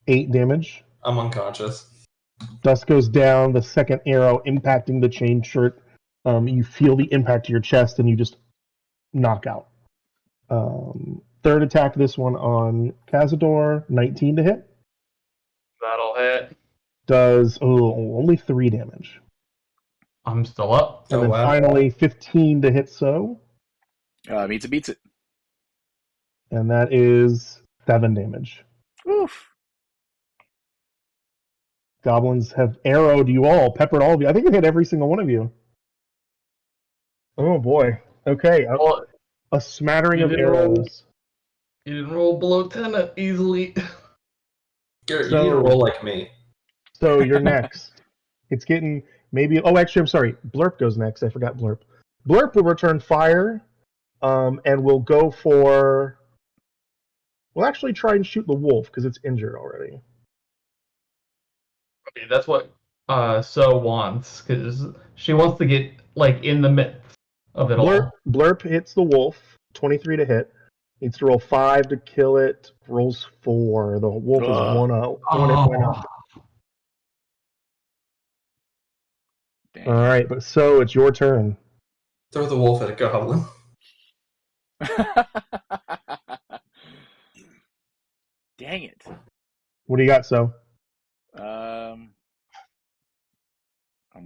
8 damage. I'm unconscious. Dusk goes down. The second arrow impacting the chain shirt. You feel the impact to your chest, and you just knock out. Third attack, this one on Cazador. 19 to hit. That'll hit. Does only 3 damage. I'm still up. And then finally, 15 to hit So. Beats it. And that is 7 damage. Oof. Goblins have arrowed you all, peppered all of you. I think it hit every single one of you. Oh boy. Okay. A smattering of arrows. You didn't roll below 10 easily. Garrett, you need to roll like me. So you're next. It's getting maybe. Oh, actually, I'm sorry. Blurp goes next. I forgot Blurp. Blurp will return fire, and will go for. We'll actually try and shoot the wolf because it's injured already. Okay, that's what So wants, because she wants to get in the midst of it all. Blurp hits the wolf. 23 to hit. Needs to roll 5 to kill it. Rolls 4. The wolf is 1 up. All right, but So it's your turn. Throw the wolf at a goblin. Dang it. What do you got, So? I'm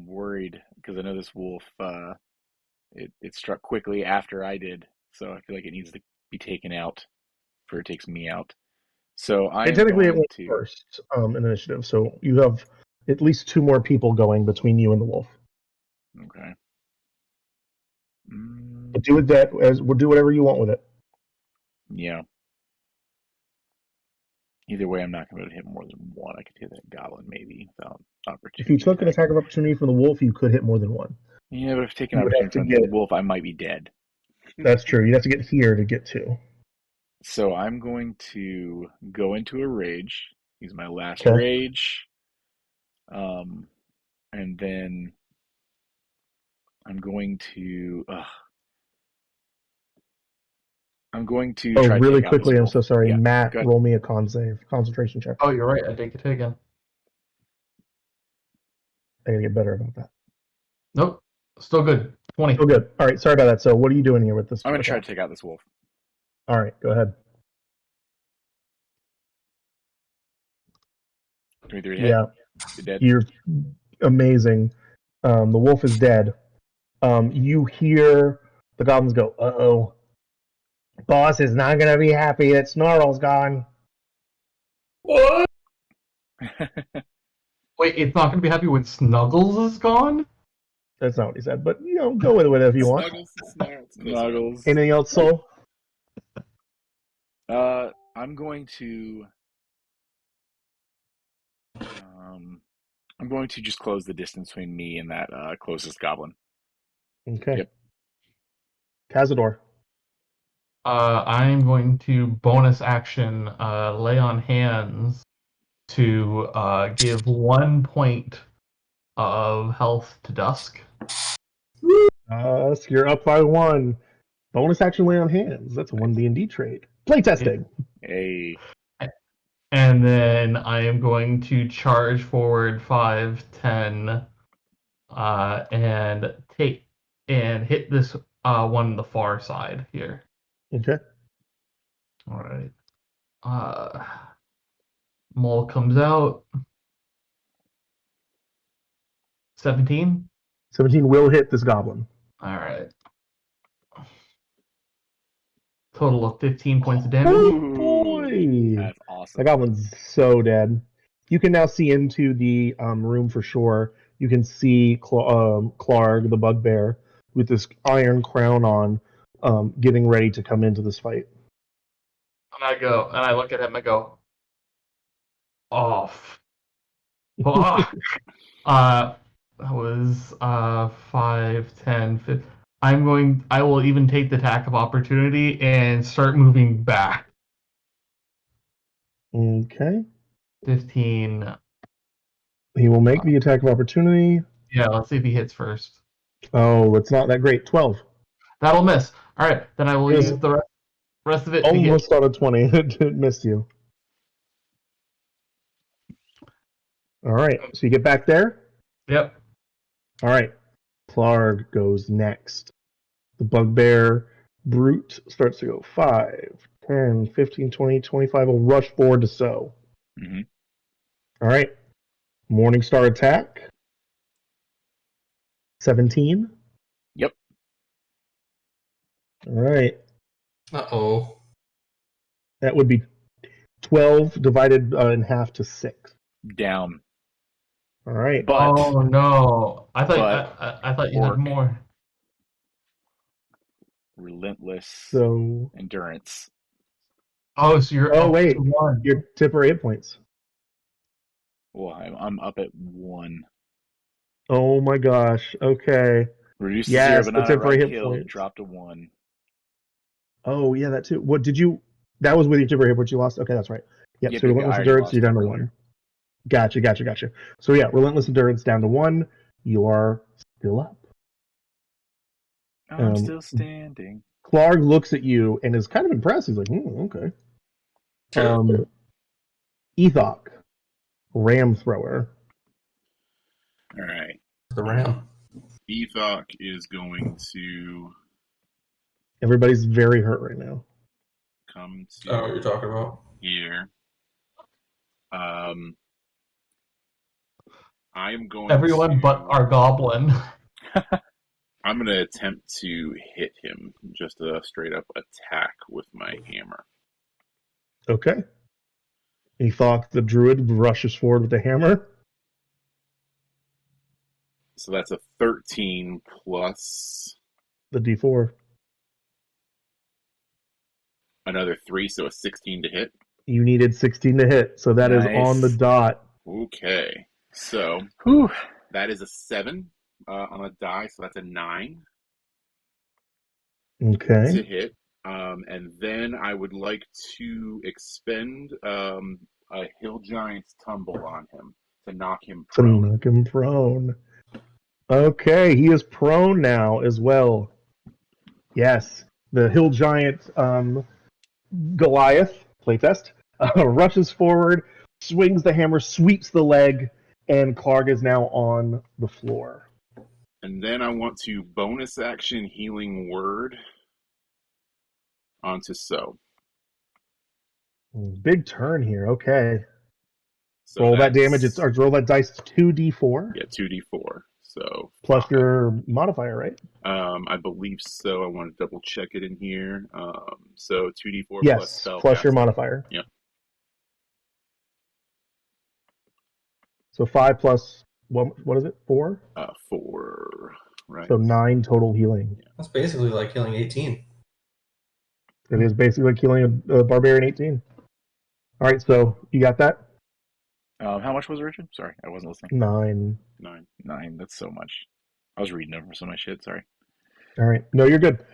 worried because I know this wolf. It struck quickly after I did, so I feel like it needs to be taken out before it takes me out. So technically it went first in initiative, so you have at least 2 more people going between you and the wolf. Okay. But do that we'll do whatever you want with it. Yeah. Either way, I'm not going to be able to hit more than 1. I could hit that goblin maybe without opportunity. If you took an attack of opportunity from the wolf, you could hit more than 1. Yeah, but if taking an opportunity from the wolf, I might be dead. That's true. You'd have to get here to get 2. So I'm going to go into a rage. Use my last rage. And then I'm going to try really to quickly, I'm so sorry. Yeah, Matt, roll me a concentration check. Oh, you're right. I take it again. I gotta get better about that. Nope. Still good. 20. Still good. All right, sorry about that. So what are you doing here with this? I'm going to try to take out this wolf. All right, go ahead. 23 hit. Yeah. You're dead. You're amazing. The wolf is dead. You hear The goblins go, uh-oh. Boss is not going to be happy that Snarl's gone. What? Wait, it's not going to be happy when Snuggles is gone? That's not what he said, but, go with whatever you want. Snuggles. Anything else, Soul? I'm going to just close the distance between me and that closest goblin. Okay. Yep. Cazador. I'm going to bonus action lay on hands to give 1 point of health to Dusk. So you're up by 1. Bonus action lay on hands. That's a 1 D&D trade. Playtesting. Hey. And then I am going to charge forward 5, 10, and hit this one on the far side here. Okay. All right. Mole comes out. 17. 17 will hit this goblin. All right. Total of 15 points of damage. Oh, boy. That's awesome. That goblin's so dead. You can now see into the room for sure. You can see Clark, the bugbear, with this iron crown on, getting ready to come into this fight. And I look at him and go, off. Fuck. That was 5, 10, 15. I will even take the attack of opportunity and start moving back. Okay. 15. He will make the attack of opportunity. Yeah, let's see if he hits first. Oh, it's not that great. 12. That'll miss. All right, then I will Yes. use the rest of it to Almost on a 20. It missed you. All right. So you get back there? Yep. All right. Clark goes next. The bugbear brute starts to go 5, 10, 15, 20, 25. Will rush forward to sow. Mm-hmm. All right. Morningstar attack. 17. Yep. All right. Uh-oh. That would be 12 divided in half to 6. Down. All right. But oh no! I thought you had orc. more. Relentless So. endurance. Oh, so you're Oh, up wait. to 1. Your tipper 8 points. Well, I'm up at 1. Oh my gosh. Okay. Reduced to 0, Yes, but the not temporary outright hit kill. points. Dropped to 1. Oh yeah, that too. What did you? That was with your temporary hit points you lost. Okay, that's right. Yep. Yep, So yep, relentless I already endurance, lost you're down to it 1. earlier. Gotcha. So yeah, relentless endurance down to 1. You are still up. I'm still standing. Clark looks at you and is kind of impressed. He's like, okay. Ethok, ram thrower. All right. The ram. Ethok is going to Everybody's very hurt right now. come I know what to you're talking about. here. I'm going Everyone to, but our goblin. I'm going to attempt to hit him. Just a straight up attack with my hammer. Okay. Ethok, the druid, rushes forward with the hammer. So that's a 13 plus The D4. another 3, so a 16 to hit. You needed 16 to hit, so that is on the Nice. dot. Okay. So that is a 7 on a die, so that's a 9 Okay. to hit. And then I would like to expend a Hill Giant's Tumble on him to knock him To prone. knock him prone. Okay, he is prone now as well. Yes, the hill giant Goliath playtest rushes forward, swings the hammer, sweeps the leg, and Clark is now on the floor. And then I want to bonus action Healing Word onto So. Big turn here. Okay, So roll that that's- damage. Roll that dice. 2d4. Yeah, 2d4. So Plus 5. your modifier, right? I believe so. I want to double check it in here. So 2d4 plus Yes, spell plus your casting. modifier. Yep. So 5 plus, what is it, 4? 4, right. So 9 total healing. That's basically like healing 18. It is basically like healing a barbarian 18. All right, so you got that? How much was it, Richard? Sorry, I wasn't listening. 9. 9. That's so much. I was reading over some of my shit. Sorry. All right. No, you're good.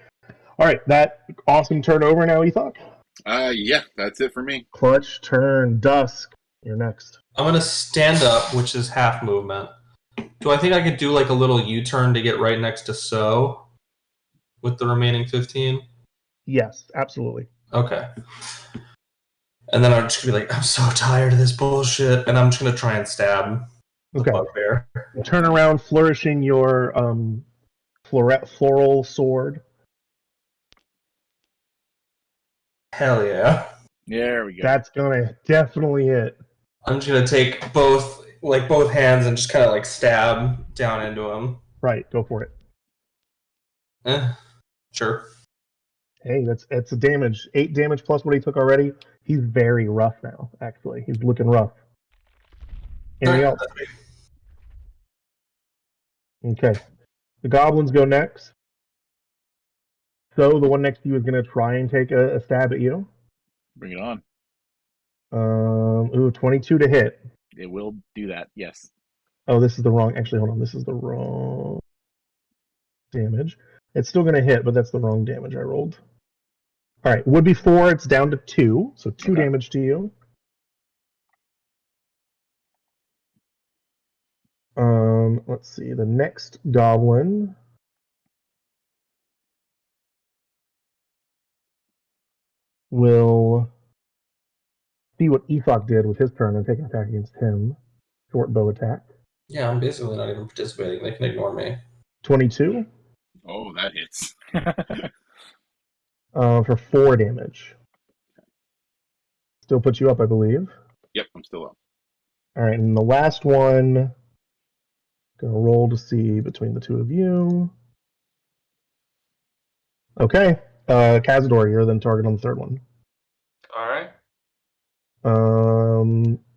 All right, that awesome turn over now, Ethok. Yeah, that's it for me. Clutch, turn, Dusk. You're next. I'm going to stand up, which is half movement. Do I think I could do like a little U-turn to get right next to So with the remaining 15? Yes, absolutely. Okay. And then I'm just going to be like, I'm so tired of this bullshit, and I'm just going to try and stab the bugbear. Turn around, flourishing your floral sword. Hell yeah. There we go. That's gonna definitely hit. I'm just gonna take both hands and just kind of like stab down into him. Right, go for it. Sure. Hey, that's a damage. 8 damage plus what he took already. He's very rough now, actually. He's looking rough. Anything else? Okay. The goblins go next. So the one next to you is going to try and take a stab at you. Bring it on. 22 to hit. It will do that, yes. Oh, this is the wrong... Actually, hold on. This is the wrong damage. It's still going to hit, but that's the wrong damage I rolled. All right. Would be 4. It's down to 2. So 2 damage to you. Let's see. The next goblin... will see what Ethok did with his turn and take an attack against him. Short bow attack. Yeah, I'm basically not even participating. They can ignore me. 22. Oh, that hits. For 4 damage. Still puts you up, I believe. Yep, I'm still up. All right, and the last one. Gonna roll to see between the two of you. Okay, Cazador, you're then target on the third one. All right.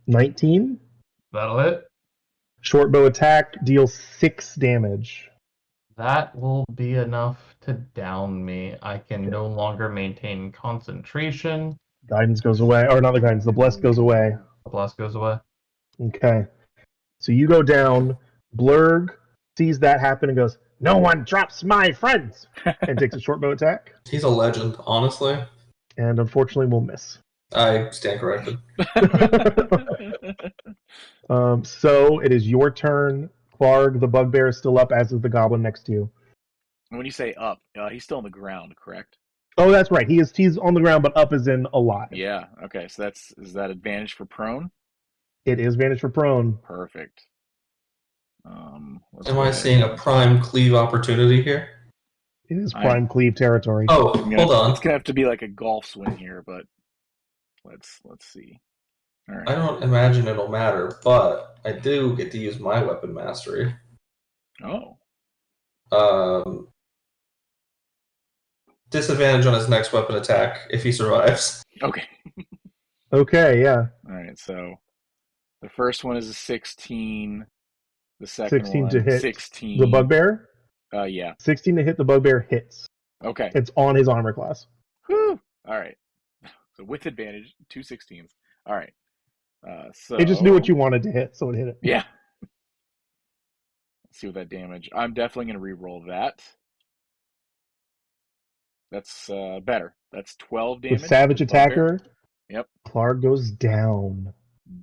19. That'll hit. Short bow attack deals 6 damage. That will be enough to down me. I can no longer maintain concentration. Guidance goes away, or not the guidance. The bless goes away. The blast goes away. Okay, so you go down. Blurg sees that happen and goes, "No one drops my friends," and takes a short bow attack. He's a legend, honestly. And unfortunately, we'll miss. I stand corrected. So it is your turn. Clark, the bugbear is still up, as is the goblin next to you. When you say up, he's still on the ground, correct? Oh, that's right. He's on the ground, but up is in alive. Yeah. Okay. So is that advantage for prone? It is advantage for prone. Perfect. Am I seeing a prime cleave opportunity here? It is prime cleave territory. Oh, hold on. It's gonna have to be like a golf swing here, but let's see. All right. I don't imagine it'll matter, but I do get to use my weapon mastery. Oh. Disadvantage on his next weapon attack if he survives. Okay. Okay, yeah. All right, so the first one is a 16. The second 16 one, to hit 16. The bugbear? Yeah. 16 to hit the bugbear hits. Okay. It's on his armor class. Whew. All right. So with advantage, 2 16s. All right. So It just knew what you wanted to hit, so it hit it. Yeah. Let's see what that damage. I'm definitely going to re-roll that. That's better. That's 12 damage. With Savage Attacker, yep. Clark goes down.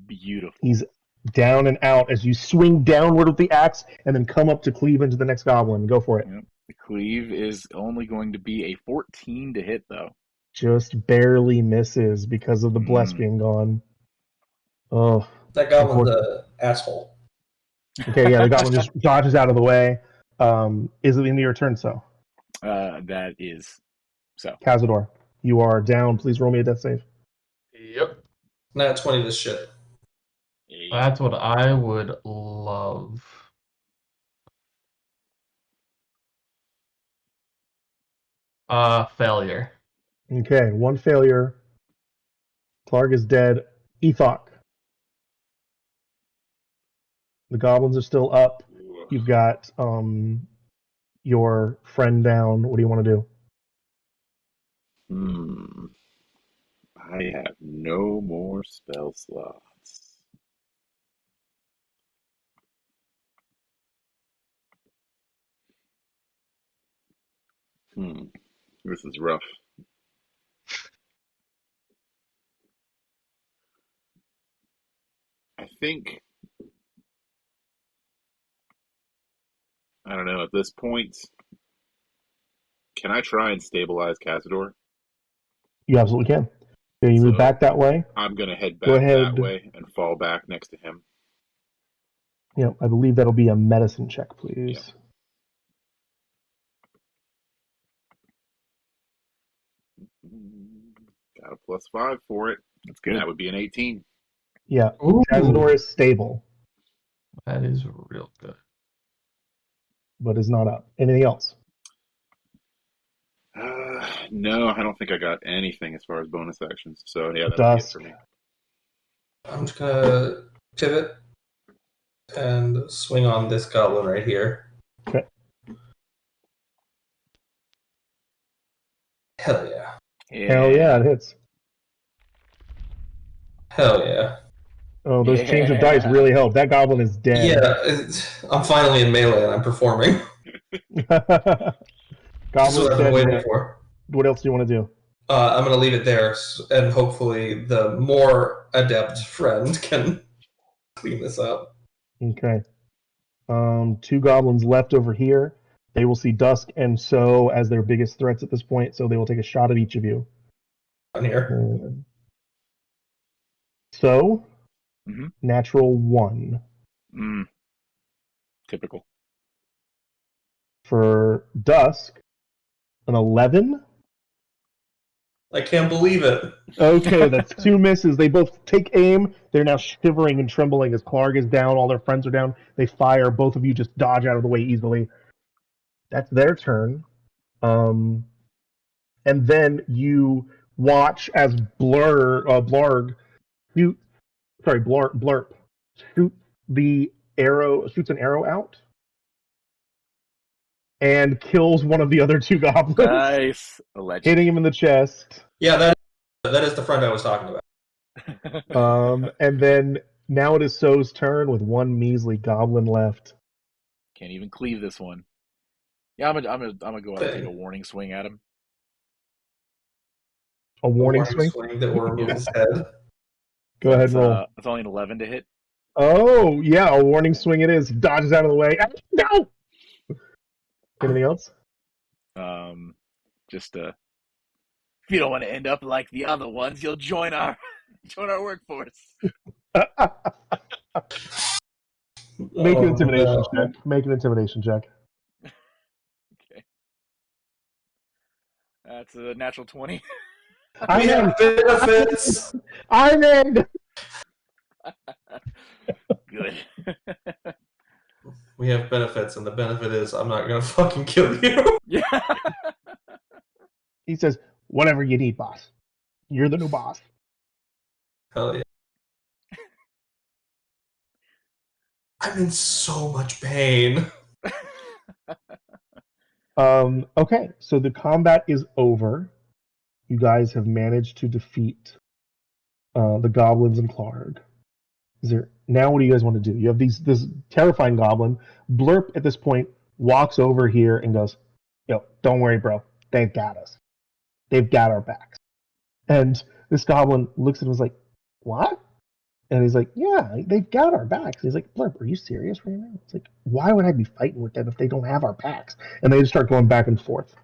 Beautiful. He's down and out as you swing downward with the axe and then come up to cleave into the next goblin. Go for it. Yep. The cleave is only going to be a 14 to hit, though. Just barely misses because of the bless being gone. Oh, that goblin's an asshole. Okay, yeah, the goblin just dodges out of the way. Is it the end of your turn, so? That is so. Cazador, you are down. Please roll me a death save. Yep. Not 20 this shit. That's what I would love. Failure. Okay, one failure. Clark is dead. Ethok. The goblins are still up. You've got your friend down. What do you want to do? I have no more spell slots. This is rough. I think, I don't know, at this point, can I try and stabilize Cazador? You absolutely can. Okay, you move back that way. I'm going to head Go back ahead. that way and fall back next to him. Yeah, I believe that'll be a medicine check, please. Got a +5 for it. That's good. That would be an 18. Yeah, Ooh. Cazador is stable, That is real good. but is not up. Anything else? No, I don't think I got anything as far as bonus actions. So yeah, that'll be it for me. I'm just gonna pivot and swing on this goblin right here. Okay. Hell yeah. Hell yeah, it hits. Hell yeah. Oh, those change of dice really help. That goblin is dead. Yeah, I'm finally in melee and I'm performing. Goblin's what I've been waiting for. What else do you want to do? I'm going to leave it there, and hopefully the more adept friend can clean this up. Okay. 2 goblins left over here. They will see Dusk and So as their biggest threats at this point, so they will take a shot at each of you. On here. So, natural 1. Typical. For Dusk, an 11. I can't believe it. Okay, that's 2 misses. They both take aim. They're now shivering and trembling as Clark is down. All their friends are down. They fire. Both of you just dodge out of the way easily. That's their turn. And then you watch as Blurp shoots an arrow out and kills one of the other 2 goblins. Nice. Hitting him in the chest. Yeah, that is the friend I was talking about. And then now it is So's turn with 1 measly goblin left. Can't even cleave this one. Yeah, I'm gonna go out and take a warning swing at him. A warning swing that will remove his head. Go ahead and roll. It's only an 11 to hit. Oh yeah, a warning swing it is. Dodges out of the way. No. Anything else? Just if you don't want to end up like the other ones, you'll join our workforce. Make an intimidation check. Make an intimidation check. Okay. That's a natural 20. We have benefits. I'm in. Good. We have benefits, and the benefit is I'm not gonna fucking kill you. Yeah. He says, "Whatever you need, boss. You're the new boss." Hell yeah. I'm in so much pain. Okay, so the combat is over. You guys have managed to defeat the goblins and Clark. Now what do you guys want to do? You have this terrifying goblin. Blurp at this point walks over here and goes, "Yo, don't worry, bro. They've got us. They've got our backs." And this goblin looks at him and is like, "What?" And he's like, "Yeah, they've got our backs." He's like, "Blurp, are you serious right now?" It's like, "Why would I be fighting with them if they don't have our backs?" And they just start going back and forth.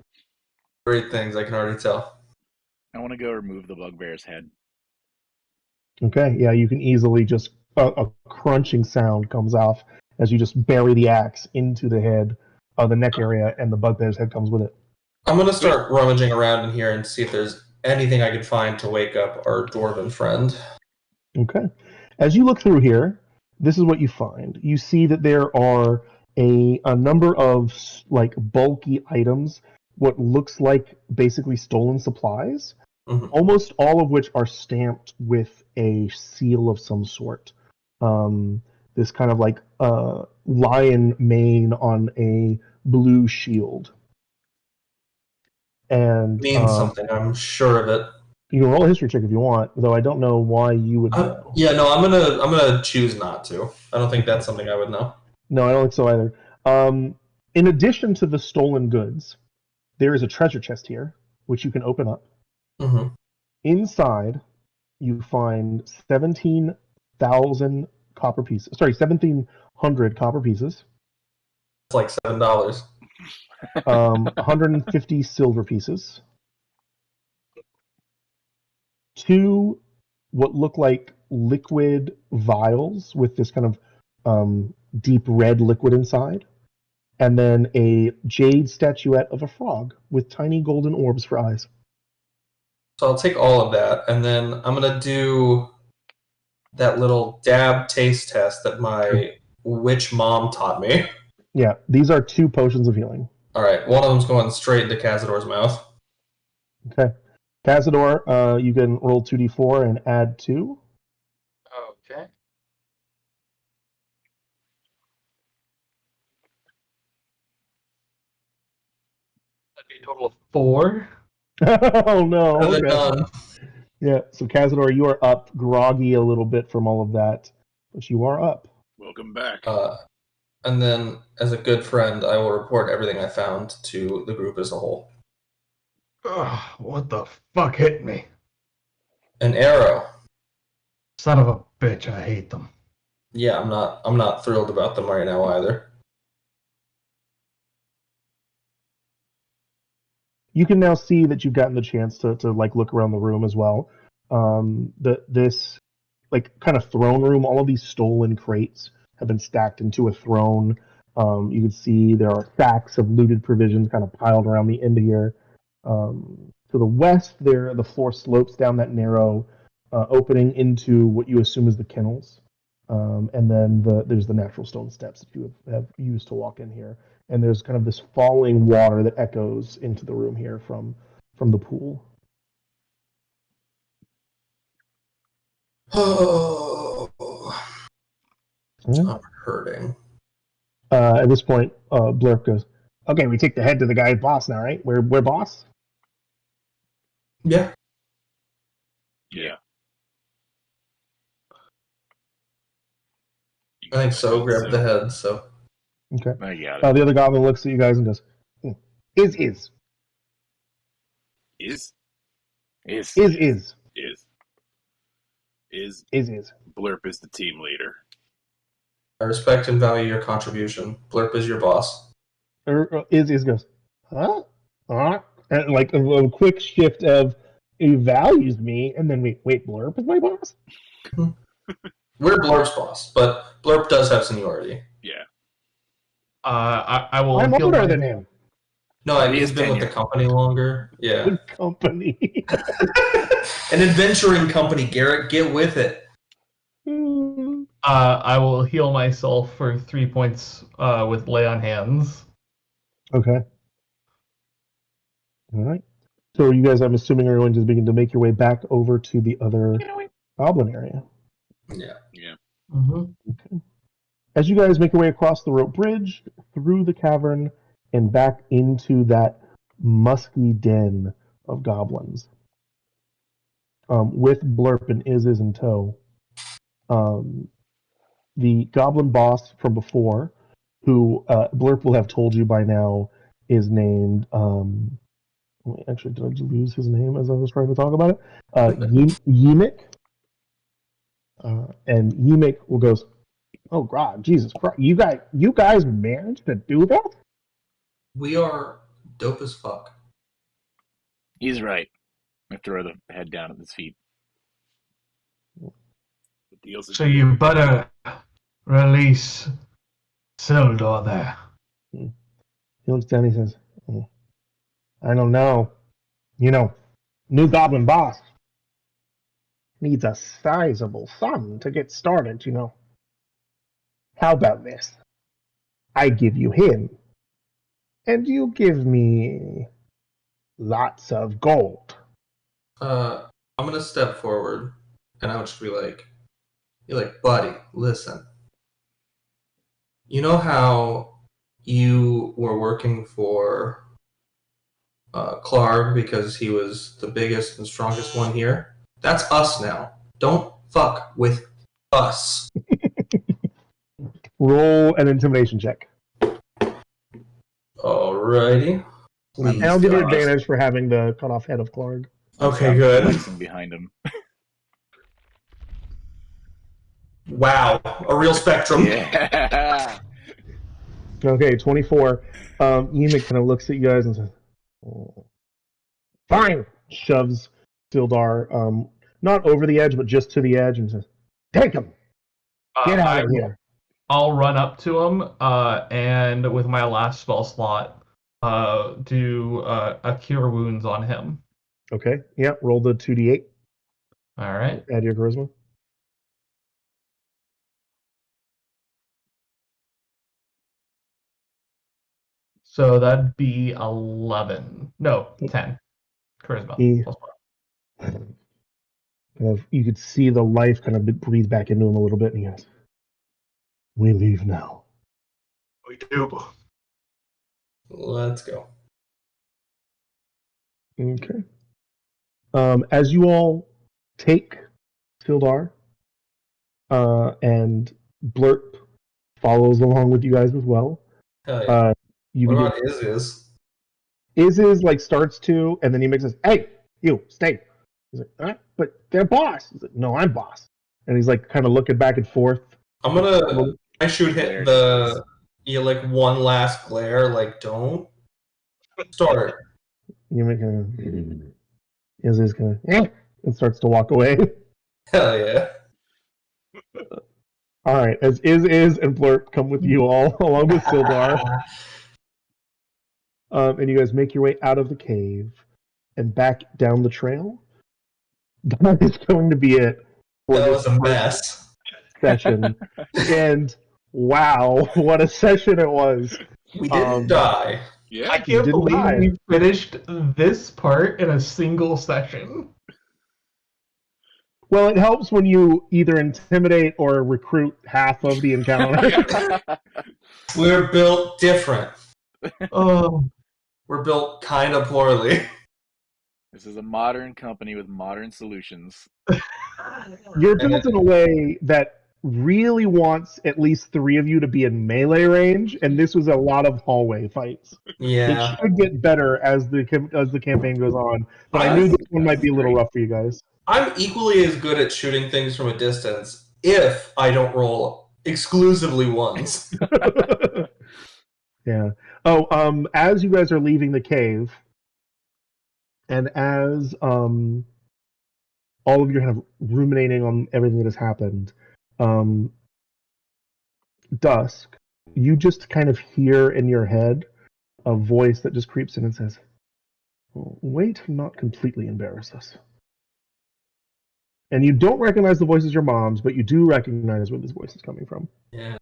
Great things, I can already tell. I want to go remove the bugbear's head. Okay, yeah, you can easily just a crunching sound comes off as you just bury the axe into the head of the neck area, and the bugbear's head comes with it. I'm gonna start rummaging around in here and see if there's anything I can find to wake up our dwarven friend. Okay, as you look through here, this is what you find. You see that there are a number of like bulky items what looks like basically stolen supplies, almost all of which are stamped with a seal of some sort. This kind of like lion mane on a blue shield. And means something. I'm sure of it. You can roll a history check if you want, though I don't know why you would know. Yeah, no, I'm gonna choose not to. I don't think that's something I would know. No, I don't think so either. In addition to the stolen goods, there is a treasure chest here, which you can open up. Mm-hmm. Inside, you find 17,000 copper pieces. Sorry, 1,700 copper pieces. It's like $7. 150 silver pieces. 2 what look like liquid vials with this kind of deep red liquid inside, and then a jade statuette of a frog with tiny golden orbs for eyes. So I'll take all of that, and then I'm going to do that little dab taste test that my witch mom taught me. Yeah, these are 2 potions of healing. All right, one of them's going straight into Cazador's mouth. Okay. Cazador, you can roll 2d4 and add 2. Okay. That'd be a total of 4. Oh no! Okay. Okay. Yeah. So Cazador, you are up, groggy a little bit from all of that, but you are up. Welcome back. And then, as a good friend, I will report everything I found to the group as a whole. Ugh, what the fuck hit me? An arrow. Son of a bitch, I hate them. Yeah, I'm not thrilled about them right now either. You can now see that you've gotten the chance to like look around the room as well. This like kind of throne room, all of these stolen crates have been stacked into a throne. You can see there are sacks of looted provisions kind of piled around the end of here. To the west, the floor slopes down that narrow opening into what you assume is the kennels. And then there's the natural stone steps that you have used to walk in here. And there's kind of this falling water that echoes into the room here from the pool. Oh, I'm hurting. At this point, Blurp goes, "Okay, we take the head to the guy's boss now, right? We're boss." Yeah. Yeah. I think so. Grab the head. So. Okay. I got it. The other goblin looks at you guys and goes, "Is." Blurp is the team leader. I respect and value your contribution. Blurp is your boss. Is goes, huh? And like a quick shift of he values me, and then wait, Blurp is my boss? We're Blurp's boss, but Blurp does have seniority. Yeah. I will. I'm older than him. No, he's been with the company longer. Yeah. Good company. An adventuring company, Garrett. Get with it. I will heal myself for 3 points with lay on hands. Okay. All right. So you guys, I'm assuming, are going to begin to make your way back over to the other goblin area. Yeah. Yeah. Mm-hmm. Okay. As you guys make your way across the rope bridge, through the cavern, and back into that musky den of goblins, with Blurp and Is in tow, the goblin boss from before, who Blurp will have told you by now is named... actually, did I just lose his name as I was trying to talk about it? Yimik. And Yimik will goes, "Oh God, Jesus Christ! You guys managed to do that? We are dope as fuck." He's right. I throw the head down at his feet. So you better release Sildor there. He looks down and he says, "I don't know. New goblin boss needs a sizable sum to get started, How about this? I give you him, and you give me lots of gold. I'm gonna step forward, and I'll just be like, buddy, listen. You know how you were working for Clark because he was the biggest and strongest one here? That's us now. Don't fuck with us. Roll an intimidation check. Alrighty. Please. And I'll give you advantage for having the cut off head of Clark. Okay, good. Flexing behind him. Wow, a real spectrum. Yeah. Okay, 24. Emic kind of looks at you guys and says, oh. Fine! Shoves Sildar, not over the edge, but just to the edge and says, take him! Get out of here! I'll run up to him, and with my last spell slot, do a Cure Wounds on him. Okay, yeah, roll the 2d8. All right. Add your charisma. So that'd be 11. No, 10. Charisma. You could see the life kind of breathe back into him a little bit, and he goes, we leave now. We do. Let's go. Okay. As you all take Sildar, and Blurp follows along with you guys as well. Hell yeah. You what begin, about Is? Is like starts to, and then he makes this, hey, you, stay. He's like, but they're boss. He's like, no, I'm boss. And he's like kind of looking back and forth. I shoot hit like one last glare, like don't start. You make Is kind of, and starts to walk away. Hell yeah. All right, as Is and Blurp come with you all, along with Sildar. And you guys make your way out of the cave and back down the trail. That is going to be it for That this was a mess. session. And wow, what a session it was. We didn't die. Yeah. I can't believe we finished this part in a single session. Well, it helps when you either intimidate or recruit half of the encounter. We're built different. Oh. We're built kind of poorly. This is a modern company with modern solutions. You're built in a way that really wants at least 3 of you to be in melee range, and this was a lot of hallway fights. Yeah. It should get better as the campaign goes on, but I knew this one might be a little rough for you guys. I'm equally as good at shooting things from a distance if I don't roll exclusively ones. Yeah. Oh, as you guys are leaving the cave, and as all of you are kind of ruminating on everything that has happened, Dusk, you just kind of hear in your head a voice that just creeps in and says, wait, not completely embarrass us. And you don't recognize the voice as your mom's, but you do recognize where this voice is coming from. Yeah.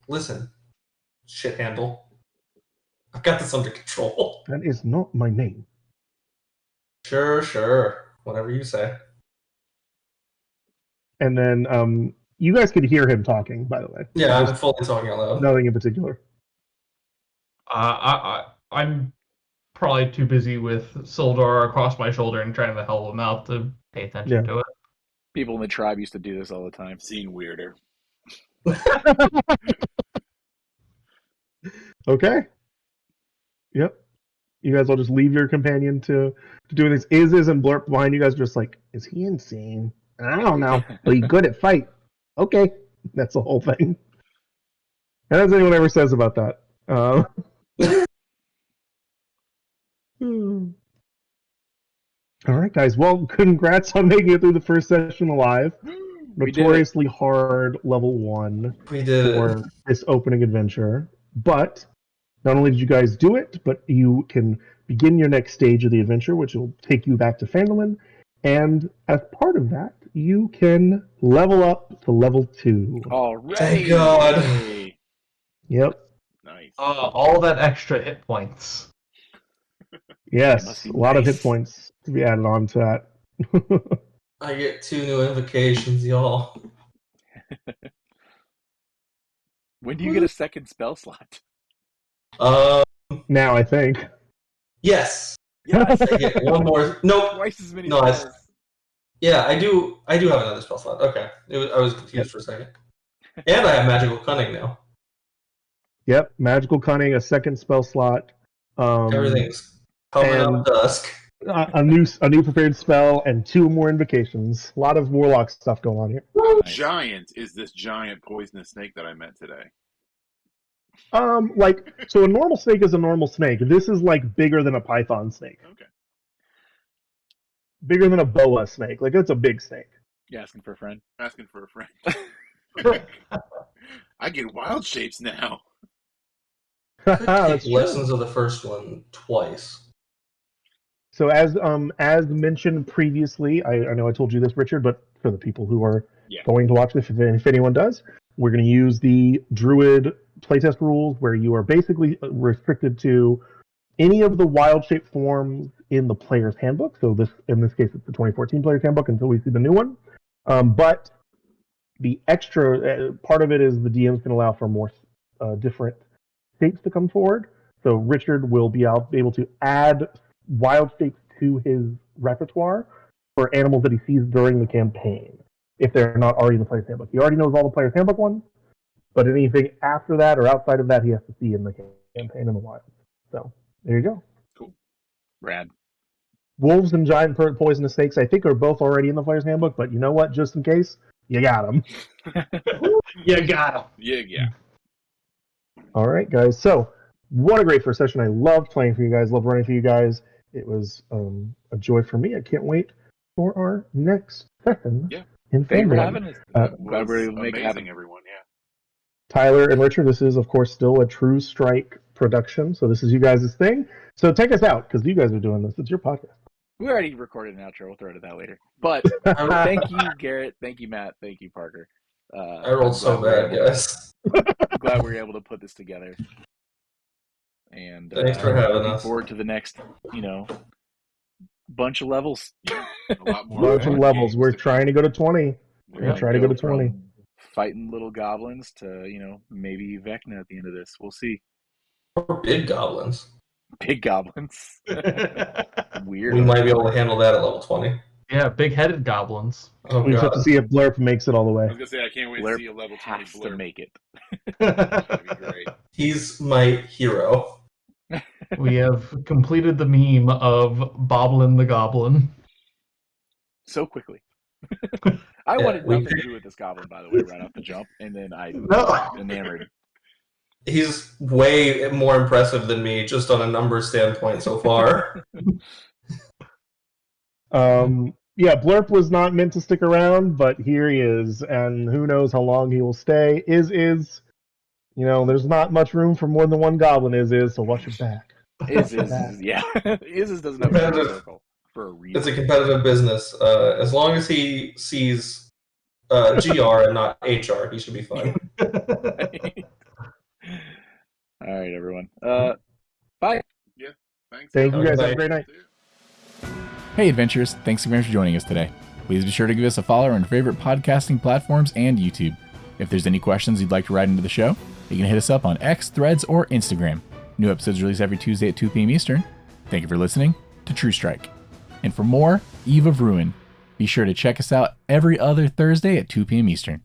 Listen, shit handle. I've got this under control. That is not my name. Sure. Whatever you say. And then you guys could hear him talking, by the way. Yeah, I'm fully talking out loud. Nothing in particular. I'm probably too busy with Sildar across my shoulder and trying to help him out to pay attention to it. People in the tribe used to do this all the time. Seeing weirder. Okay. Yep. You guys all just leave your companion to doing this. Is and Blurp behind you guys are just like, is he insane? I don't know. But he's good at fight. Okay. That's the whole thing. And as anyone ever says about that. All right, guys. Well, congrats on making it through the first session alive. Notoriously hard level 1 for this opening adventure. But not only did you guys do it, but you can begin your next stage of the adventure, which will take you back to Phandalin. And as part of that, you can level up to level 2. All right. Thank God. Yep. Nice. All that extra hit points. Yes, a lot of hit points to be added on to that. I get 2 new invocations, y'all. When do you get a second spell slot? Now I think. Yes. Yes. I get one more. Nope. Twice as many No, spells. Yeah, I do have another spell slot. Okay. I was confused for a second. And I have magical cunning now. Yep, magical cunning, a second spell slot. Everything's coming up dusk. A new prepared spell and 2 more invocations. A lot of warlock stuff going on here. How giant is this giant poisonous snake that I met today? So a normal snake is a normal snake. This is like bigger than a python snake. Okay. Bigger than a boa snake. Like, it's a big snake. You asking for a friend? Asking for a friend. I get wild shapes now. Take lessons of the first one twice. So as mentioned previously, I know I told you this, Richard, but for the people who are going to watch this, if anyone does, we're going to use the Druid playtest rules where you are basically restricted to any of the wild shape forms in the player's handbook. So in this case, it's the 2014 player's handbook until we see the new one. But the extra part of it is the DMs can allow for more different shapes to come forward. So Richard will be able to add wild shapes to his repertoire for animals that he sees during the campaign, if they're not already in the player's handbook. He already knows all the player's handbook ones, but anything after that or outside of that, he has to see in the campaign in the wild. So there you go. Cool. Rad. Wolves and giant poisonous snakes, I think, are both already in the player's handbook, but you know what? Just in case, you got them. You got them. Yeah. All right, guys. So what a great first session. I loved playing for you guys, loved running for you guys. It was a joy for me. I can't wait for our next session. Yeah. In Thank you for Fandom. having us. Glad we're able to make it happen. Everyone. Yeah. Tyler and Richard, this is, of course, still a True Strike production, so this is you guys' thing. So take us out, because you guys are doing this. It's your podcast. We already recorded an outro. We'll throw it at that later. But thank you, Garrett. Thank you, Matt. Thank you, Parker. I rolled so bad, guys. I'm glad we were able to put this together. And thanks for having looking us. forward to the next, bunch of levels. Yeah, a lot more. Bunch of levels. We're trying to go to 20. We're going to try to go to 20. Fighting little goblins to, maybe Vecna at the end of this. We'll see. Or big goblins. Big goblins. Weird. We might be able to handle that at level 20. Yeah, big-headed goblins. Oh, we just have to see if Blurp makes it all the way. I was going to say, I can't wait to see a level 20 has Blurp. to make it. That'd be great. He's my hero. We have completed the meme of Boblin the Goblin. So quickly. I wanted nothing to do with this goblin, by the way, right off the jump, and then I was enamored. He's way more impressive than me, just on a number standpoint so far. Yeah, Blurp was not meant to stick around, but here he is, and who knows how long he will stay. There's not much room for more than one goblin, so watch your back. Yeah. Is doesn't have a circle for a reason. It's a competitive business. As long as he sees GR and not HR, he should be fine. All right, everyone. Bye. Yeah, thanks. Thank you guys. Bye. Have a great night. Hey, adventurers. Thanks again for joining us today. Please be sure to give us a follow on your favorite podcasting platforms and YouTube. If there's any questions you'd like to write into the show, you can hit us up on X, Threads, or Instagram. New episodes released every Tuesday at 2 p.m. Eastern. Thank you for listening to True Strike. And for more Eve of Ruin, be sure to check us out every other Thursday at 2 p.m. Eastern.